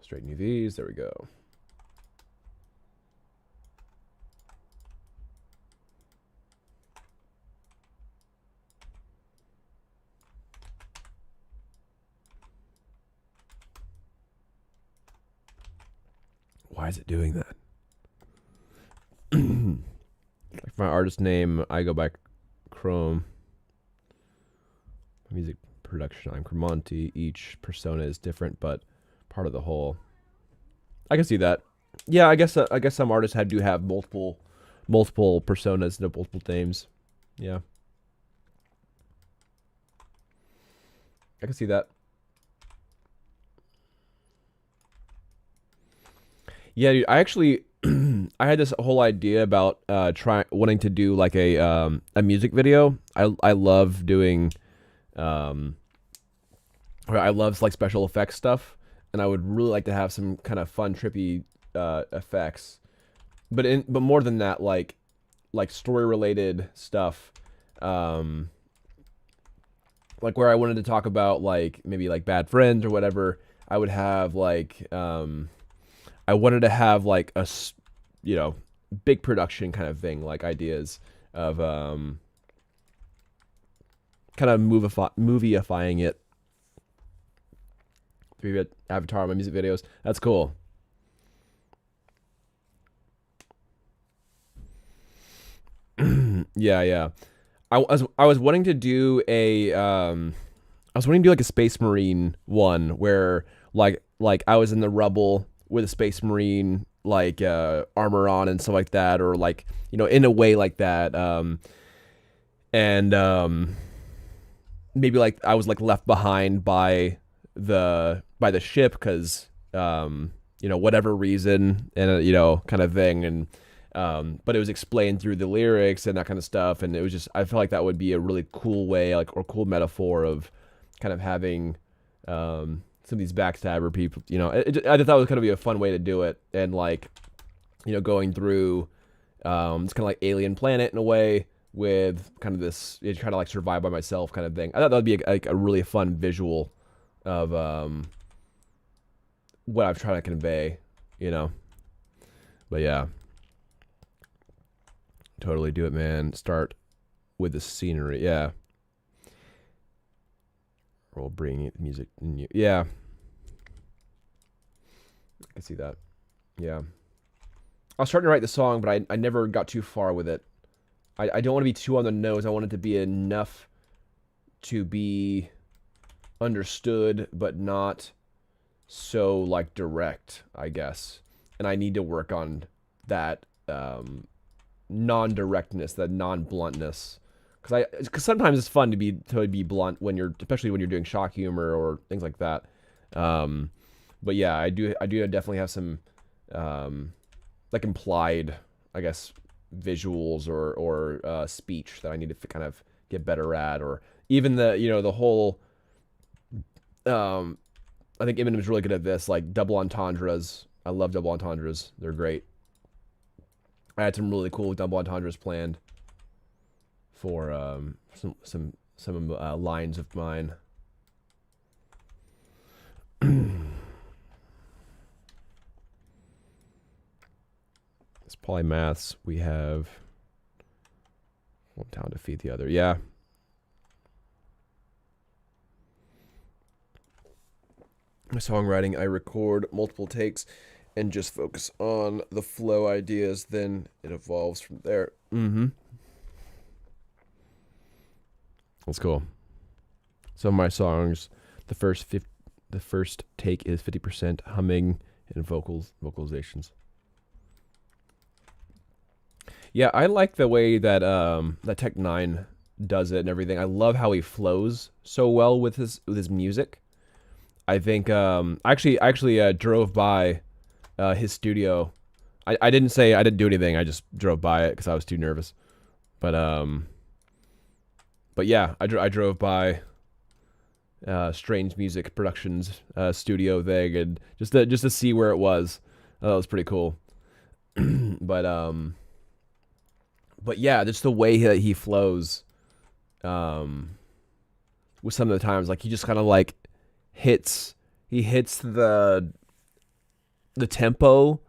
Straighten UVs. There we go. Why is it doing that? Like my artist name, I go back Chrome. Music production, I'm Cremonti. Each persona is different, but part of the whole. I can see that. Yeah, I guess some artists do have multiple personas, multiple names. Yeah, I can see that. Yeah, dude, I actually I had this whole idea about wanting to do like a music video. I love doing I love like special effects stuff, and I would really like to have some kind of fun trippy effects. But more than that, like story related stuff. Like where I wanted to talk about like maybe like bad friends or whatever. I would have like I wanted to have like a, you know, big production kind of thing, like ideas of kind of movieifying it. 3-bit avatar, my music videos. That's cool. Yeah. I was wanting to do like a Space Marine one where like I was in the rubble with a Space Marine like armor on and stuff like that, or like, you know, in a way like that, and maybe like I was like left behind by the ship because you know, whatever reason, and you know, kind of thing, and but it was explained through the lyrics and that kind of stuff, and it was just, I feel like that would be a really cool way, like, or cool metaphor of kind of having some of these backstabber people, you know. I thought it was going to be a fun way to do it, and like, you know, going through it's kind of like Alien Planet in a way, with kind of this, you try to like survive by myself kind of thing. I thought that would be like a really fun visual of what I've tried to convey, you know. But yeah, totally do it, man. Start with the scenery, yeah. We'll bring music in you. Yeah. I can see that. Yeah. I was starting to write the song, but I never got too far with it. I don't want to be too on the nose. I want it to be enough to be understood, but not so like direct, I guess. And I need to work on that non-directness, that non-bluntness. Because sometimes it's fun to be blunt when you're, especially when you're doing shock humor or things like that. But yeah, I do definitely have some like implied, I guess, visuals or speech that I need to kind of get better at, or even the, you know, the whole. I think Eminem is really good at this, like double entendres. I love double entendres; they're great. I had some really cool double entendres planned for some lines of mine. It's polymaths. We have one town to feed the other. Yeah. My songwriting, I record multiple takes and just focus on the flow ideas. Then it evolves from there. That's cool. Some of my songs, the first take is 50% humming and vocalizations. Yeah, I like the way that that Tech 9 does it and everything. I love how he flows so well with his music. I think I actually drove by his studio. I didn't do anything. I just drove by it because I was too nervous. But yeah, I drove by Strange Music Productions studio thing and just to see where it was. That was pretty cool. But yeah, just the way that he flows with some of the times, like he just kind of like hits the tempo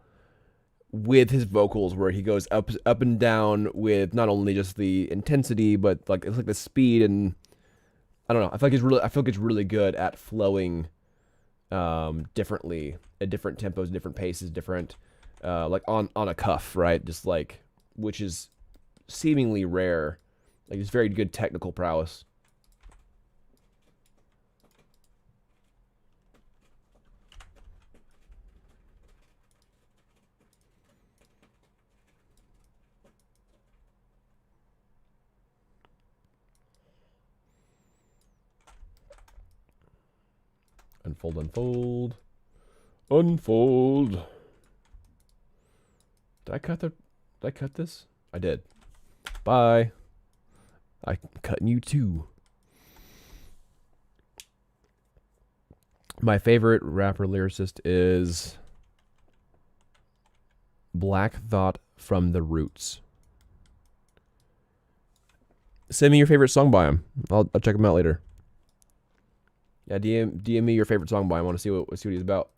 with his vocals, where he goes up and down with not only just the intensity but like it's like the speed, and I don't know. I feel like he's really good at flowing differently at different tempos, different paces, different like on a cuff, right? Just like, which is seemingly rare. Like it's very good technical prowess. Unfold, unfold, unfold. Did I cut this? I did. Bye. I'm cutting you too. My favorite rapper lyricist is Black Thought from the Roots. Send me your favorite song by him. I'll check him out later. Yeah, DM me your favorite song by him. I want to see what he's about.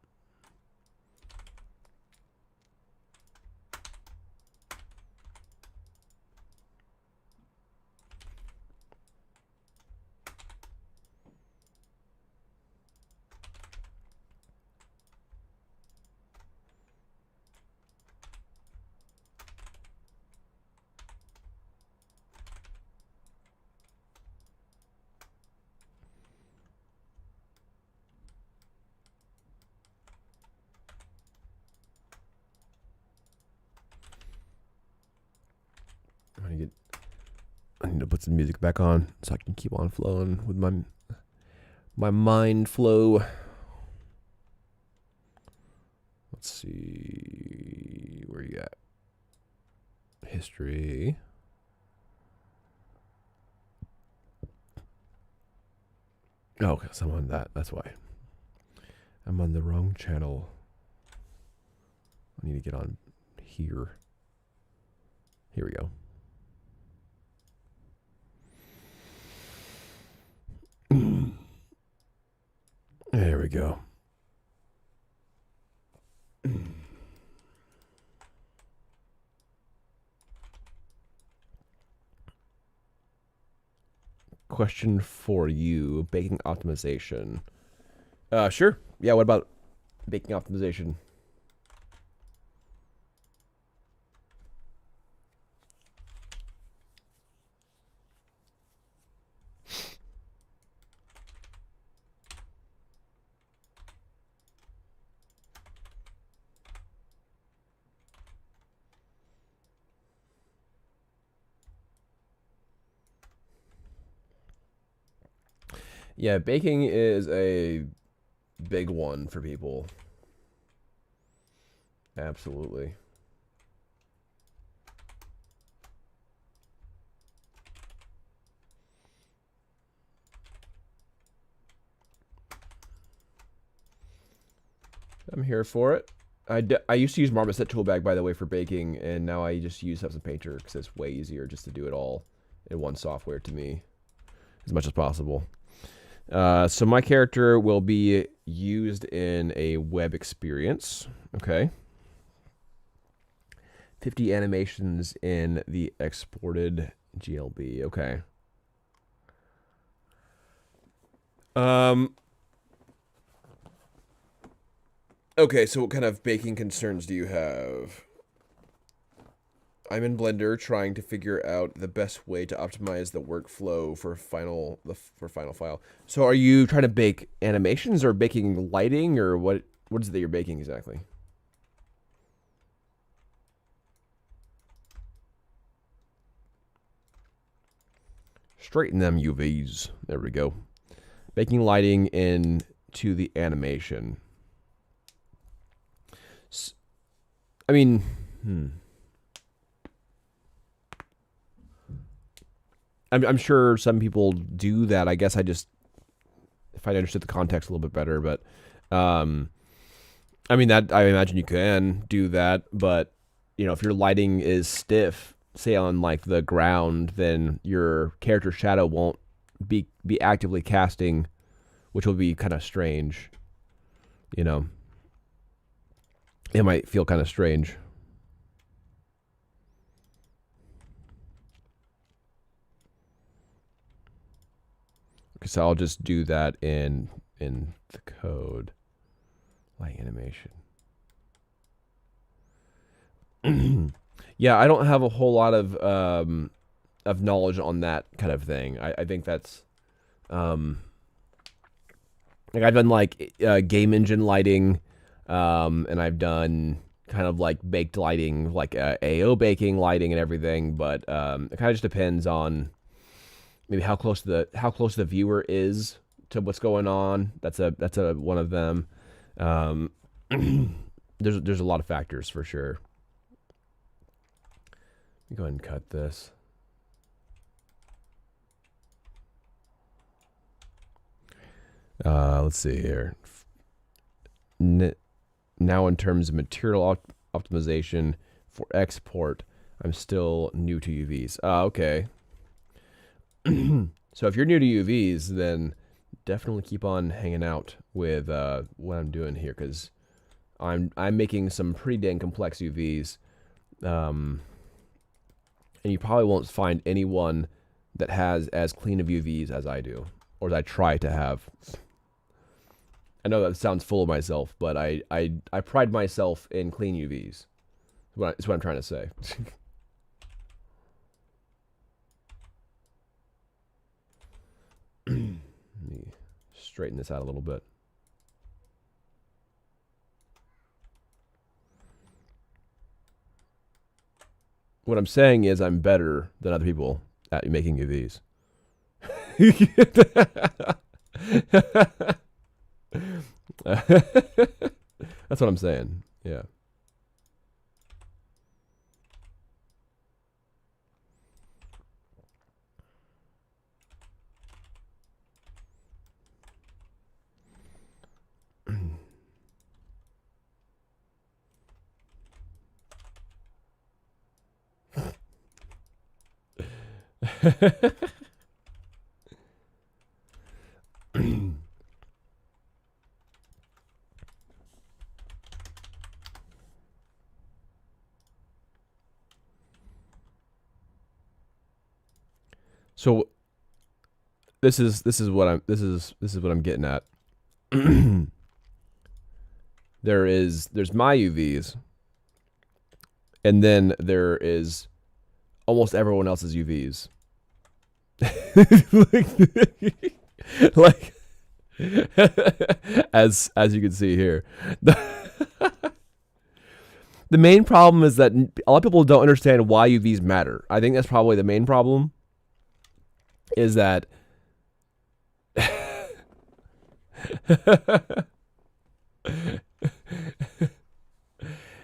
I need to put some music back on so I can keep on flowing with my mind flow. Let's see, where you at? History. Oh, because I'm on that. That's why. I'm on the wrong channel. I need to get on here. Here we go. There we go. Question for you. Baking optimization. Sure. Yeah, what about baking optimization? Yeah, baking is a big one for people. Absolutely. I'm here for it. I used to use Marmoset tool bag, by the way, for baking, and now I just use Substance Painter because it's way easier just to do it all in one software to me as much as possible. So my character will be used in a web experience. Okay. 50 animations in the exported GLB. Okay. Okay, so what kind of baking concerns do you have? I'm in Blender trying to figure out the best way to optimize the workflow for final file. So are you trying to bake animations or baking lighting, or what is it that you're baking exactly? Straighten them UVs. There we go. Baking lighting into the animation. I mean, I'm sure some people do that. I guess if I understood the context a little bit better, but I mean that I imagine you can do that, but you know, if your lighting is stiff, say on like the ground, then your character's shadow won't be actively casting, which will be kind of strange. You know, it might feel kind of strange. Okay, so I'll just do that in the code, light animation. Yeah, I don't have a whole lot of knowledge on that kind of thing. I think that's like I've done like game engine lighting, and I've done kind of like baked lighting, like AO baking lighting and everything. But it kind of just depends on maybe how close the viewer is to what's going on. That's a one of them. There's a lot of factors for sure. Let me go ahead and cut this. Let's see here. Now in terms of material optimization for export, I'm still new to UVs. Okay. So if you're new to UVs, then definitely keep on hanging out with what I'm doing here, because I'm making some pretty dang complex UVs, and you probably won't find anyone that has as clean of UVs as I do, or as I try to have. I know that sounds full of myself, but I pride myself in clean UVs. That's what I'm trying to say. Let me straighten this out a little bit. What I'm saying is I'm better than other people at making UVs. That's what I'm saying. Yeah. So this is what I'm getting at. There's my UVs, and then there is almost everyone else's UVs. like as you can see here. The main problem is that a lot of people don't understand why UVs matter. I think that's probably the main problem. Is that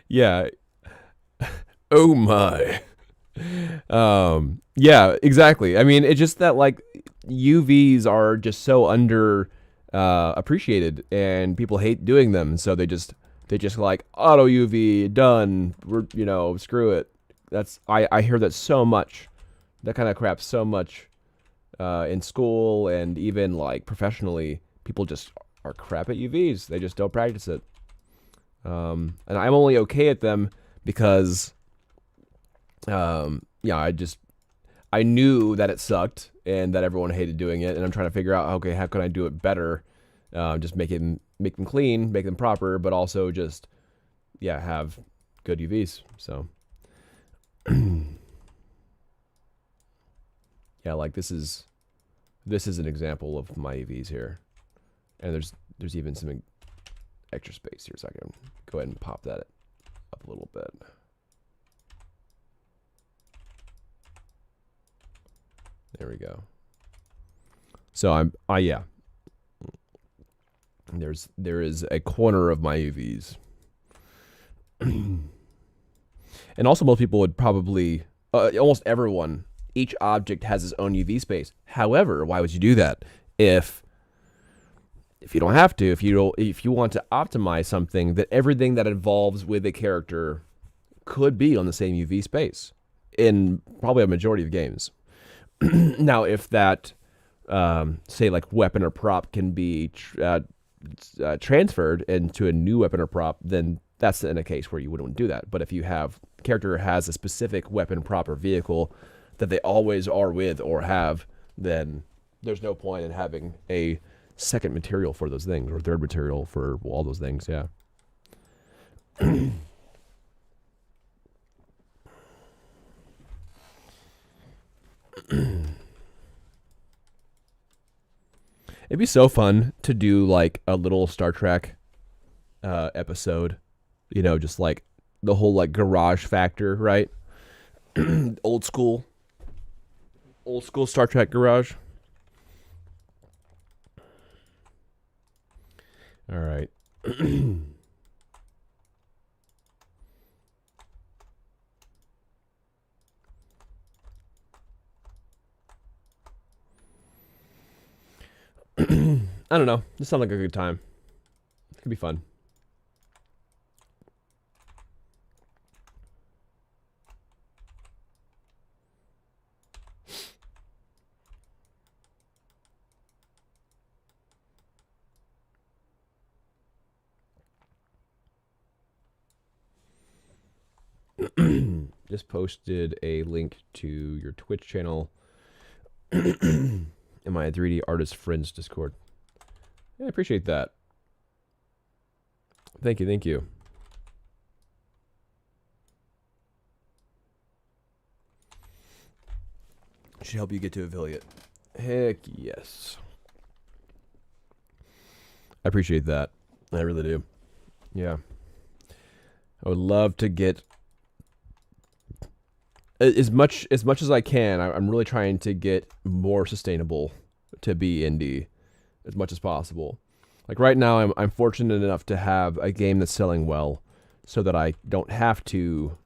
yeah. Oh my. Yeah, exactly. I mean, it's just that like UVs are just so under appreciated, and people hate doing them, so they just like auto UV done. We're screw it. That's I hear that so much. That kind of crap so much in school, and even like professionally, people just are crap at UVs. They just don't practice it. And I'm only okay at them because I knew that it sucked and that everyone hated doing it, and I'm trying to figure out, okay, how can I do it better? Just make them clean, make them proper, but also just have good UVs. So Yeah, like this is an example of my UVs here, and there's even some extra space here, so I can go ahead and pop that up a little bit. There we go. So yeah. There is a corner of my UVs. And also most people would probably, almost everyone, each object has its own UV space. However, why would you do that? If you don't have to, if you want to optimize something, that everything that involves with a character could be on the same UV space in probably a majority of games. Now, if that, say like weapon or prop can be transferred into a new weapon or prop, then that's in a case where you wouldn't do that. But if you have character has a specific weapon, prop, or vehicle that they always are with or have, then there's no point in having a second material for those things or third material for all those things. Yeah. It'd be so fun to do like a little Star Trek episode, you know, just like the whole like garage factor, right? old school Star Trek garage. All right. I don't know. This sounds like a good time. It could be fun. Just posted a link to your Twitch channel in my 3D artist friends Discord. Yeah, I appreciate that. Thank you, thank you. Should help you get to affiliate. Heck yes. I appreciate that. I really do. Yeah. I would love to get as much as I can. I'm really trying to get more sustainable to be indie as much as possible. Like right now, I'm fortunate enough to have a game that's selling well, so that I don't have to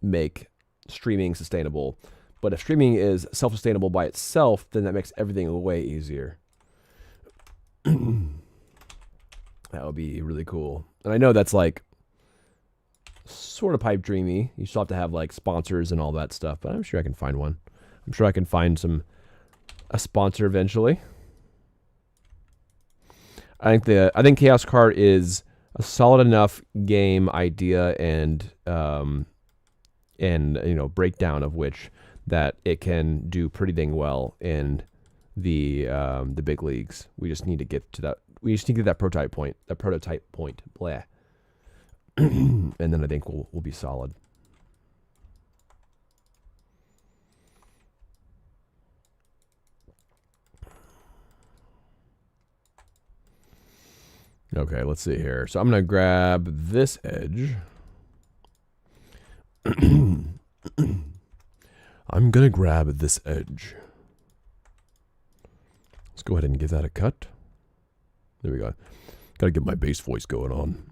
make streaming sustainable. But if streaming is self-sustainable by itself, then that makes everything way easier. That would be really cool. And I know that's like sort of pipe dreamy. You still have to have like sponsors and all that stuff, but I'm sure I can find one. I'm sure I can find a sponsor eventually. I think Chaos Card is a solid enough game idea and you know, breakdown of which that it can do pretty dang well in the big leagues. We just need to get to that. We just need to get that prototype point. Blah. And then I think we'll be solid. Okay, let's see here. So I'm going to grab this edge. I'm going to grab this edge. Let's go ahead and give that a cut. There we go. Got to get my bass voice going on,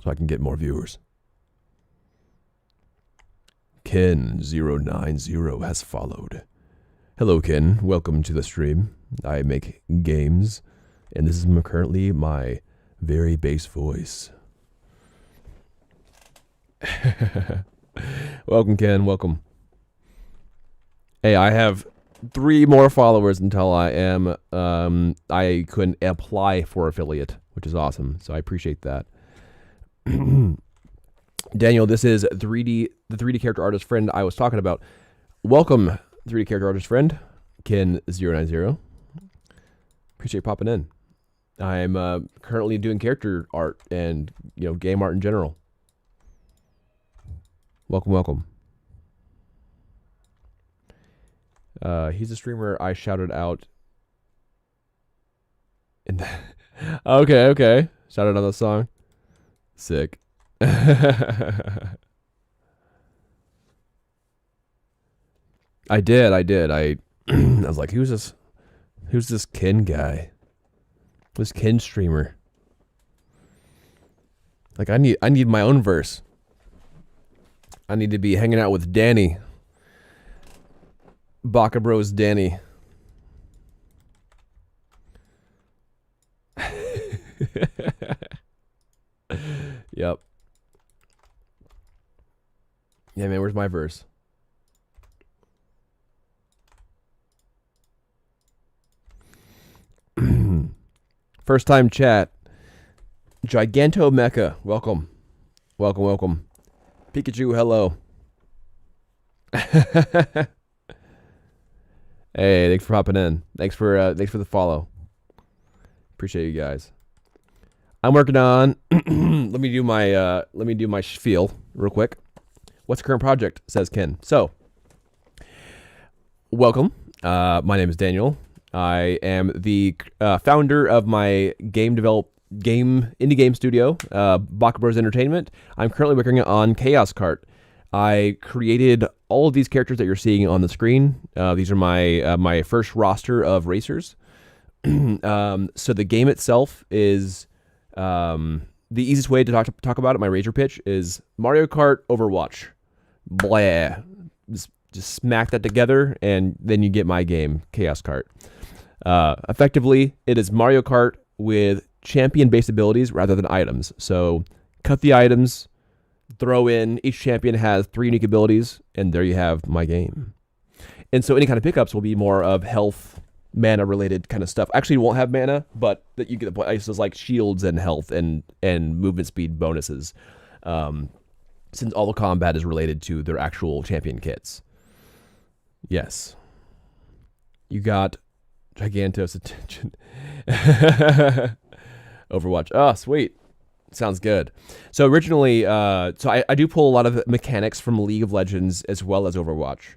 so I can get more viewers. Ken090 has followed. Hello, Ken. Welcome to the stream. I make games, and this is currently my very bass voice. Welcome, Ken. Welcome. Hey, I have 3 more followers until I am I couldn't apply for affiliate, which is awesome. So I appreciate that. Daniel, this is the 3D character artist friend I was talking about. Welcome, 3D character artist friend, Ken090. Appreciate popping in. I'm currently doing character art and, you know, game art in general. Welcome, welcome. He's a streamer I shouted out. Okay. Shouted out the song. Sick. I did. I was like, who's this Ken guy? This Ken streamer. Like I need my own verse. I need to be hanging out with Danny. Baka Bros Danny. Yep. Yeah, man, where's my verse? First time chat. Giganto Mecha, welcome. Welcome. Pikachu, hello. Hey, thanks for hopping in. Thanks for the follow. Appreciate you guys. I'm working on let me do my spiel real quick. What's the current project? Says Ken. So, welcome. My name is Daniel. I am the founder of my indie game studio, Baka Bros Entertainment. I'm currently working on Chaos Kart. I created all of these characters that you're seeing on the screen. These are my first roster of racers. So the game itself is the easiest way to talk about it. My razor pitch is Mario Kart Overwatch. Blah. Just smack that together, and then you get my game, Chaos Kart. Effectively, it is Mario Kart with champion-based abilities rather than items. So cut the items, throw in, each champion has 3 unique abilities, and there you have my game. And so any kind of pickups will be more of health, mana-related kind of stuff. Actually, it won't have mana, but that you get the point. It's just like shields and health and movement speed bonuses, since all the combat is related to their actual champion kits. Yes. You got Gigantos attention. Overwatch. Oh, sweet. Sounds good. So originally, I do pull a lot of mechanics from League of Legends as well as Overwatch.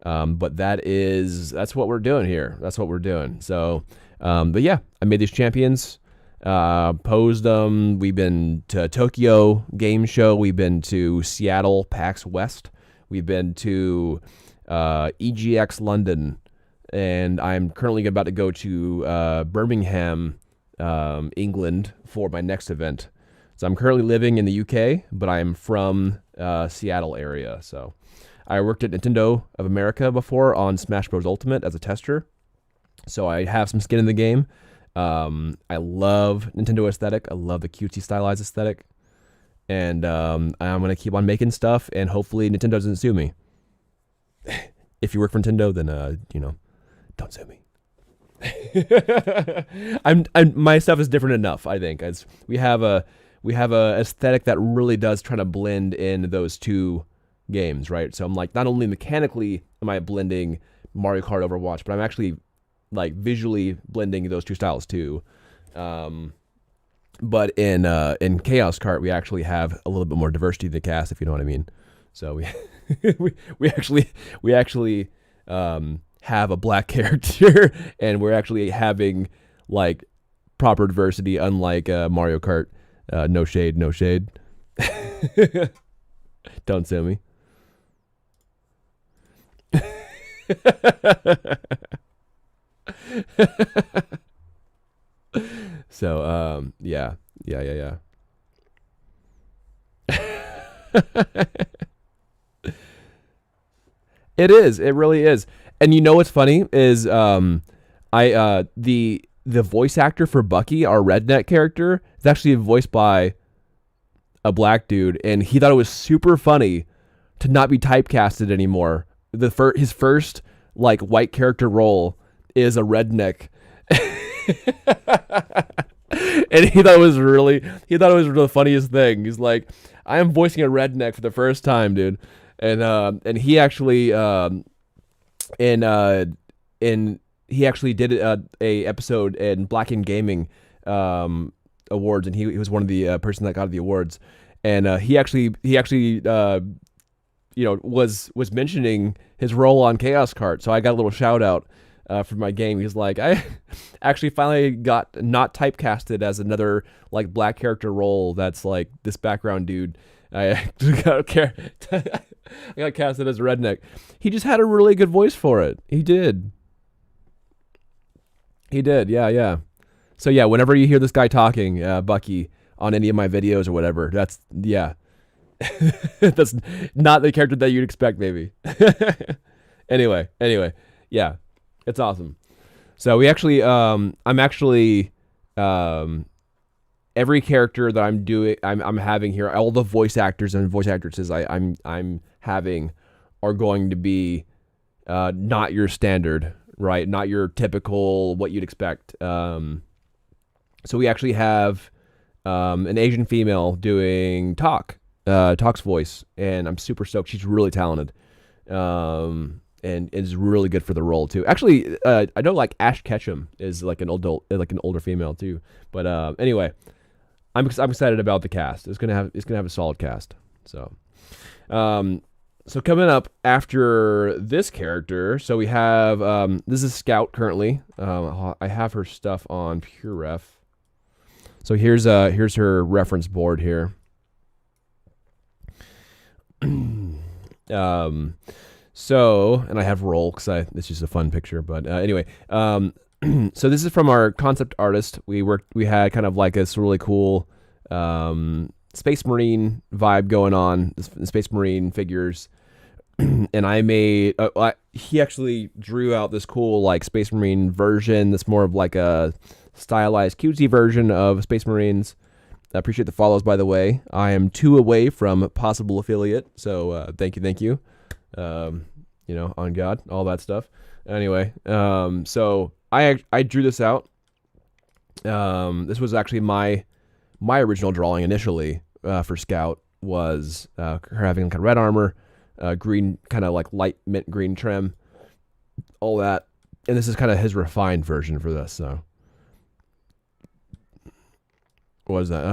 But that's what we're doing here. That's what we're doing. So, but yeah, I made these champions, posed them. We've been to Tokyo Game Show. We've been to Seattle PAX West. We've been to EGX London. And I'm currently about to go to Birmingham, England for my next event. So I'm currently living in the UK, but I'm from Seattle area. So I worked at Nintendo of America before on Smash Bros. Ultimate as a tester. So I have some skin in the game. I love Nintendo aesthetic. I love the cutesy stylized aesthetic. And I'm going to keep on making stuff, and hopefully Nintendo doesn't sue me. If you work for Nintendo, then, don't sue me. My stuff is different enough, I think. As we have a aesthetic that really does try to blend in those two games, right? So I'm like, not only mechanically am I blending Mario Kart Overwatch, but I'm actually like visually blending those two styles too. But in Chaos Kart, we actually have a little bit more diversity in the cast, if you know what I mean. So we actually have a black character, and we're actually having like proper diversity, unlike Mario Kart. No shade. Don't sue me. So yeah. It is. It really is. And you know what's funny is the voice actor for Bucky, our redneck character, is actually voiced by a black dude, and he thought it was super funny to not be typecasted anymore. His first like white character role is a redneck. And he thought it was the funniest thing. He's like, I am voicing a redneck for the first time, dude. And he actually he actually did a episode in Black in Gaming awards, and he was one of the person that got the awards. And he actually was mentioning his role on Chaos Cart, so I got a little shout out for my game. He's like, I actually finally got not typecasted as another like black character role that's like this background dude. I got I got casted as a redneck. He just had a really good voice for it. He did. Yeah. So yeah, whenever you hear this guy talking, Bucky, on any of my videos or whatever, that's that's not the character that you'd expect, maybe. Anyway, yeah, it's awesome. So we actually, I'm actually, every character that I'm having here, all the voice actors and voice actresses I'm having are going to be not your standard, right? Not your typical what you'd expect. So we actually have an Asian female doing Talk's voice, and I'm super stoked. She's really talented, and is really good for the role too. Actually, I know like Ash Ketchum is like an older female too. But anyway, I'm excited about the cast. It's gonna have a solid cast. So, so coming up after this character, so we have this is Scout currently. I have her stuff on Pure Ref. So here's her reference board here. So, and I have roll because it's just a fun picture. But anyway, so this is from our concept artist. We had kind of like this really cool Space Marine vibe going on. Space Marine figures, and I made. He actually drew out this cool like Space Marine version. That's more of like a stylized, cutesy version of Space Marines. I appreciate the follows, by the way. I am 2 away from possible affiliate, so thank you. On God, all that stuff. Anyway, so I drew this out. This was actually my original drawing initially for Scout, was her having kind of red armor, green, kind of like light mint green trim, all that. And this is kind of his refined version for this, so. What is that?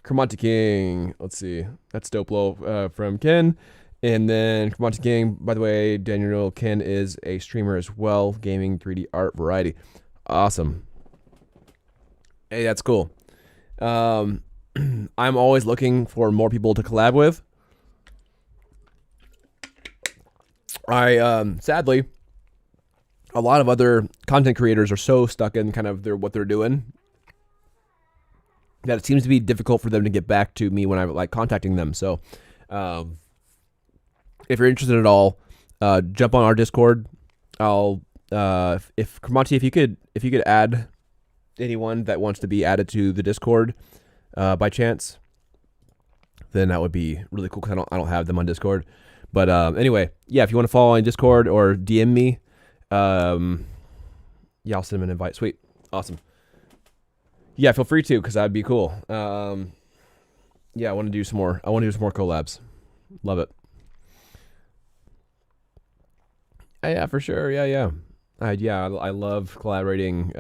Cromonte King. Let's see. That's Doplo from Ken. And then Cromonte King, by the way, Daniel Ken is a streamer as well. Gaming 3D art variety. Awesome. Hey, that's cool. I'm always looking for more people to collab with. Sadly, a lot of other content creators are so stuck in kind of what they're doing that it seems to be difficult for them to get back to me when I'm like contacting them. So, if you're interested at all, jump on our Discord. I'll, if Cromonte, if you could add anyone that wants to be added to the Discord, by chance, then that would be really cool, because I don't have them on Discord. But anyway, yeah, if you want to follow on Discord or DM me, yeah, I'll send them an invite. Sweet, awesome. Yeah, feel free to, because that'd be cool. Yeah, I want to do some more. Collabs. Love it. Yeah, for sure. Yeah. I love collaborating.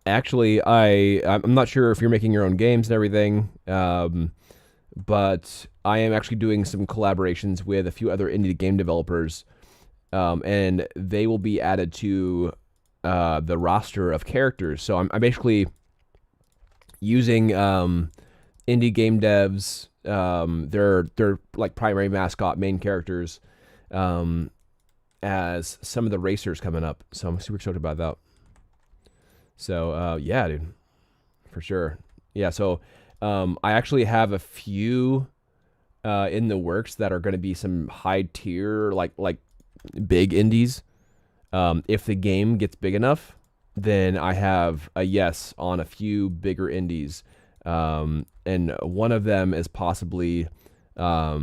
Actually, I'm not sure if you're making your own games and everything, but I am actually doing some collaborations with a few other indie game developers, and they will be added to the roster of characters. So I'm basically using indie game devs, their like primary mascot main characters, as some of the racers coming up. So I'm super excited about that. So yeah, dude, for sure. Yeah, so I actually have a few in the works that are going to be some high tier, like big indies. If the game gets big enough, then I have a yes on a few bigger indies. And one of them is possibly, I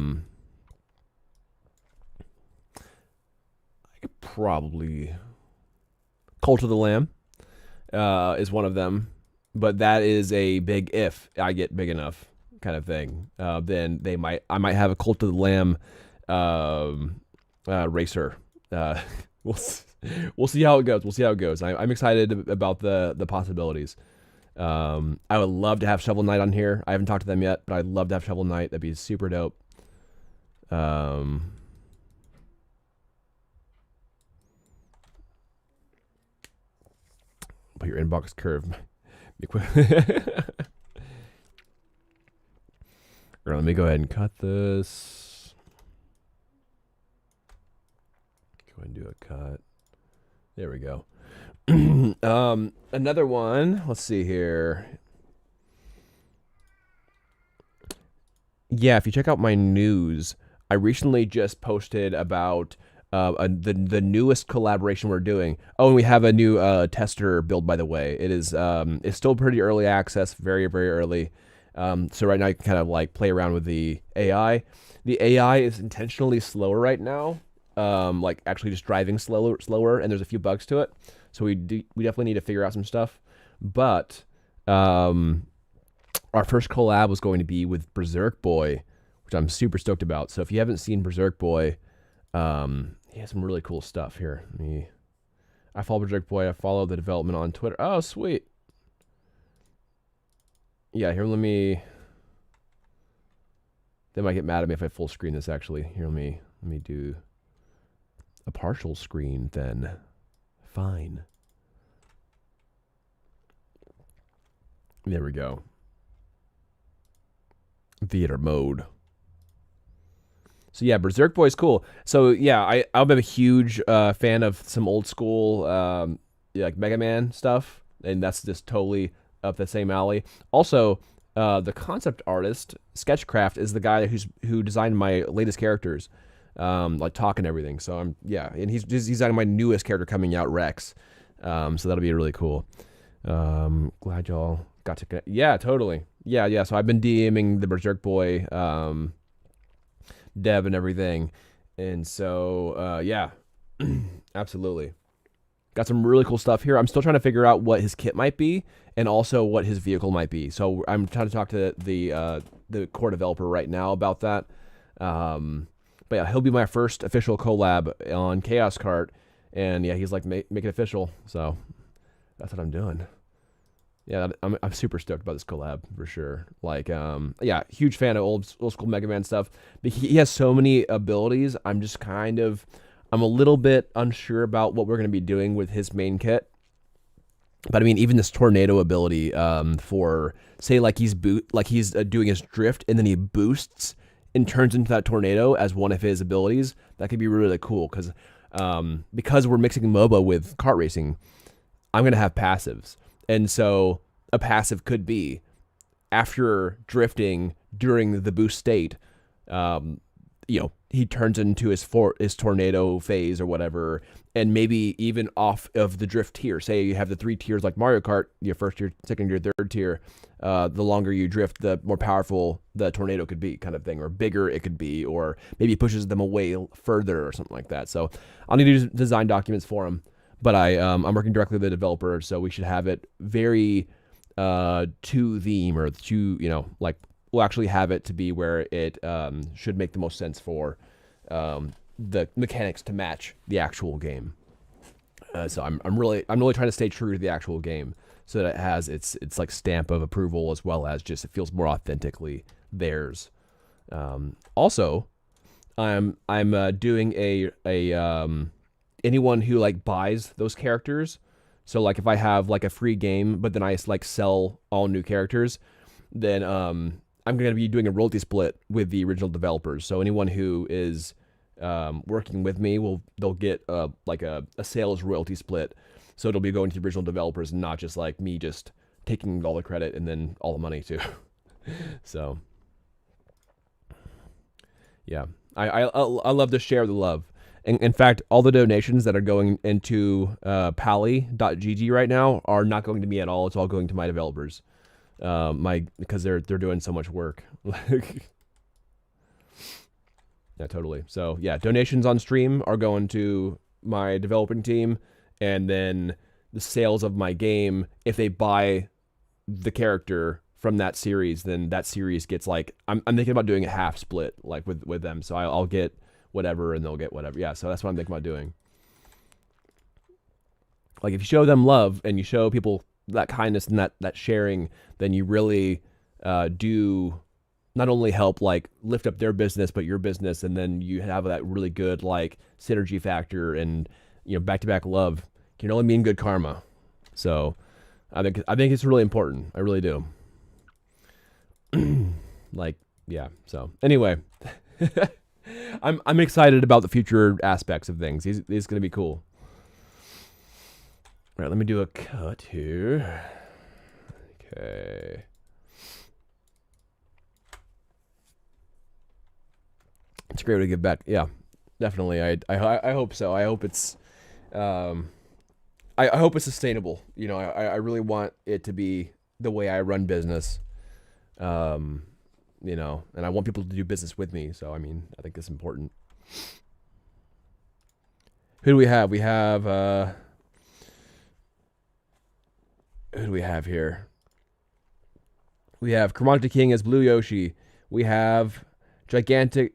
could probably, Cult of the Lamb is one of them. But that is a big if I get big enough kind of thing. Then I might have a Cult of the Lamb racer. We'll see how it goes. I'm excited about the possibilities. I would love to have Shovel Knight on here. I haven't talked to them yet, but I'd love to have Shovel Knight. That'd be super dope. Um, but your inbox curve. Let me go ahead and cut this. Go ahead and do a cut. There we go. Another one. Let's see here. Yeah, if you check out my news, I recently just posted about the newest collaboration we're doing. Oh, and we have a new tester build, by the way. It is it's still pretty early access, very very early. So right now you can kind of like play around with the AI. The AI is intentionally slower right now, like actually just driving slower, and there's a few bugs to it. So we definitely need to figure out some stuff. But our first collab was going to be with Berserk Boy, which I'm super stoked about. So if you haven't seen Berserk Boy, he has some really cool stuff here. I follow Berserk Boy. I follow the development on Twitter. Oh, sweet. Yeah, here, they might get mad at me if I full screen this, actually. Here, let me do a partial screen then. Fine. There we go. Theater mode. So yeah, Berserk Boy is cool. So yeah, I'm a huge fan of some old school like Mega Man stuff, and that's just totally up the same alley. Also, the concept artist Sketchcraft is the guy who designed my latest characters, like Talk and everything. So and he's designing my newest character coming out, Rex. So that'll be really cool. Glad y'all got to connect. Yeah, totally. Yeah. So I've been DMing the Berserk Boy dev and everything, and so yeah, absolutely. Got some really cool stuff here. I'm still trying to figure out what his kit might be, and also what his vehicle might be. So I'm trying to talk to the core developer right now about that. But yeah, he'll be my first official collab on Chaos Kart, and yeah, he's like make it official. So that's what I'm doing. Yeah, I'm super stoked about this collab for sure. Like, yeah, huge fan of old school Mega Man stuff. But he has so many abilities. I'm a little bit unsure about what we're gonna be doing with his main kit. But I mean, even this tornado ability, for say like he's doing his drift and then he boosts and turns into that tornado as one of his abilities. That could be really cool because we're mixing MOBA with kart racing. I'm gonna have passives. And so a passive could be after drifting during the boost state, he turns into his tornado phase or whatever, and maybe even off of the drift tier. Say you have the 3 tiers like Mario Kart, your first tier, second tier, third tier. The longer you drift, the more powerful the tornado could be, kind of thing, or bigger it could be, or maybe it pushes them away further or something like that. So I'll need to do design documents for him. But I'm working directly with the developer, so we should have it very to theme, or to, like we'll actually have it to be where it should make the most sense for the mechanics to match the actual game. So I'm really trying to stay true to the actual game, so that it has its like stamp of approval, as well as just it feels more authentically theirs. Also, I'm doing a anyone who like buys those characters. So like if I have like a free game, but then I like sell all new characters, then I'm going to be doing a royalty split with the original developers. So anyone who is working with me they'll get like a sales royalty split. So it'll be going to the original developers, and not just like me just taking all the credit and then all the money too. So yeah, I love to share the love. In fact, all the donations that are going into pally.gg right now are not going to me at all. It's all going to my developers, because they're doing so much work. Yeah, totally. So yeah, donations on stream are going to my developing team, and then the sales of my game, if they buy the character from that series, then that series gets like I'm thinking about doing a half split like with them. So I'll get whatever and they'll get whatever. Yeah, so that's what I'm thinking about doing. Like if you show them love and you show people that kindness and that sharing, then you really do not only help like lift up their business, but your business, and then you have that really good like synergy factor, and back to back love can only mean good karma. So I think it's really important. I really do. Like, yeah. So anyway, I'm excited about the future aspects of things. He's going to be cool. All right, let me do a cut here. Okay. It's great to give back. Yeah, definitely. I hope so. I hope it's I hope it's sustainable. I really want it to be the way I run business. And I want people to do business with me. So, I mean, I think it's important. Who do we have? We have, who do we have here? We have Karamata King as Blue Yoshi. We have Giganto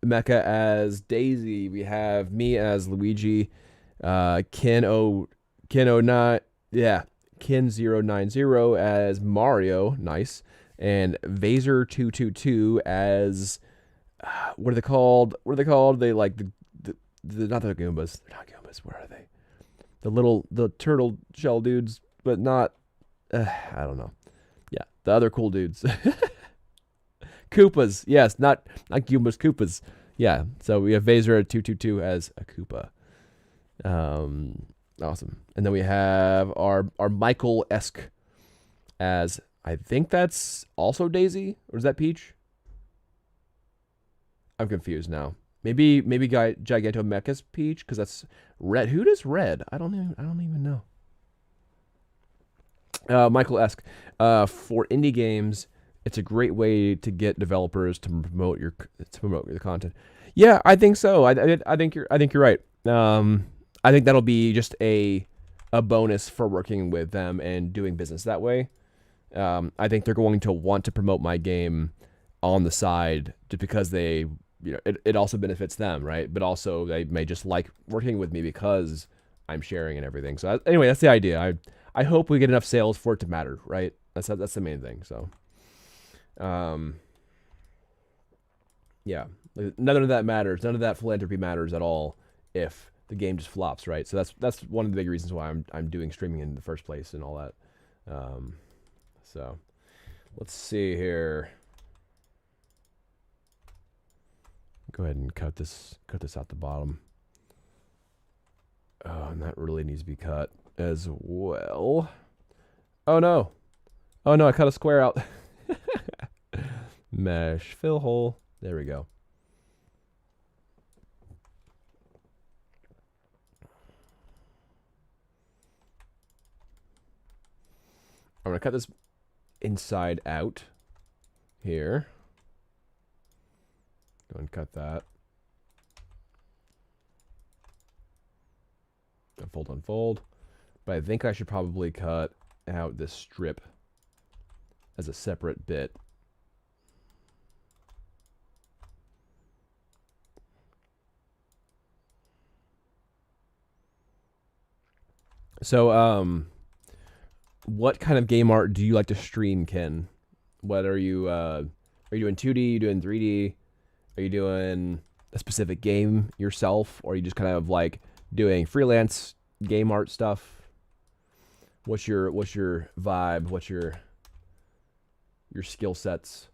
Mecha as Daisy. We have me as Luigi. Ken090 as Mario, nice, and Vaser222 as what are they called? They like the not the Goombas. They're not Goombas. Where are they? The turtle shell dudes, but not. I don't know. Yeah, the other cool dudes. Koopas, yes, not Goombas, Koopas. Yeah, so we have Vaser222 as a Koopa. Awesome. And then we have our Michael-esque as, I think that's also Daisy, or is that Peach? I'm confused now. Maybe Giganto Mecha's Peach, because that's Red. Who does Red? I don't even know. Michael-esque. For indie games, it's a great way to get developers to promote your content. Yeah, I think so. I think you're right. I think that'll be just a bonus for working with them and doing business that way. I think they're going to want to promote my game on the side just because they, it also benefits them, right? But also they may just like working with me because I'm sharing and everything. So anyway, that's the idea. I hope we get enough sales for it to matter, right? That's the main thing. So, yeah, none of that matters. None of that philanthropy matters at all if the game just flops, right? So that's one of the big reasons why I'm doing streaming in the first place and all that. So let's see here. Go ahead and cut this out the bottom. Oh, and that really needs to be cut as well. Oh no, I cut a square out. Mesh fill hole. There we go. I'm going to cut this inside out here. Go and cut that. Unfold. But I think I should probably cut out this strip as a separate bit. So, what kind of game art do you like to stream, Ken? What are you doing 2D, are you doing 3D? Are you doing a specific game yourself? Or are you just kind of like doing freelance game art stuff? What's your vibe? What's your skill sets?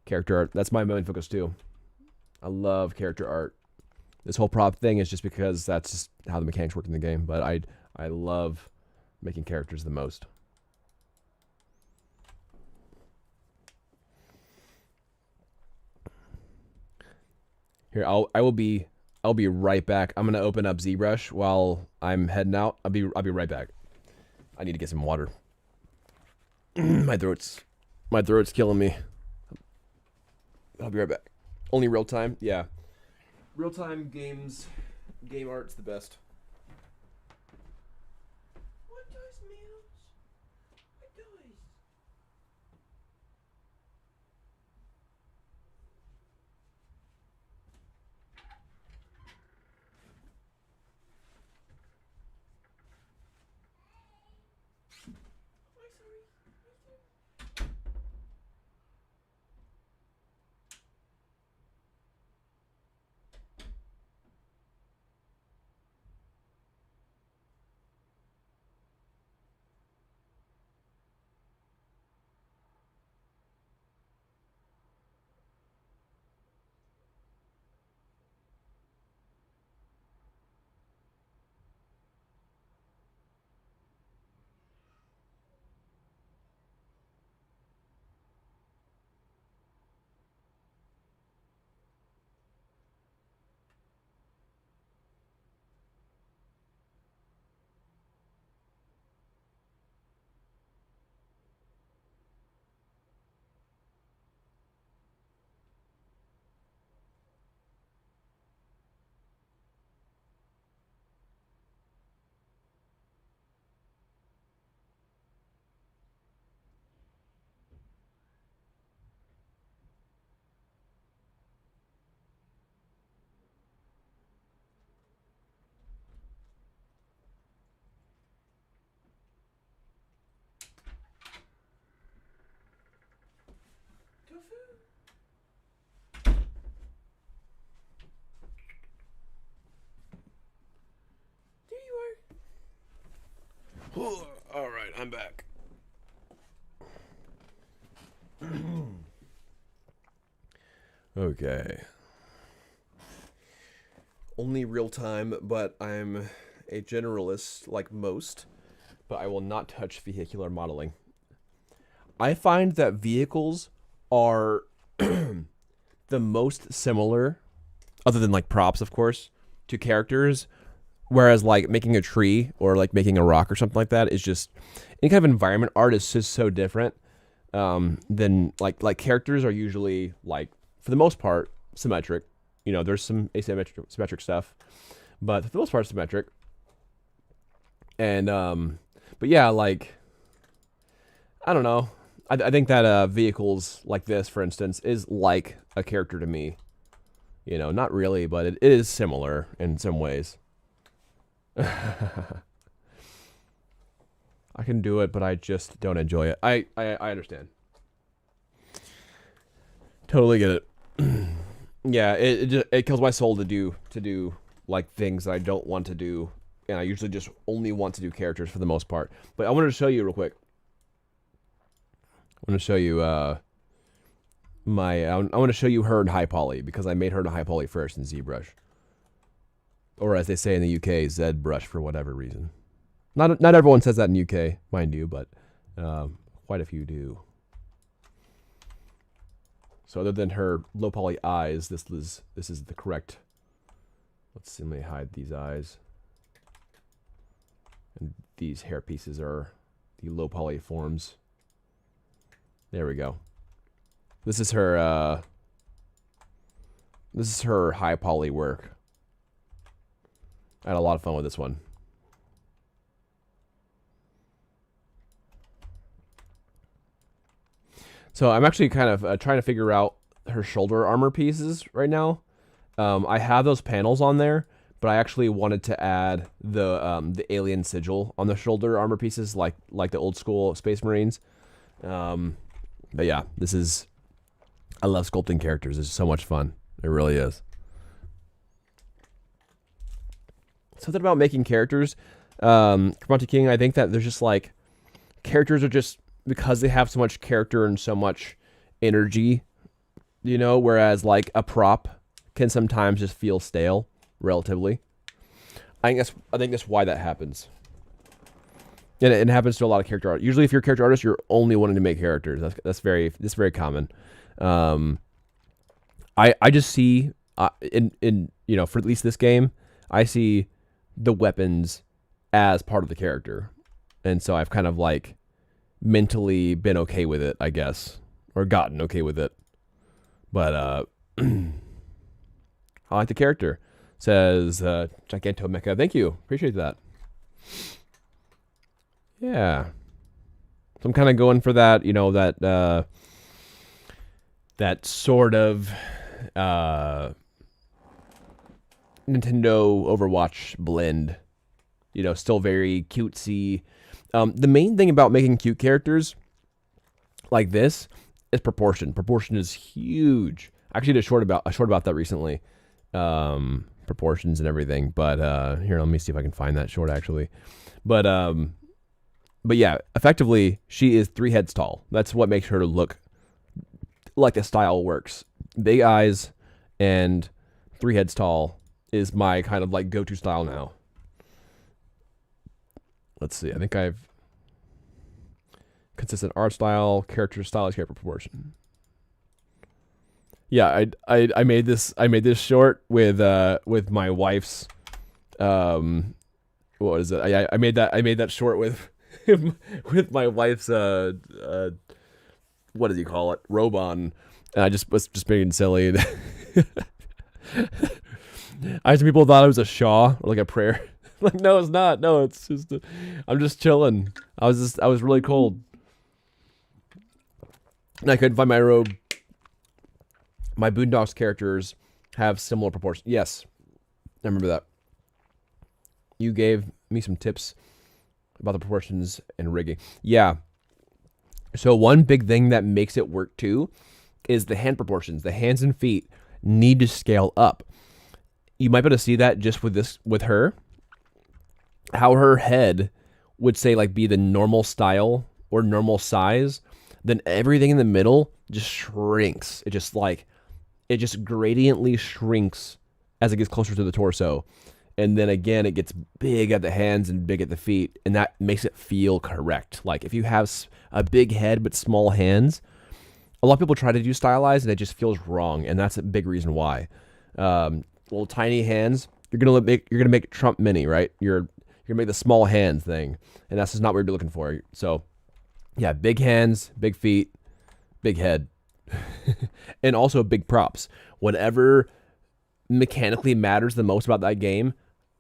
Character art, that's my main focus too. I love character art. This whole prop thing is just because that's just how the mechanics work in the game, but I love making characters the most. Here, I'll be right back. I'm gonna open up ZBrush while I'm heading out. I'll be right back. I need to get some water. my throat's killing me. I'll be right back. Only real time? Yeah. Real time games, game art's the best. What does, Mills? What does? I'm sorry. All right, I'm back. Okay. Only real time, but I'm a generalist like most, but I will not touch vehicular modeling. I find that vehicles are the most similar, other than like props, of course, to characters. Whereas like making a tree or like making a rock or something like that is just any kind of environment art is just so different. Than like characters are usually like for the most part symmetric. You know, there's some asymmetric stuff, but for the most part symmetric. And but yeah, like I don't know. I think that vehicles like this, for instance, is like a character to me. You know, not really, but it is similar in some ways. I can do it, but I just don't enjoy it. I understand. Totally get it. Yeah, it kills my soul to do like things that I don't want to do, and I usually just only want to do characters for the most part. But I wanted to show you real quick. I want to show you I want to show you her in high poly because I made her in high poly first in ZBrush. Or as they say in the UK, ZBrush for whatever reason. Not everyone says that in UK, mind you, but quite a few do. So other than her low poly eyes, this is the correct. Let's see, let me hide these eyes. And these hair pieces are the low poly forms. There we go. This is her high poly work. I had a lot of fun with this one. So I'm actually kind of trying to figure out her shoulder armor pieces right now. I have those panels on there, but I actually wanted to add the alien sigil on the shoulder armor pieces, like the old school Space Marines. But yeah, I love sculpting characters. It's so much fun. It really is. Something about making characters, Monty King, I think that there's just like, characters are just, because they have so much character and so much energy, you know, whereas like a prop can sometimes just feel stale, relatively. I think that's why that happens. And it happens to a lot of character art. Usually if you're a character artist, you're only wanting to make characters. That's very common. I just see, in you know, for at least this game, I see the weapons as part of the character. And so I've kind of like mentally been okay with it, I guess, or gotten okay with it. But I like the character. Says Giganto Mecha. Thank you. Appreciate that. Yeah. So I'm kind of going for that, you know, that sort of Nintendo Overwatch blend. You know, still very cutesy. The main thing about making cute characters like this is proportion. Proportion is huge. I actually did a short about that recently. Proportions and everything. But here, let me see if I can find that short actually. But yeah, effectively, she is 3 heads tall. That's what makes her look like the style works. Big eyes and 3 heads tall is my kind of like go-to style now. Let's see. I think I've consistent art style, character style, character proportion. Yeah, I made this short with my wife's what is it? I made that short with with my wife's what does he call it? Robe on. And I was just being silly. I some people thought it was a Shaw or like a prayer. Like, no, it's not. No, it's just I'm just chilling. I was really cold. And I couldn't find my robe. My Boondocks characters have similar proportions. Yes, I remember that. You gave me some tips about the proportions and rigging. Yeah. So one big thing that makes it work too is the hand proportions. The hands and feet need to scale up. You might be able to see that just with her. How her head would say like be the normal style or normal size, then everything in the middle just shrinks. It just gradiently shrinks as it gets closer to the torso. And then again, it gets big at the hands and big at the feet, and that makes it feel correct. Like if you have a big head but small hands, a lot of people try to do stylized and it just feels wrong, and that's a big reason why. Little tiny hands, you're gonna make Trump mini, right? You're gonna make the small hands thing, and that's just not what you're looking for. So yeah, big hands, big feet, big head, and also big props. Whatever mechanically matters the most about that game,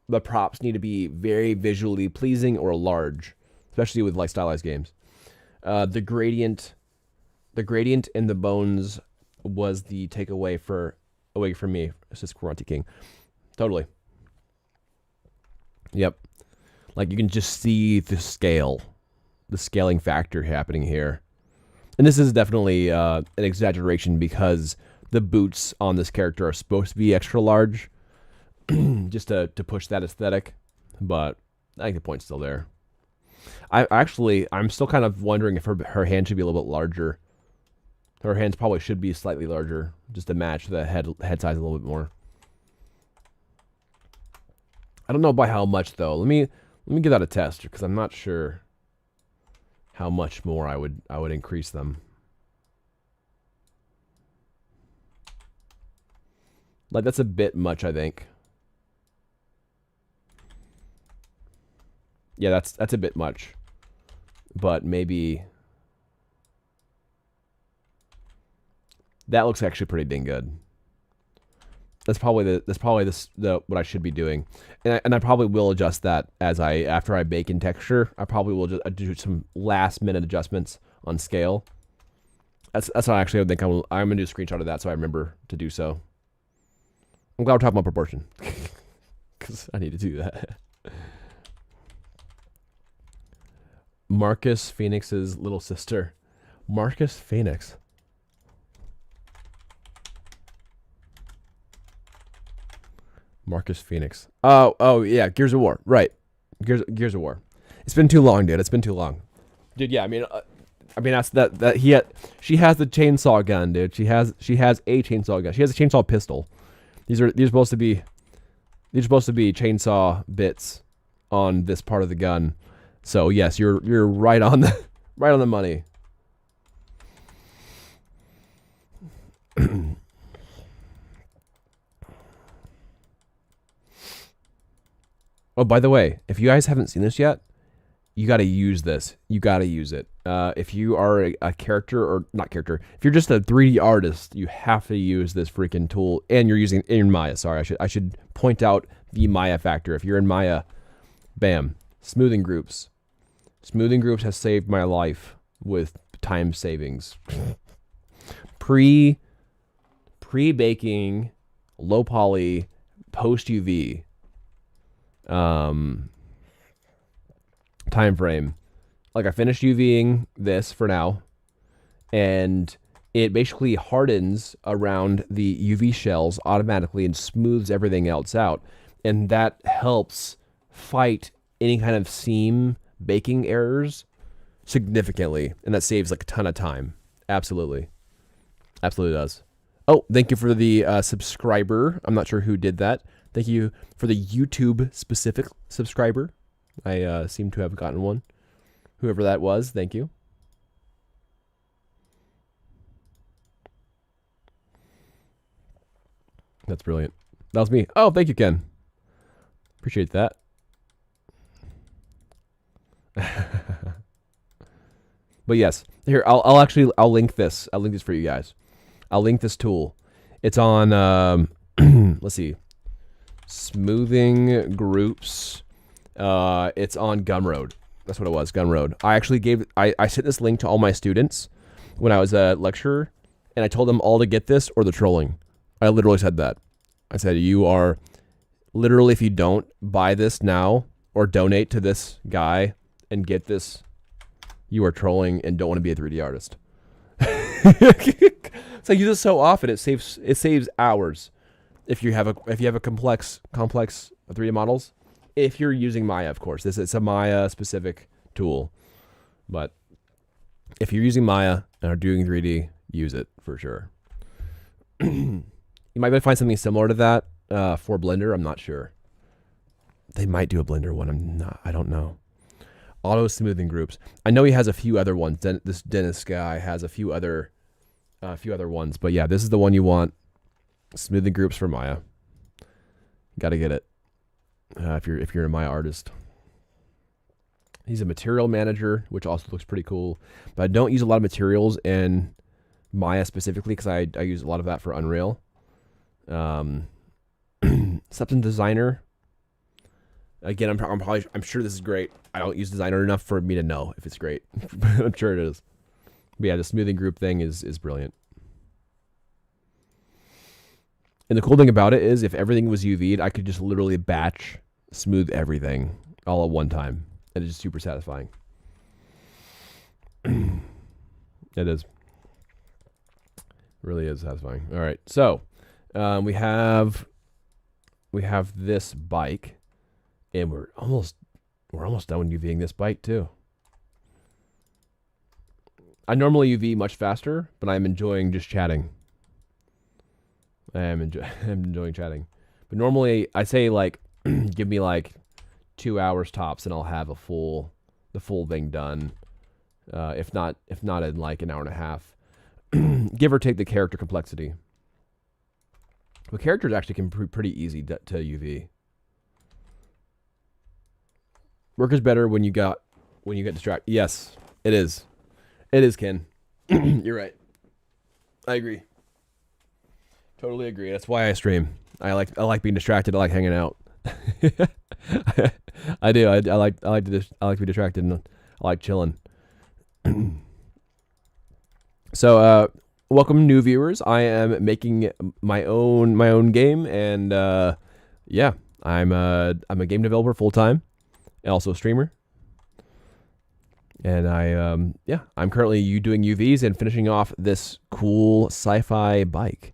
the props need to be very visually pleasing or large, especially with like stylized games. The gradient in the bones was the takeaway away from me, says Quaranti King. Totally. Yep. Like you can just see the scaling factor happening here. And this is definitely an exaggeration because the boots on this character are supposed to be extra large just to push that aesthetic. But I think the point's still there. I'm still kind of wondering if her hand should be a little bit larger. Her hands probably should be slightly larger just to match the head size a little bit more. I don't know by how much though. Let me give that a test because I'm not sure how much more I would increase them. Like that's a bit much, I think. Yeah, that's a bit much. But maybe that looks actually pretty dang good. That's probably the what I should be doing, and I probably will adjust that after I bake in texture. I probably will just do some last minute adjustments on scale. That's what I actually think I'm gonna do a screenshot of that so I remember to do so. I'm glad we're talking about proportion because I need to do that. Marcus Phoenix's little sister, Marcus Phoenix. Marcus Phoenix. Oh yeah, Gears of War. Right. Gears of War. It's been too long, dude. It's been too long. Dude, yeah, I mean that's she has the chainsaw gun, dude. She has a chainsaw gun. She has a chainsaw pistol. These are supposed to be chainsaw bits on this part of the gun. So, yes, you're right on the money. Oh, by the way, if you guys haven't seen this yet, you got to use this. You got to use it. If you are a character or not character, if you're just a 3D artist, you have to use this freaking tool. And you're using in Maya. Sorry, I should point out the Maya factor. If you're in Maya, bam, smoothing groups. Smoothing groups has saved my life with time savings. Pre-baking, low poly, post UV. Time frame. Like I finished UVing this for now, and it basically hardens around the UV shells automatically and smooths everything else out, and that helps fight any kind of seam baking errors significantly, and that saves like a ton of time. Absolutely does. Oh, thank you for the subscriber. I'm not sure who did that. Thank you for the YouTube specific subscriber. I seem to have gotten one. Whoever that was, thank you. That's brilliant. That was me. Oh, thank you, Ken. Appreciate that. But yes, here I'll link this. I'll link this for you guys. I'll link this tool. It's on let's see. Smoothing groups. It's on Gumroad. That's what it was, Gumroad. I sent this link to all my students when I was a lecturer, and I told them all to get this or they're trolling. I literally said that. I said, you are literally, if you don't buy this now or donate to this guy and get this, you are trolling and don't want to be a 3D artist. So I use it so often, it saves hours. If you have a complex 3D models, if you're using Maya, of course, it's a Maya specific tool. But if you're using Maya and are doing 3D, use it for sure. You might be able to find something similar to that for Blender. I'm not sure. They might do a Blender one. I don't know. Auto smoothing groups. I know he has a few other ones. This Dennis guy has a few other ones. But yeah, this is the one you want. Smoothing groups for Maya. Got to get it if you're a Maya artist. He's a material manager, which also looks pretty cool. But I don't use a lot of materials in Maya specifically because I use a lot of that for Unreal. Substance designer. Again, I'm sure this is great. I don't use designer enough for me to know if it's great. I'm sure it is. But yeah, the smoothing group thing is brilliant. And the cool thing about it is if everything was UV'd, I could just literally batch smooth everything all at one time. And it's just super satisfying. It is. Really is satisfying. All right. So we have this bike. And we're almost done with UVing this bike too. I normally UV much faster, but I'm enjoying just chatting. I'm enjoying chatting. But normally I say like give me like 2 hours tops and I'll have the full thing done. If not in like an hour and a half. Give or take the character complexity. But characters actually can be pretty easy to UV. Work is better when you get distracted. Yes, it is. It is, Ken. You're right. I agree. Totally agree. That's why I stream. I like being distracted. I like hanging out. I do. I like to be distracted and I like chilling. So, welcome new viewers. I am making my own game, and yeah, I'm a game developer full time. And also a streamer. And I'm currently doing UVs and finishing off this cool sci-fi bike.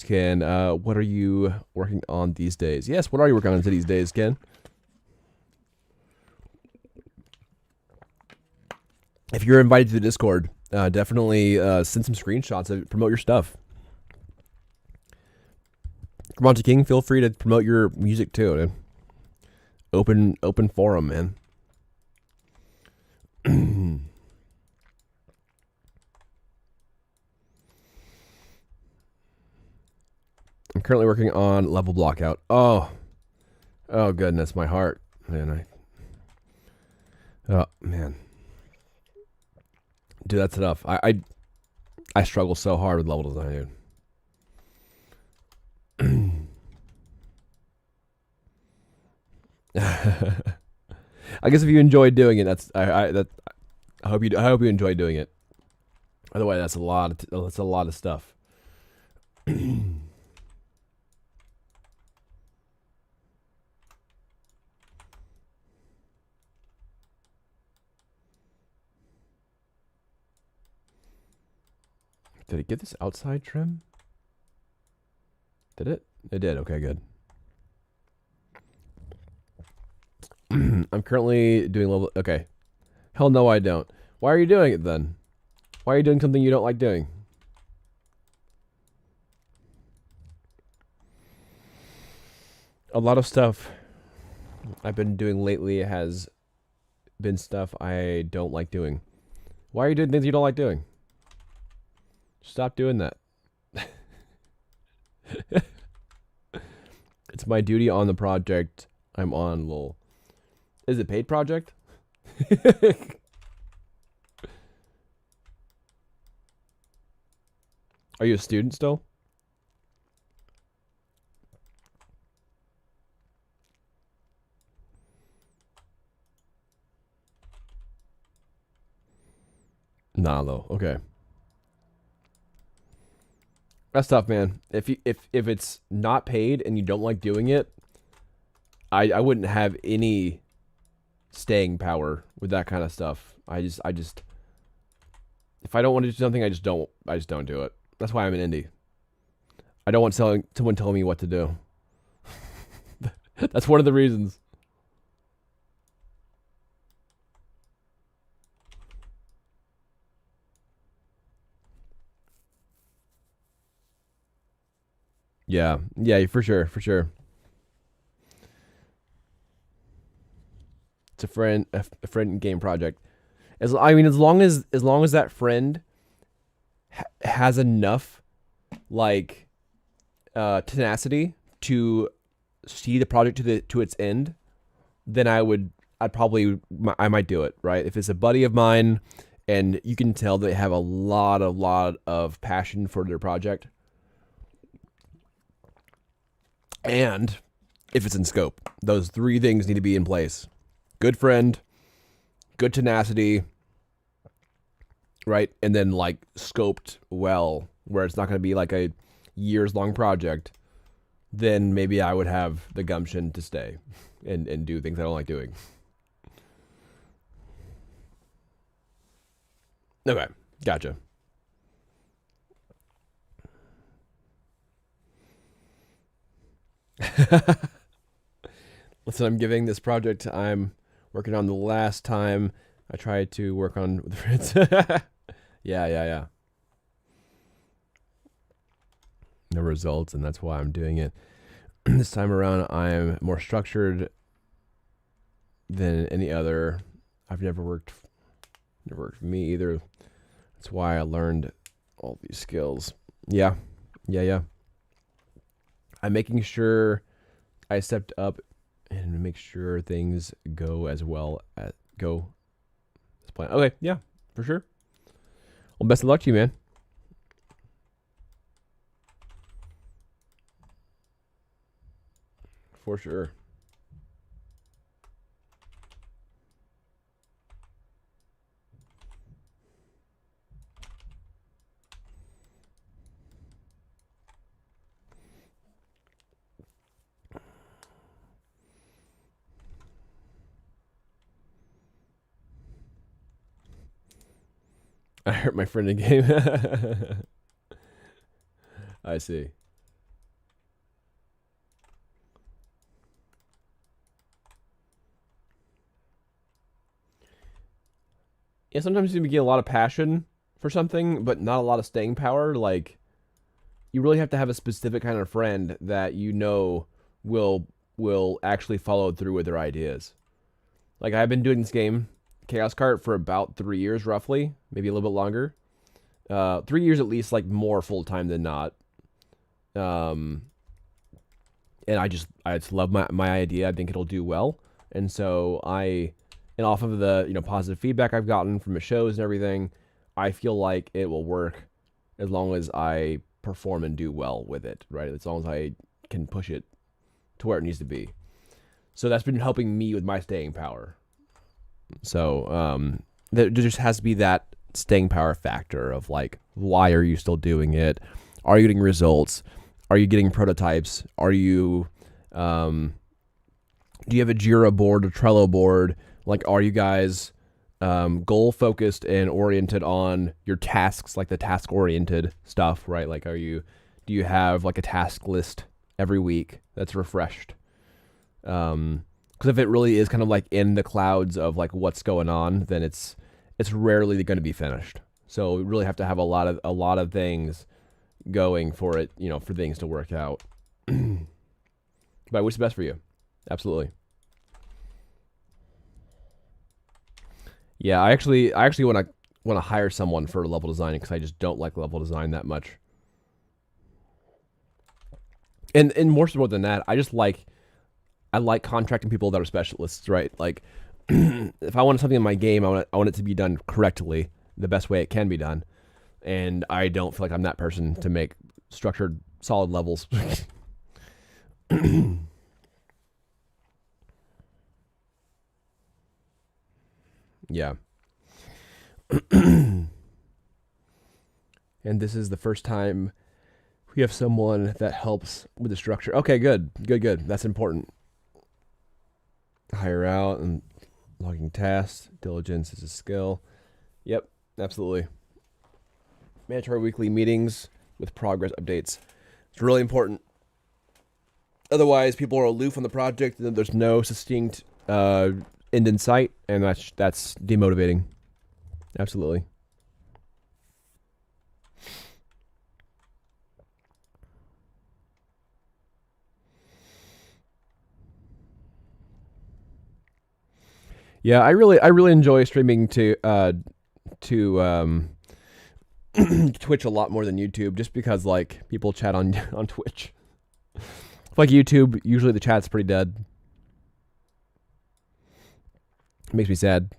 Ken, what are you working on these days? Yes, what are you working on these days, Ken? If you're invited to the Discord, definitely send some screenshots and promote your stuff. Monty King, feel free to promote your music too, dude. Open forum, man. I'm currently working on level blockout. Oh goodness, my heart, man. Oh man, dude, that's tough. I struggle so hard with level design, dude. I guess if you enjoy doing it, I hope you enjoy doing it. Otherwise, that's a lot of stuff. Did it get this outside trim? Did it? It did. Okay, good. I'm currently doing level... Okay. Hell no, I don't. Why are you doing it then? Why are you doing something you don't like doing? A lot of stuff I've been doing lately has been stuff I don't like doing. Why are you doing things you don't like doing? Stop doing that. It's my duty on the project I'm on, lol. Is it paid project? Are you a student still? Nah, though. Okay. That's tough, man. If it's not paid and you don't like doing it, I wouldn't have any staying power with that kind of stuff. I just if I don't want to do something, I just don't do it. That's why I'm an indie. I don't want someone telling me what to do. That's one of the reasons. Yeah, yeah, for sure, for sure. It's a friend game project. I mean, as long as that friend has enough like tenacity to see the project to its end, then I might do it, right? If it's a buddy of mine and you can tell they have a lot of passion for their project, and if it's in scope, those three things need to be in place: good friend, good tenacity, right? And then like scoped well, where it's not going to be like a years long project. Then maybe I would have the gumption to stay and do things I don't like doing. Okay, gotcha. Listen, I'm giving this project I'm working on the last time I tried to work on with friends. Yeah. No results, and that's why I'm doing it. This time around, I'm more structured than any other. I've never worked for me either. That's why I learned all these skills. Yeah. I'm making sure I stepped up and make sure things go as well as planned. Okay, yeah, for sure. Well, best of luck to you, man. For sure. I hurt my friend in game. I see. Yeah, sometimes you get a lot of passion for something, but not a lot of staying power. Like, you really have to have a specific kind of friend that you know will actually follow through with their ideas. Like, I've been doing this game, Chaos Kart, for about 3 years, roughly, maybe a little bit longer. 3 years at least, like more full time than not. And I just love my idea. I think it'll do well, and so and off of the positive feedback I've gotten from the shows and everything, I feel like it will work as long as I perform and do well with it, right? As long as I can push it to where it needs to be. So that's been helping me with my staying power. So there just has to be that staying power factor of like, why are you still doing it? Are you getting results? Are you getting prototypes? Are you do you have a Jira board, a Trello board? Like, are you guys goal focused and oriented on your tasks, like the task oriented stuff, right? Like, do you have like a task list every week that's refreshed? Because if it really is kind of like in the clouds of like what's going on, then it's rarely going to be finished. So we really have to have a lot of things going for it, for things to work out. But what's best for you? Absolutely. Yeah, I actually want to hire someone for level design because I just don't like level design that much. And more so than that, I like contracting people that are specialists, right? Like, if I want something in my game, I want it to be done correctly, the best way it can be done. And I don't feel like I'm that person to make structured, solid levels. Yeah. And this is the first time we have someone that helps with the structure. Okay, good. That's important. Hire out and logging tasks. Diligence is a skill. Yep, absolutely. Mandatory weekly meetings with progress updates. It's really important. Otherwise, people are aloof on the project, and there's no sustained end in sight, and that's demotivating. Absolutely. Yeah, I really enjoy streaming to Twitch a lot more than YouTube, just because like people chat on on Twitch. Like YouTube, usually the chat's pretty dead. It makes me sad.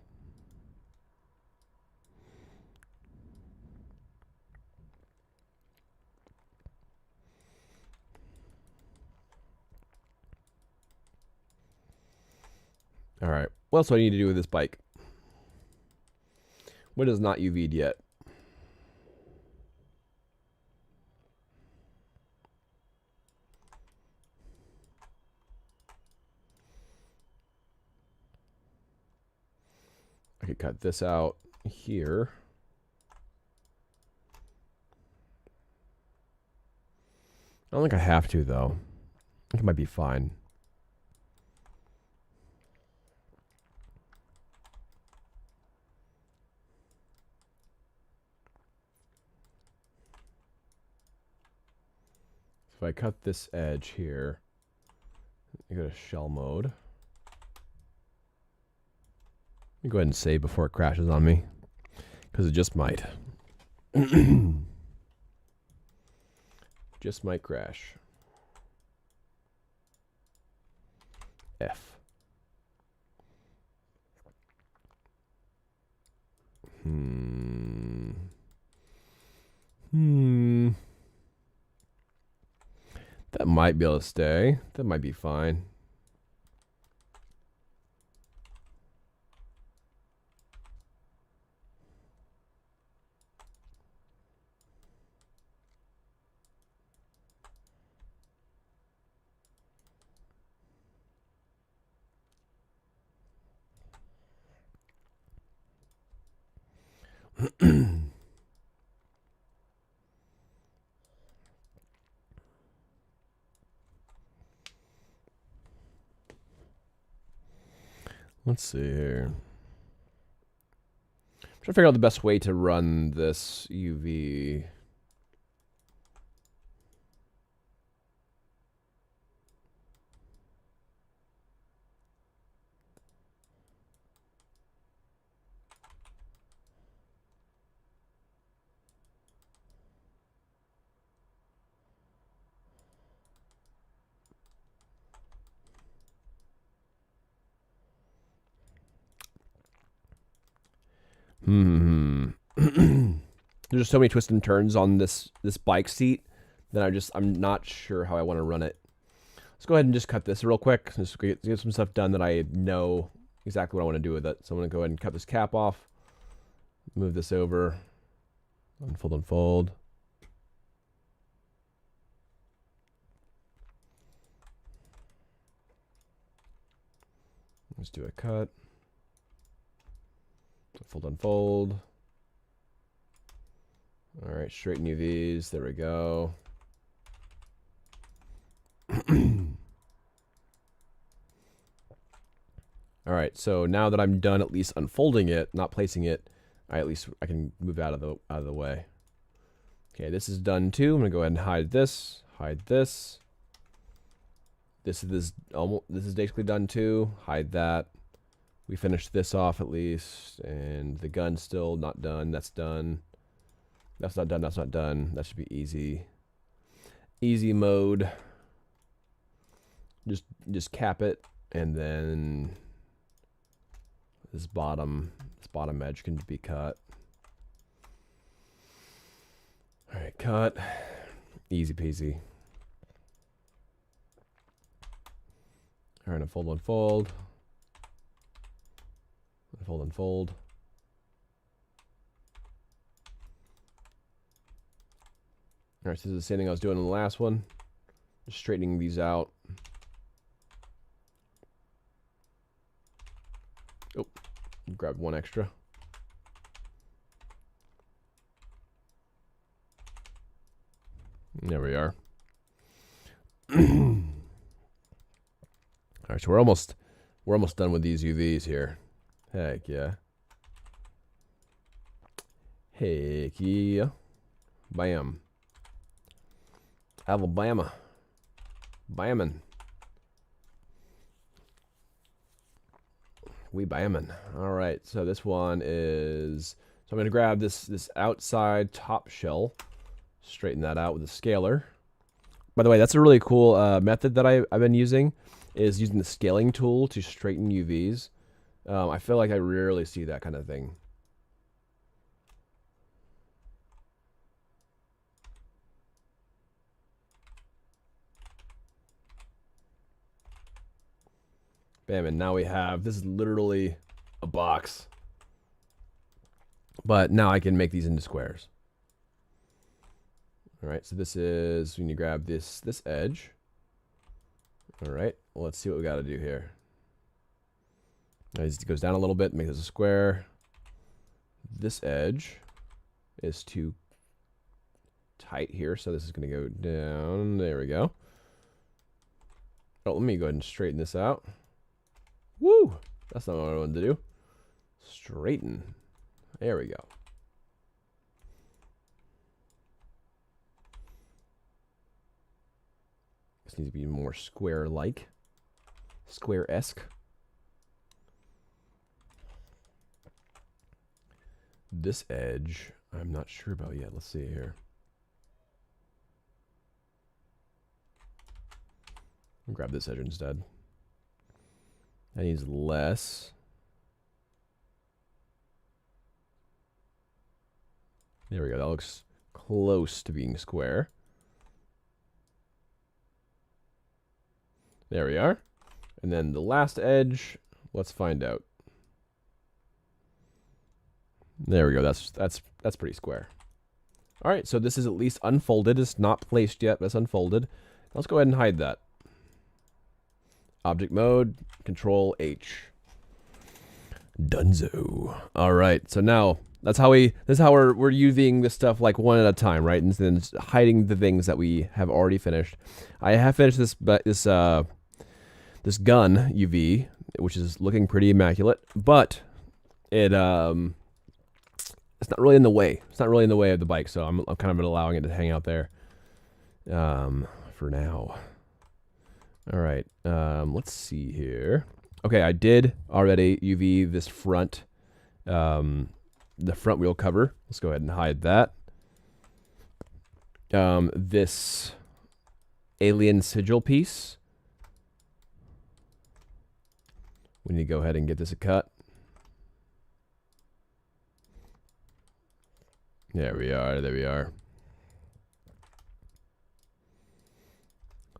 All right, what else do I need to do with this bike? What is not UV'd yet? I could cut this out here. I don't think I have to, though. I think it might be fine. If I cut this edge here, you go to shell mode. Let me go ahead and save before it crashes on me, because it just might. Just might crash. F. That might be able to stay. That might be fine. Let's see here. I'm trying to figure out the best way to run this UV. There's just so many twists and turns on this bike seat that I'm not sure how I want to run it. Let's go ahead and just cut this real quick. Just get some stuff done that I know exactly what I want to do with it. So I'm going to go ahead and cut this cap off. Move this over. Unfold, unfold. Let's do a cut. Unfold, unfold. All right, straighten UVs. There we go. All right, so now that I'm done at least unfolding it, not placing it, I can move out of the way. Okay, this is done too. I'm gonna go ahead and hide this. Hide this. This is basically done too. Hide that. We finished this off at least, and the gun's still not done. That's done. That's not done. That's not done. That should be easy. Easy mode. Just cap it, and then this bottom edge can be cut. All right, cut. Easy peasy. All right, unfold, unfold. Unfold, unfold. All right, so this is the same thing I was doing in the last one. Just straightening these out. Oh, grab one extra. There we are. All right, so we're almost done with these UVs here. Heck yeah. Heck yeah. Bam. Alabama. Bammin'. We bamming. All right, so this one is... So I'm going to grab this outside top shell, straighten that out with a scaler. By the way, that's a really cool method that I've been using, is using the scaling tool to straighten UVs. I feel like I rarely see that kind of thing. Bam, and now we have, this is literally a box. But now I can make these into squares. All right, so this is, when you grab this edge. All right, well, let's see what we got to do here. It goes down a little bit, make this a square. This edge is too tight here, so this is going to go down. There we go. Oh, let me go ahead and straighten this out. Woo! That's not what I wanted to do. Straighten. There we go. This needs to be more square-like. Square-esque. This edge, I'm not sure about yet. Let's see here. I'll grab this edge instead. That needs less. There we go. That looks close to being square. There we are. And then the last edge, let's find out. There we go. That's pretty square. All right, so this is at least unfolded. It's not placed yet, but it's unfolded. Let's go ahead and hide that. Object mode, Control H. Dunzo. All right, so now this is how we're using this stuff like one at a time, right? And then hiding the things that we have already finished. I have finished this gun UV, which is looking pretty immaculate, but it's not really in the way. It's not really in the way of the bike, so I'm kind of allowing it to hang out there for now. All right, let's see here. Okay, I did already UV this front, the front wheel cover. Let's go ahead and hide that. This alien sigil piece. We need to go ahead and get this a cut. There we are, there we are.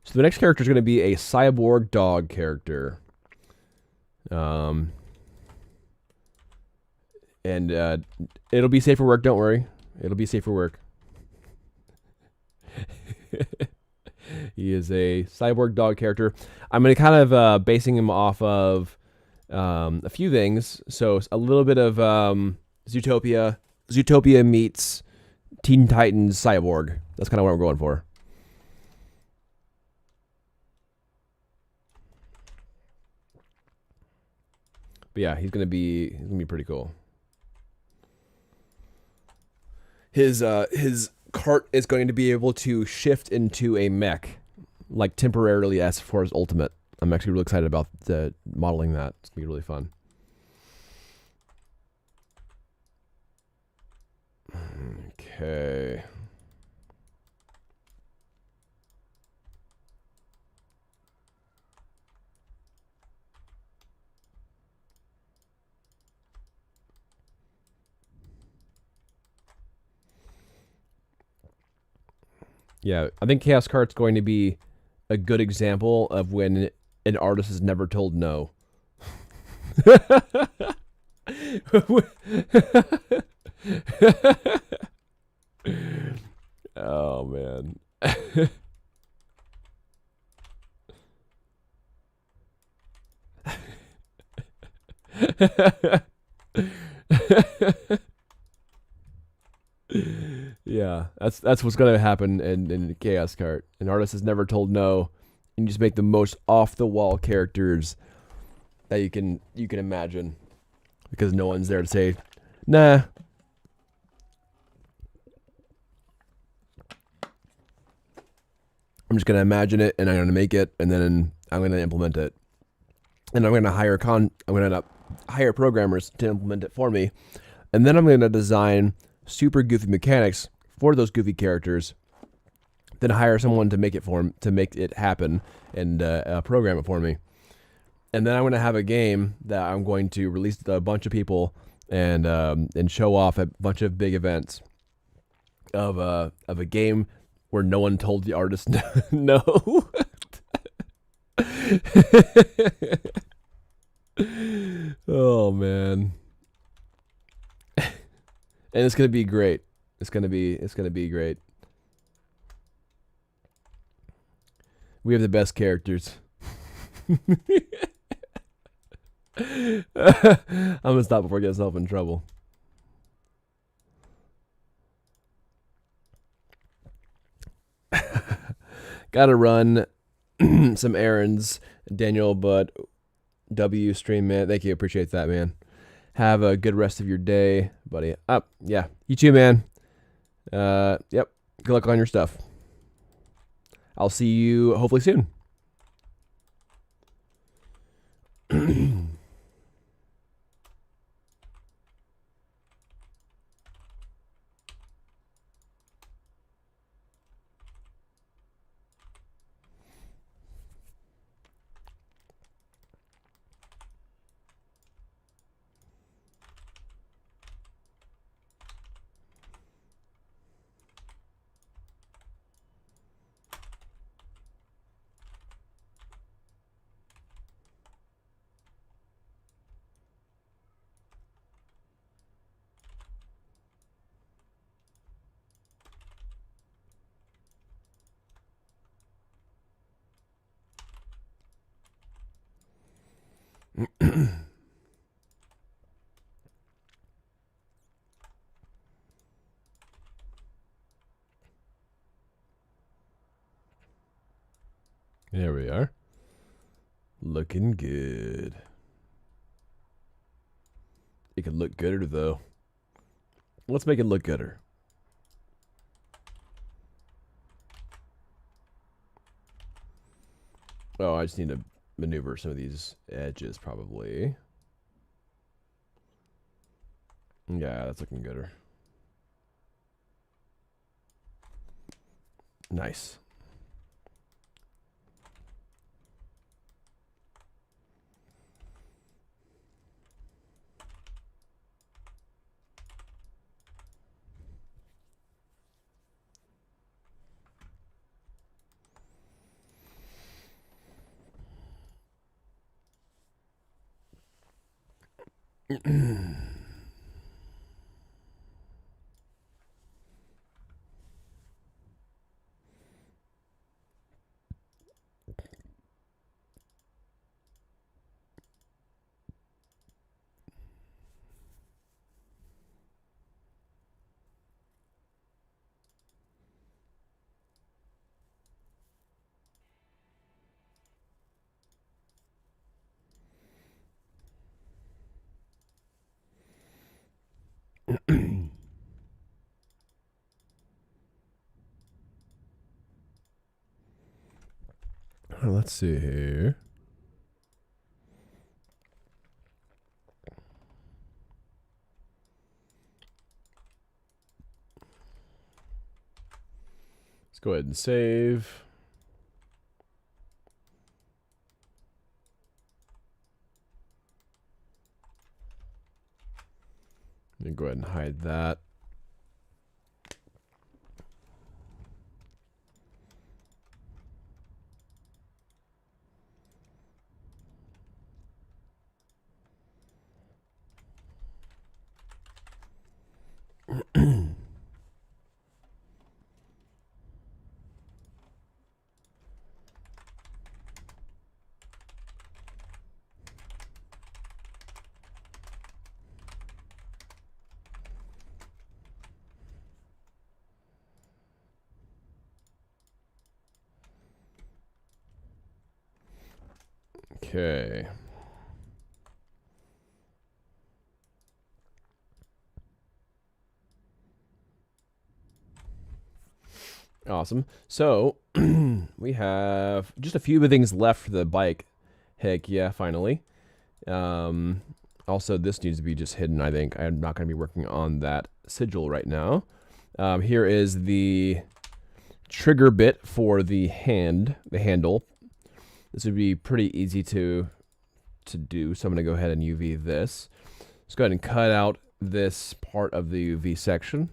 So the next character is going to be a cyborg dog character. And it'll be safe for work, don't worry. It'll be safe for work. He is a cyborg dog character. I'm going to kind of basing him off of a few things. So a little bit of Zootopia. Zootopia meets Teen Titans Cyborg. That's kind of what we're going for. But yeah, he's gonna be pretty cool. His cart is going to be able to shift into a mech, like temporarily as for his ultimate. I'm actually really excited about modeling that. It's gonna be really fun. Okay. Yeah, I think Chaos Kart's going to be a good example of when an artist is never told no. Oh, man. Yeah, that's what's gonna happen in Chaos Kart. An artist is never told no, and you just make the most off the wall characters that you can imagine, because no one's there to say, nah. I'm just gonna imagine it, and I'm gonna make it, and then I'm gonna implement it, and I'm gonna hire I'm gonna hire programmers to implement it for me. And then I'm going to design super goofy mechanics for those goofy characters, then hire someone to make it happen and program it for me. And then I'm going to have a game that I'm going to release to a bunch of people and show off a bunch of big events of a game where no one told the artist no. Oh man. And it's going to be great. It's going to be great. We have the best characters. I'm gonna stop before I get myself in trouble. Gotta run some errands, Daniel, but W stream, man. Thank you. Appreciate that, man. Have a good rest of your day, buddy. Yeah. You too, man. Yep. Good luck on your stuff. I'll see you hopefully soon. There we are. Looking good. It could look gooder though. Let's make it look gooder. Oh, I just need to maneuver some of these edges probably. Yeah, that's looking gooder. Nice. Let's see here. Let's go ahead and save. And go ahead and hide that. Okay. Awesome. So we have just a few things left for the bike. Heck yeah, finally. Also, this needs to be just hidden, I think. I'm not going to be working on that sigil right now. Here is the trigger bit for the handle. This would be pretty easy to do, so I'm going to go ahead and UV this. Let's go ahead and cut out this part of the UV section.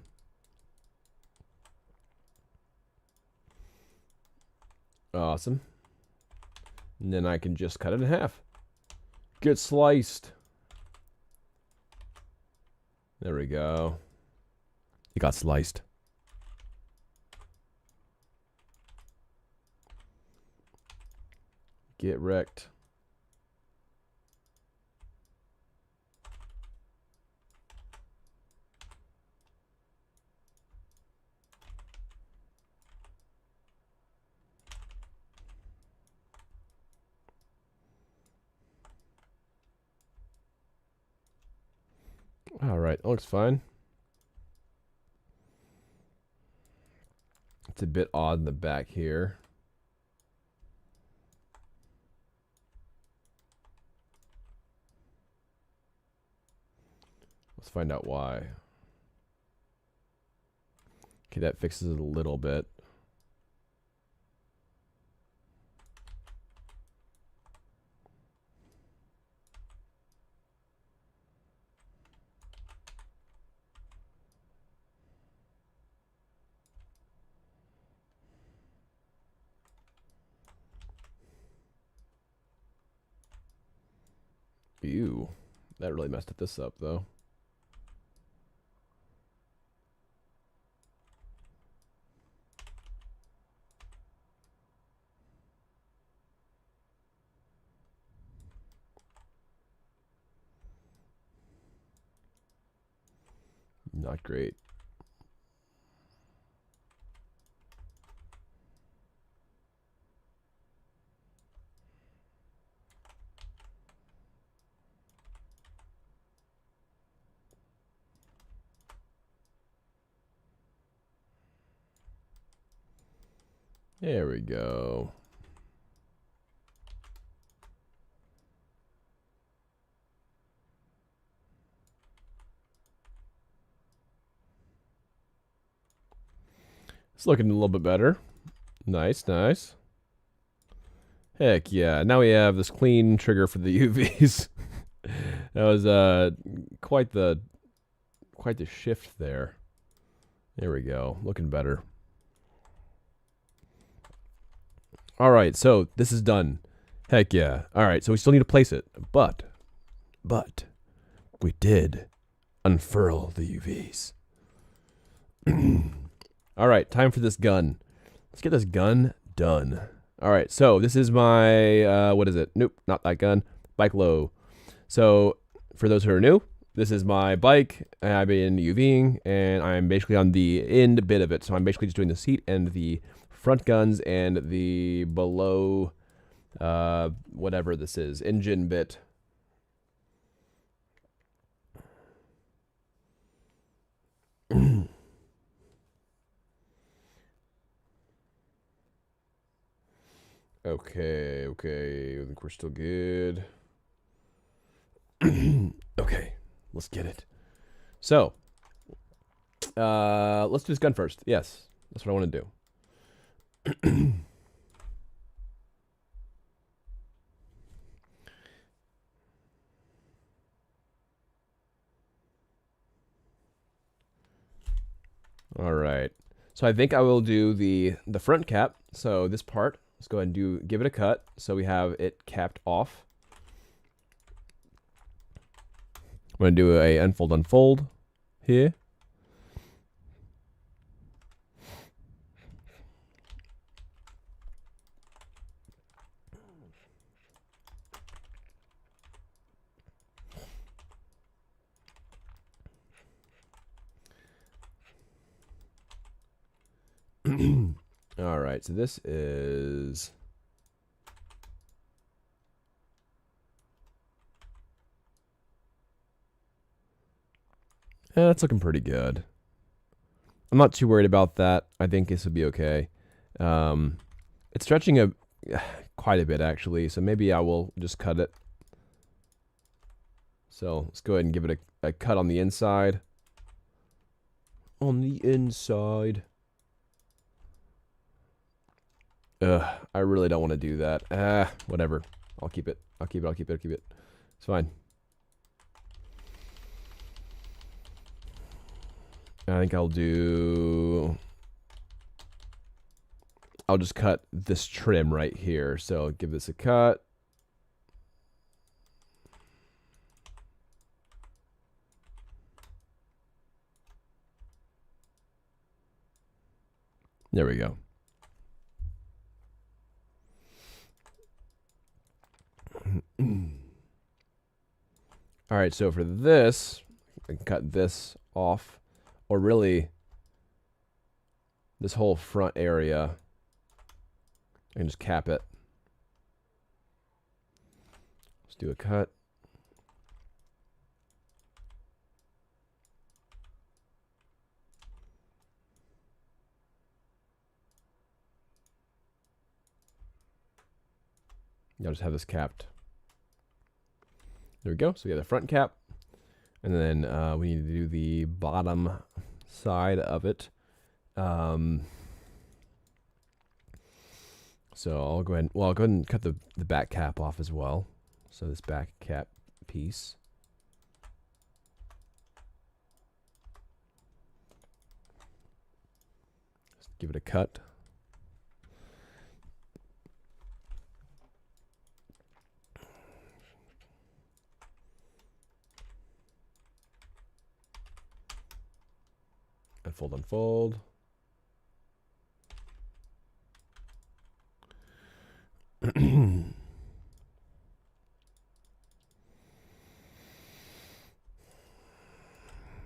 Awesome. And then I can just cut it in half. Get sliced. There we go. It got sliced. Get wrecked. All right, that looks fine. It's a bit odd in the back here. Let's find out why. Okay, that fixes it a little bit. Ew, that really messed this up though. Not great. There we go. It's looking a little bit better. Nice, nice. Heck yeah. Now we have this clean trigger for the UVs. That was quite the shift there. There we go. Looking better. All right, so this is done. Heck yeah. All right, so we still need to place it, but we did unfurl the UVs. All right, time for this gun. Let's get this gun done. All right, so this is my, what is it? Nope, not that gun. Bike low. So for those who are new, this is my bike. I've been UVing, and I'm basically on the end bit of it. So I'm basically just doing the seat and the front guns and the below, whatever this is, engine bit. Okay, I think we're still good. Okay, let's get it. So, let's do this gun first. Yes, that's what I want to do. All right. So I think I will do the front cap. So this part, let's go ahead and give it a cut. So we have it capped off. I'm going to do a unfold here. All right, so this is that's looking pretty good. I'm not too worried about that. I think this will be okay. It's stretching quite a bit actually, so maybe I will just cut it So let's go ahead and give it a cut on the inside. On the inside. I really don't want to do that. Whatever. I'll keep it. I'll keep it. It's fine. I think I'll just cut this trim right here. So give this a cut. There we go. All right, so for this, I can cut this off, or really this whole front area. I can just cap it. Let's do a cut. I'll just have this capped. There we go. So we have the front cap. And then we need to do the bottom side of it. So I'll go ahead and cut the back cap off as well. So this back cap piece. Just give it a cut. Unfold, unfold.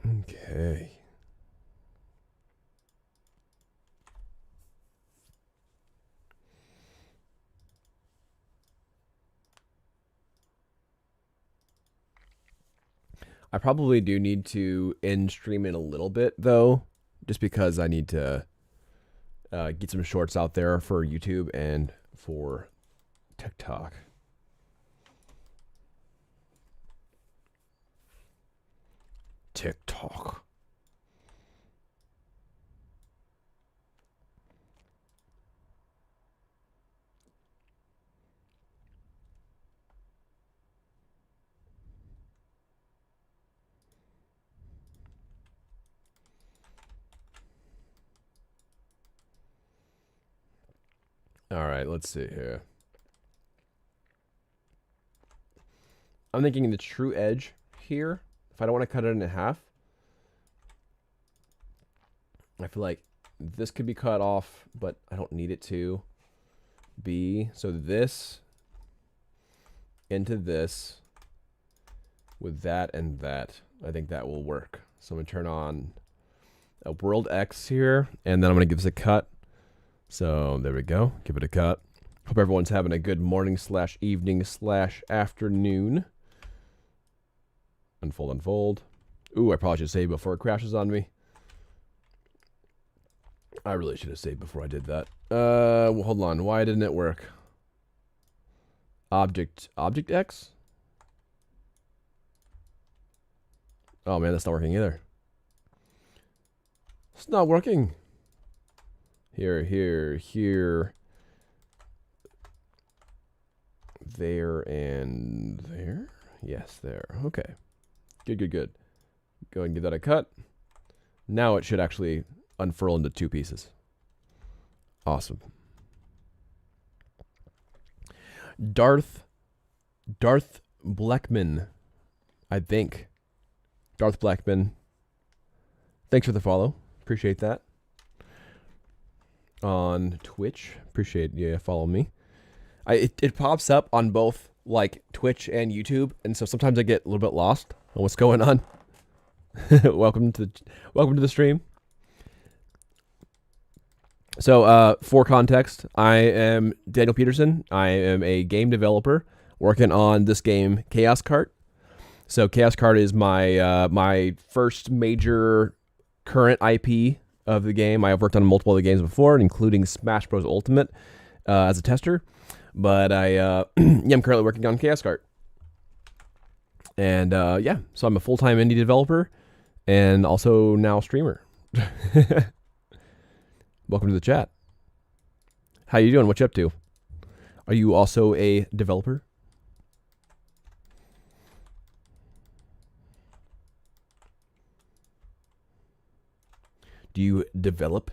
Okay. I probably do need to end stream it a little bit though, just because I need to get some shorts out there for YouTube and for TikTok. TikTok. All right, let's see here. I'm thinking the true edge here. If I don't want to cut it in half, I feel like this could be cut off, but I don't need it to be. So this into this with that and that. I think that will work. So I'm going to turn on a World X here, and then I'm going to give this a cut. So there we go. Give it a cut. Hope everyone's having a good morning / evening / afternoon. Unfold, unfold. Ooh, I probably should save before it crashes on me. I really should have saved before I did that. Well, hold on. Why didn't it work? Object X? Oh man, that's not working either. It's not working. Here. There and there. Yes, there. Okay. Good. Go ahead and give that a cut. Now it should actually unfurl into 2 pieces. Awesome. Darth Blackman, I think. Darth Blackman. Thanks for the follow. Appreciate that. On Twitch. Appreciate you following me. It pops up on both like Twitch and YouTube, and so sometimes I get a little bit lost on what's going on. welcome to the stream. So for context, I am Daniel Peterson. I am a game developer working on this game Chaos Kart. So Chaos Kart is my first major current IP of the game. I have worked on multiple other games before, including Smash Bros. Ultimate as a tester. But I'm currently working on Chaos Kart. And yeah, so I'm a full-time indie developer and also now streamer. Welcome to the chat. How you doing? What you up to? Are you also a developer? Do you develop?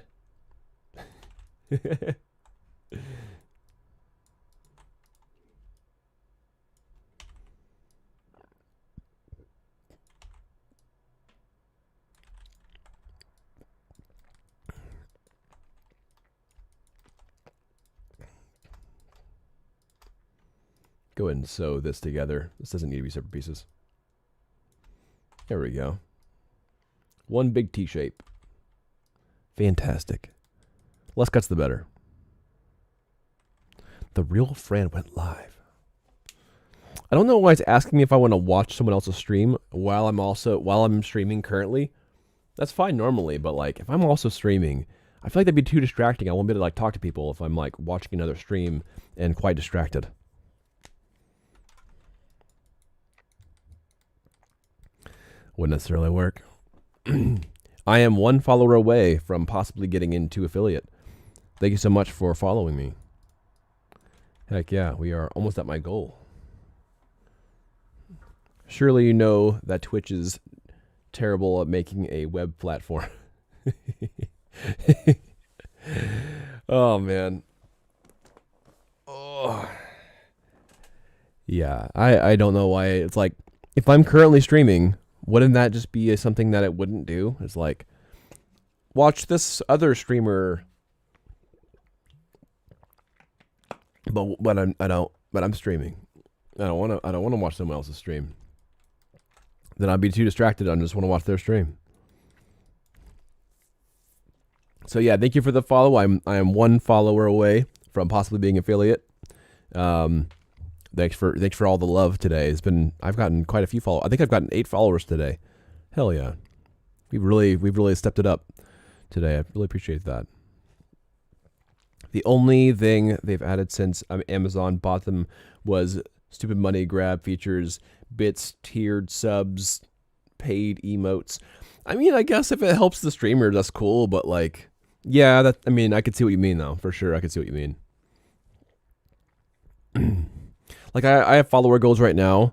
Go ahead and sew this together. This doesn't need to be separate pieces. There we go. One big T shape. Fantastic. Less cuts the better. The real Fran went live. I don't know why it's asking me if I want to watch someone else's stream while I'm streaming currently. That's fine normally, but like if I'm also streaming, I feel like that'd be too distracting. I won't be able to like talk to people if I'm like watching another stream and quite distracted. Wouldn't necessarily work. I am one follower away from possibly getting into affiliate. Thank you so much for following me. Heck yeah, we are almost at my goal. Surely you know that Twitch is terrible at making a web platform. Oh, man. Oh. Yeah, I don't know why. It's like, if I'm currently streaming, wouldn't that just be something that it wouldn't do? It's like, watch this other streamer. But I'm streaming. I don't want to watch someone else's stream. Then I'd be too distracted. I just want to watch their stream. So yeah, thank you for the follow. I am one follower away from possibly being affiliate. Thanks for all the love today. I've gotten quite a few followers. I think I've gotten 8 followers today. Hell yeah. We've really stepped it up today. I really appreciate that. The only thing they've added since Amazon bought them was stupid money grab features, bits, tiered subs, paid emotes. I mean, I guess if it helps the streamer, that's cool, but like, yeah, I could see what you mean though. For sure, I could see what you mean. Like I have follower goals right now,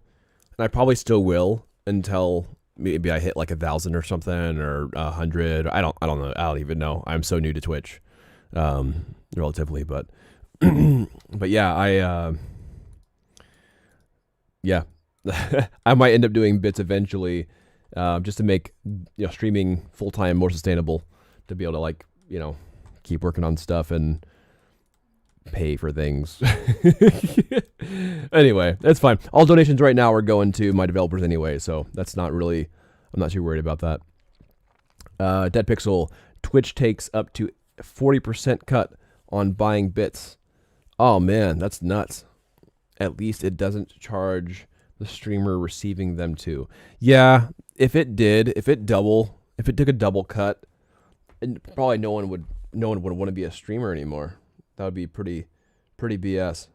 and I probably still will until maybe I hit like 1,000 or something, or 100. I don't know. I don't even know. I'm so new to Twitch, relatively, but but yeah, yeah, I might end up doing bits eventually, just to make streaming full time more sustainable, to be able to like keep working on stuff and pay for things. Anyway, that's fine. All donations right now are going to my developers anyway, so that's not really, I'm not too worried about that. Dead Pixel, Twitch takes up to 40% cut on buying bits. Oh man, that's nuts. At least it doesn't charge the streamer receiving them too. Yeah, if it took a double cut, and probably no one would want to be a streamer anymore. That would be pretty BS.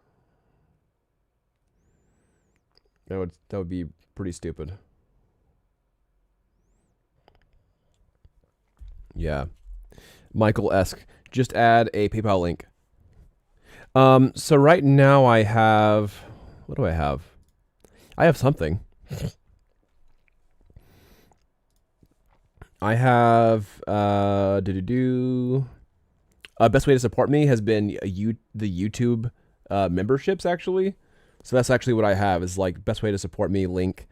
That would be pretty stupid. Yeah. Michael-esque. Just add a PayPal link. So right now I have, what do I have? I have something. I have best way to support me has been the YouTube memberships, actually. So that's actually what I have, is like best way to support me link.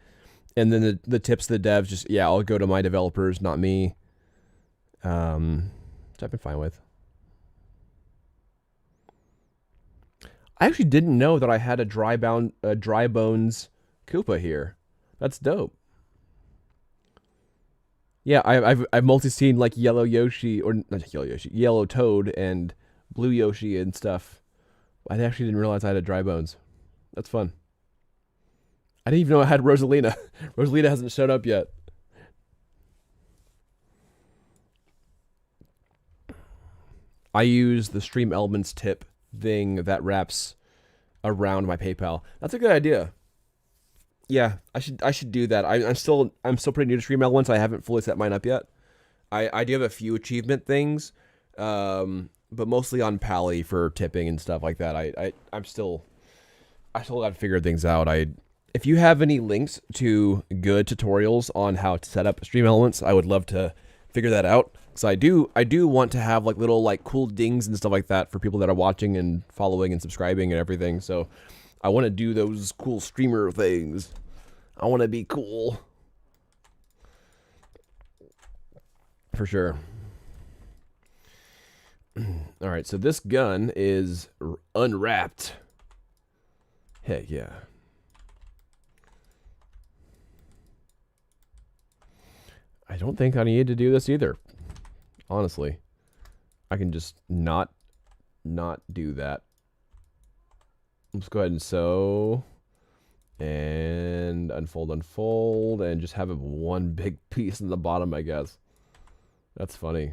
And then the tips to the devs, just I'll go to my developers, not me. Which I've been fine with. I actually didn't know that I had a dry bones Koopa here. That's dope. Yeah, I've mostly seen like yellow Yoshi, or not yellow Yoshi, yellow Toad and blue Yoshi and stuff. I actually didn't realize I had a dry bones. That's fun. I didn't even know I had Rosalina. Rosalina hasn't showed up yet. I use the Stream Elements tip thing that wraps around my PayPal. That's a good idea. Yeah, I should do that. I'm still pretty new to Stream Elements. I haven't fully set mine up yet. I do have a few achievement things, but mostly on Pally for tipping and stuff like that. I still got to figure things out. If you have any links to good tutorials on how to set up Stream Elements, I would love to figure that out. So I do want to have like little like cool dings and stuff like that for people that are watching and following and subscribing and everything. So I want to do those cool streamer things. I want to be cool. For sure. All right, so this gun is unwrapped. Heck yeah. I don't think I need to do this either. Honestly. I can just not do that. Let's go ahead and sew. And unfold, and just have one big piece in the bottom, I guess. That's funny.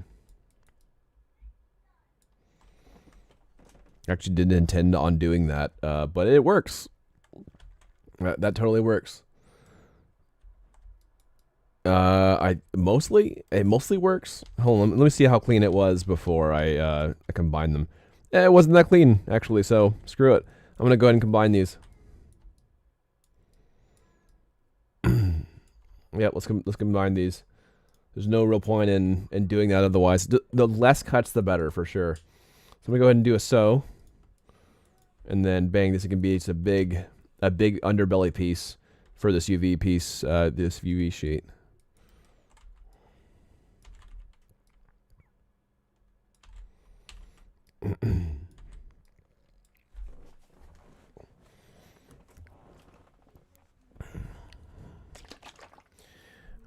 Actually didn't intend on doing that, but it works. That totally works. It mostly works. Hold on, let me see how clean it was before I combined them. It wasn't that clean, actually, so screw it. I'm gonna go ahead and combine these. Yeah, let's combine these. There's no real point in doing that otherwise. The less cuts, the better, for sure. So I'm gonna go ahead and do a sew, and then bang, this can be a big underbelly piece for this UV piece, this UV sheet.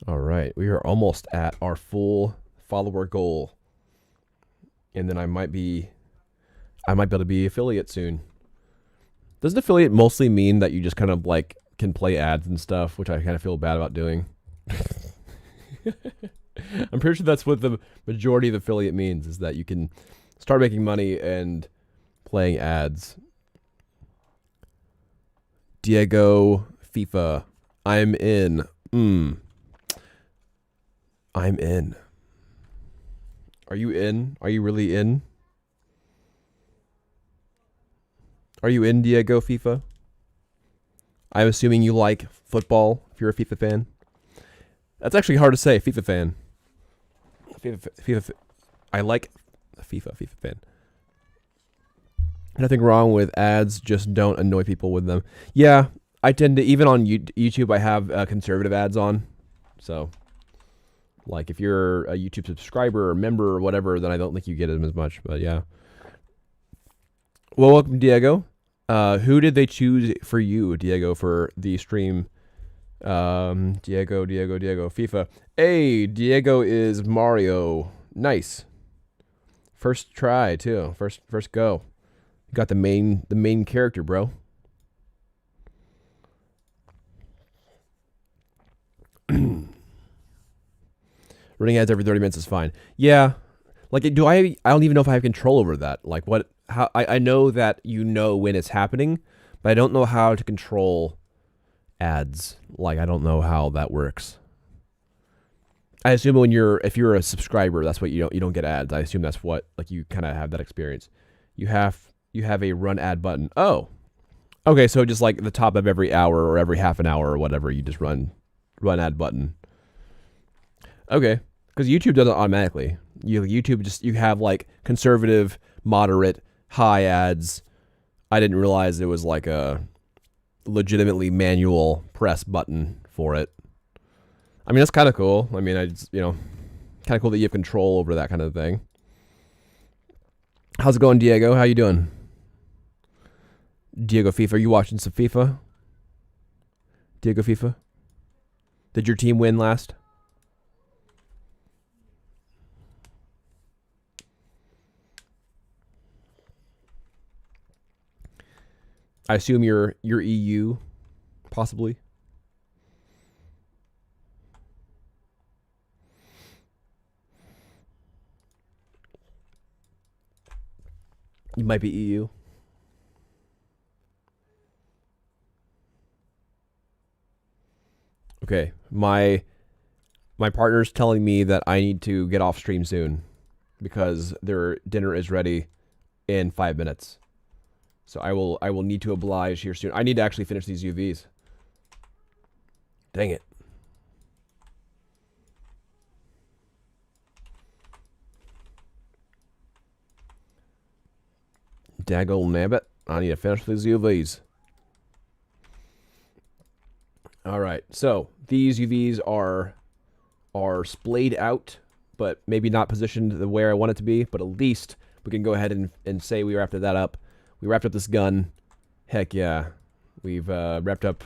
All right, we are almost at our full follower goal, and then I might be able to be affiliate soon. Doesn't affiliate mostly mean that you just kind of like can play ads and stuff, which I kind of feel bad about doing? I'm pretty sure that's what the majority of affiliate means, is that you can start making money and playing ads. Diego FIFA, I'm in. I'm in. Are you in? Are you really in? Are you in, Diego FIFA? I'm assuming you like football if you're a FIFA fan. That's actually hard to say, FIFA fan. I like FIFA fan. Nothing wrong with ads, just don't annoy people with them. Yeah, I tend to, even on YouTube, I have conservative ads on. So, like, if you're a YouTube subscriber or member or whatever, then I don't think you get them as much. But yeah. Well, welcome, Diego. Who did they choose for you, Diego, for the stream? Diego, FIFA. Hey, Diego is Mario. Nice. First try too. First go. Got the main character, bro. Running ads every 30 minutes is fine. Yeah. Like, I don't even know if I have control over that. Like, I know that you know when it's happening, but I don't know how to control ads. Like, I don't know how that works. I assume if you're a subscriber, that's what you don't get ads. I assume that's what, like, you kind of have that experience. You have a run ad button. Oh. Okay, so just like the top of every hour or every half an hour or whatever, you just run ad button. Okay. Because YouTube does it automatically. You have like conservative, moderate, high ads. I didn't realize it was like a legitimately manual press button for it. I mean, that's kind of cool. I mean, kind of cool that you have control over that kind of thing. How's it going, Diego? How you doing? Diego FIFA, are you watching some FIFA? Diego FIFA? Did your team win last? I assume you're EU, possibly. You might be EU. Okay, my partner's telling me that I need to get off stream soon because their dinner is ready in 5 minutes. So I will need to oblige here soon. I need to actually finish these UVs. Dang it. Daggle nabbit. I need to finish these UVs. Alright, so these UVs are splayed out, but maybe not positioned the way I want it to be, but at least we can go ahead and say we wrapped that up. We wrapped up this gun. Heck yeah. We've wrapped up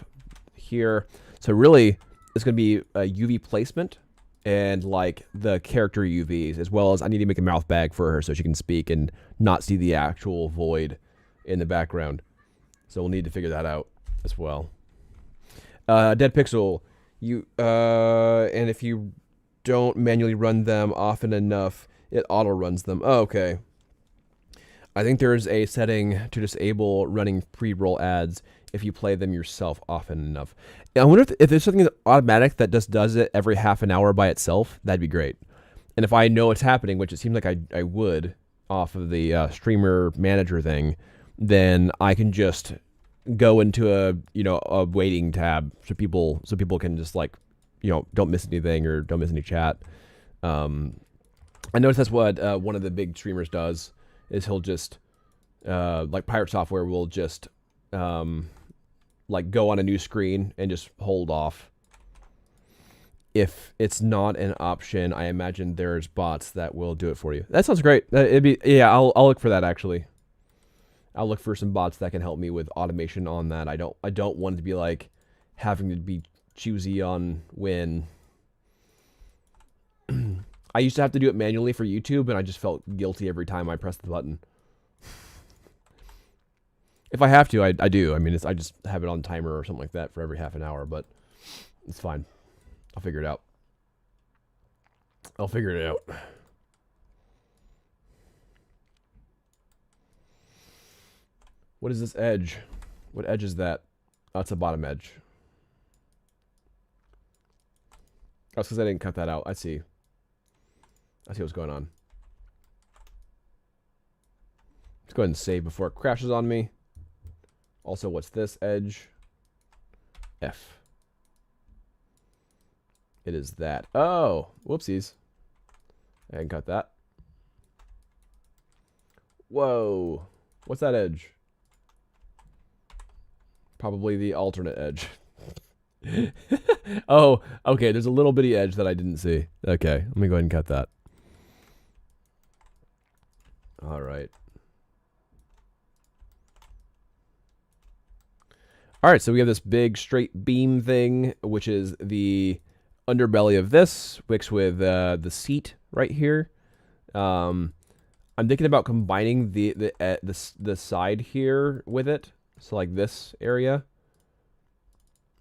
here. So really, it's going to be a UV placement and like the character UVs, as well as I need to make a mouth bag for her so she can speak and not see the actual void in the background. So we'll need to figure that out as well. Dead Pixel, and if you don't manually run them often enough, it auto runs them. Oh, okay. I think there's a setting to disable running pre-roll ads if you play them yourself often enough. I wonder if there's something that's automatic that just does it every half an hour by itself. That'd be great. And if I know it's happening, which it seems like I would off of the streamer manager thing, then I can just go into a waiting tab so people can just like, don't miss anything or don't miss any chat. I noticed that's what one of the big streamers does. Is he'll just, like Pirate Software will just, like go on a new screen and just hold off. If it's not an option, I imagine there's bots that will do it for you. That sounds great. I'll look for that actually. I'll look for some bots that can help me with automation on that. I don't want it to be like having to be choosy on when. I used to have to do it manually for YouTube, and I just felt guilty every time I pressed the button. If I have to, I do. I mean, I just have it on timer or something like that for every half an hour, but it's fine. I'll figure it out. What is this edge? What edge is that? Oh, it's a bottom edge. Oh, it's because I didn't cut that out. I see what's going on. Let's go ahead and save before it crashes on me. Also, what's this edge? F. It is that. Oh, whoopsies. I can cut that. Whoa. What's that edge? Probably the alternate edge. Oh, okay. There's a little bitty edge that I didn't see. Okay, let me go ahead and cut that. All right. All right, so we have this big straight beam thing, which is the underbelly of this, mixed with the seat right here. I'm thinking about combining the side here with it, so like this area.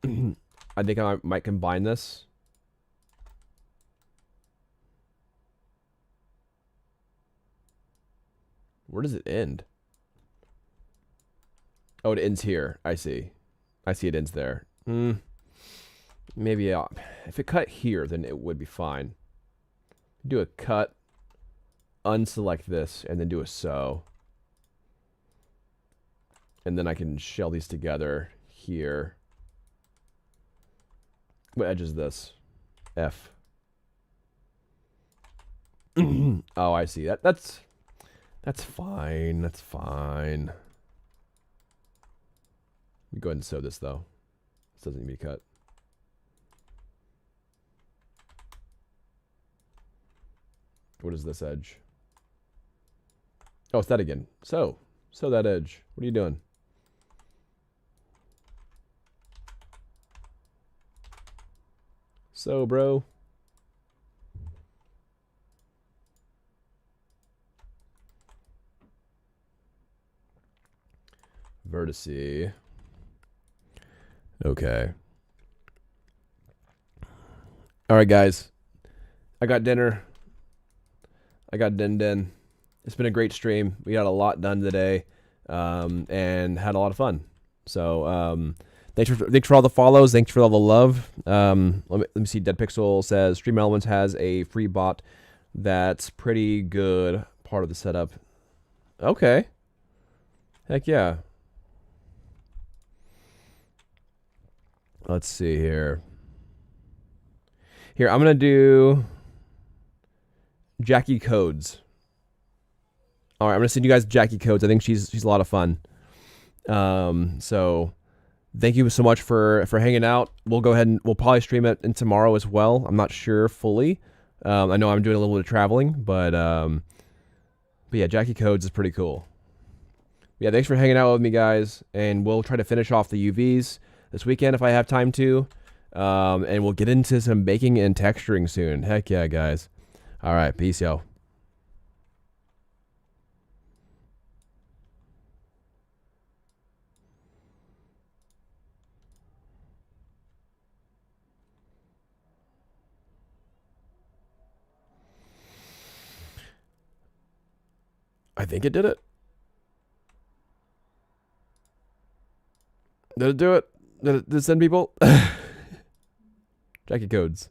I think I might combine this. Where does it end? Oh, it ends here. I see. I see it ends there. Maybe if it cut here, then it would be fine. Do a cut, unselect this, and then do a sew. And then I can shell these together here. What edge is this? F. Oh, I see. That's fine. That's fine. Let me go ahead and sew this though. This doesn't need to be cut. What is this edge? Oh, it's that again. Sew that edge. What are you doing? So, bro. Vertice. Okay. All right, guys. I got dinner. I got din. It's been a great stream. We got a lot done today, and had a lot of fun. So, Thanks for all the follows. Thanks for all the love. Let me see. Dead Pixel says Stream Elements has a free bot that's pretty good part of the setup. Okay. Heck yeah. Let's see here. Here, I'm gonna do Jackie Codes. All right, I'm gonna send you guys Jackie Codes. I think she's a lot of fun. So thank you so much for hanging out. We'll go ahead and we'll probably stream it in tomorrow as well. I'm not sure fully. I know I'm doing a little bit of traveling, but yeah, Jackie Codes is pretty cool. Yeah, thanks for hanging out with me, guys, and we'll try to finish off the UVs this weekend if I have time to. And we'll get into some baking and texturing soon. Heck yeah, guys. All right, peace, yo. I think it did it. Did it do it? Did it send people? Jackie Codes.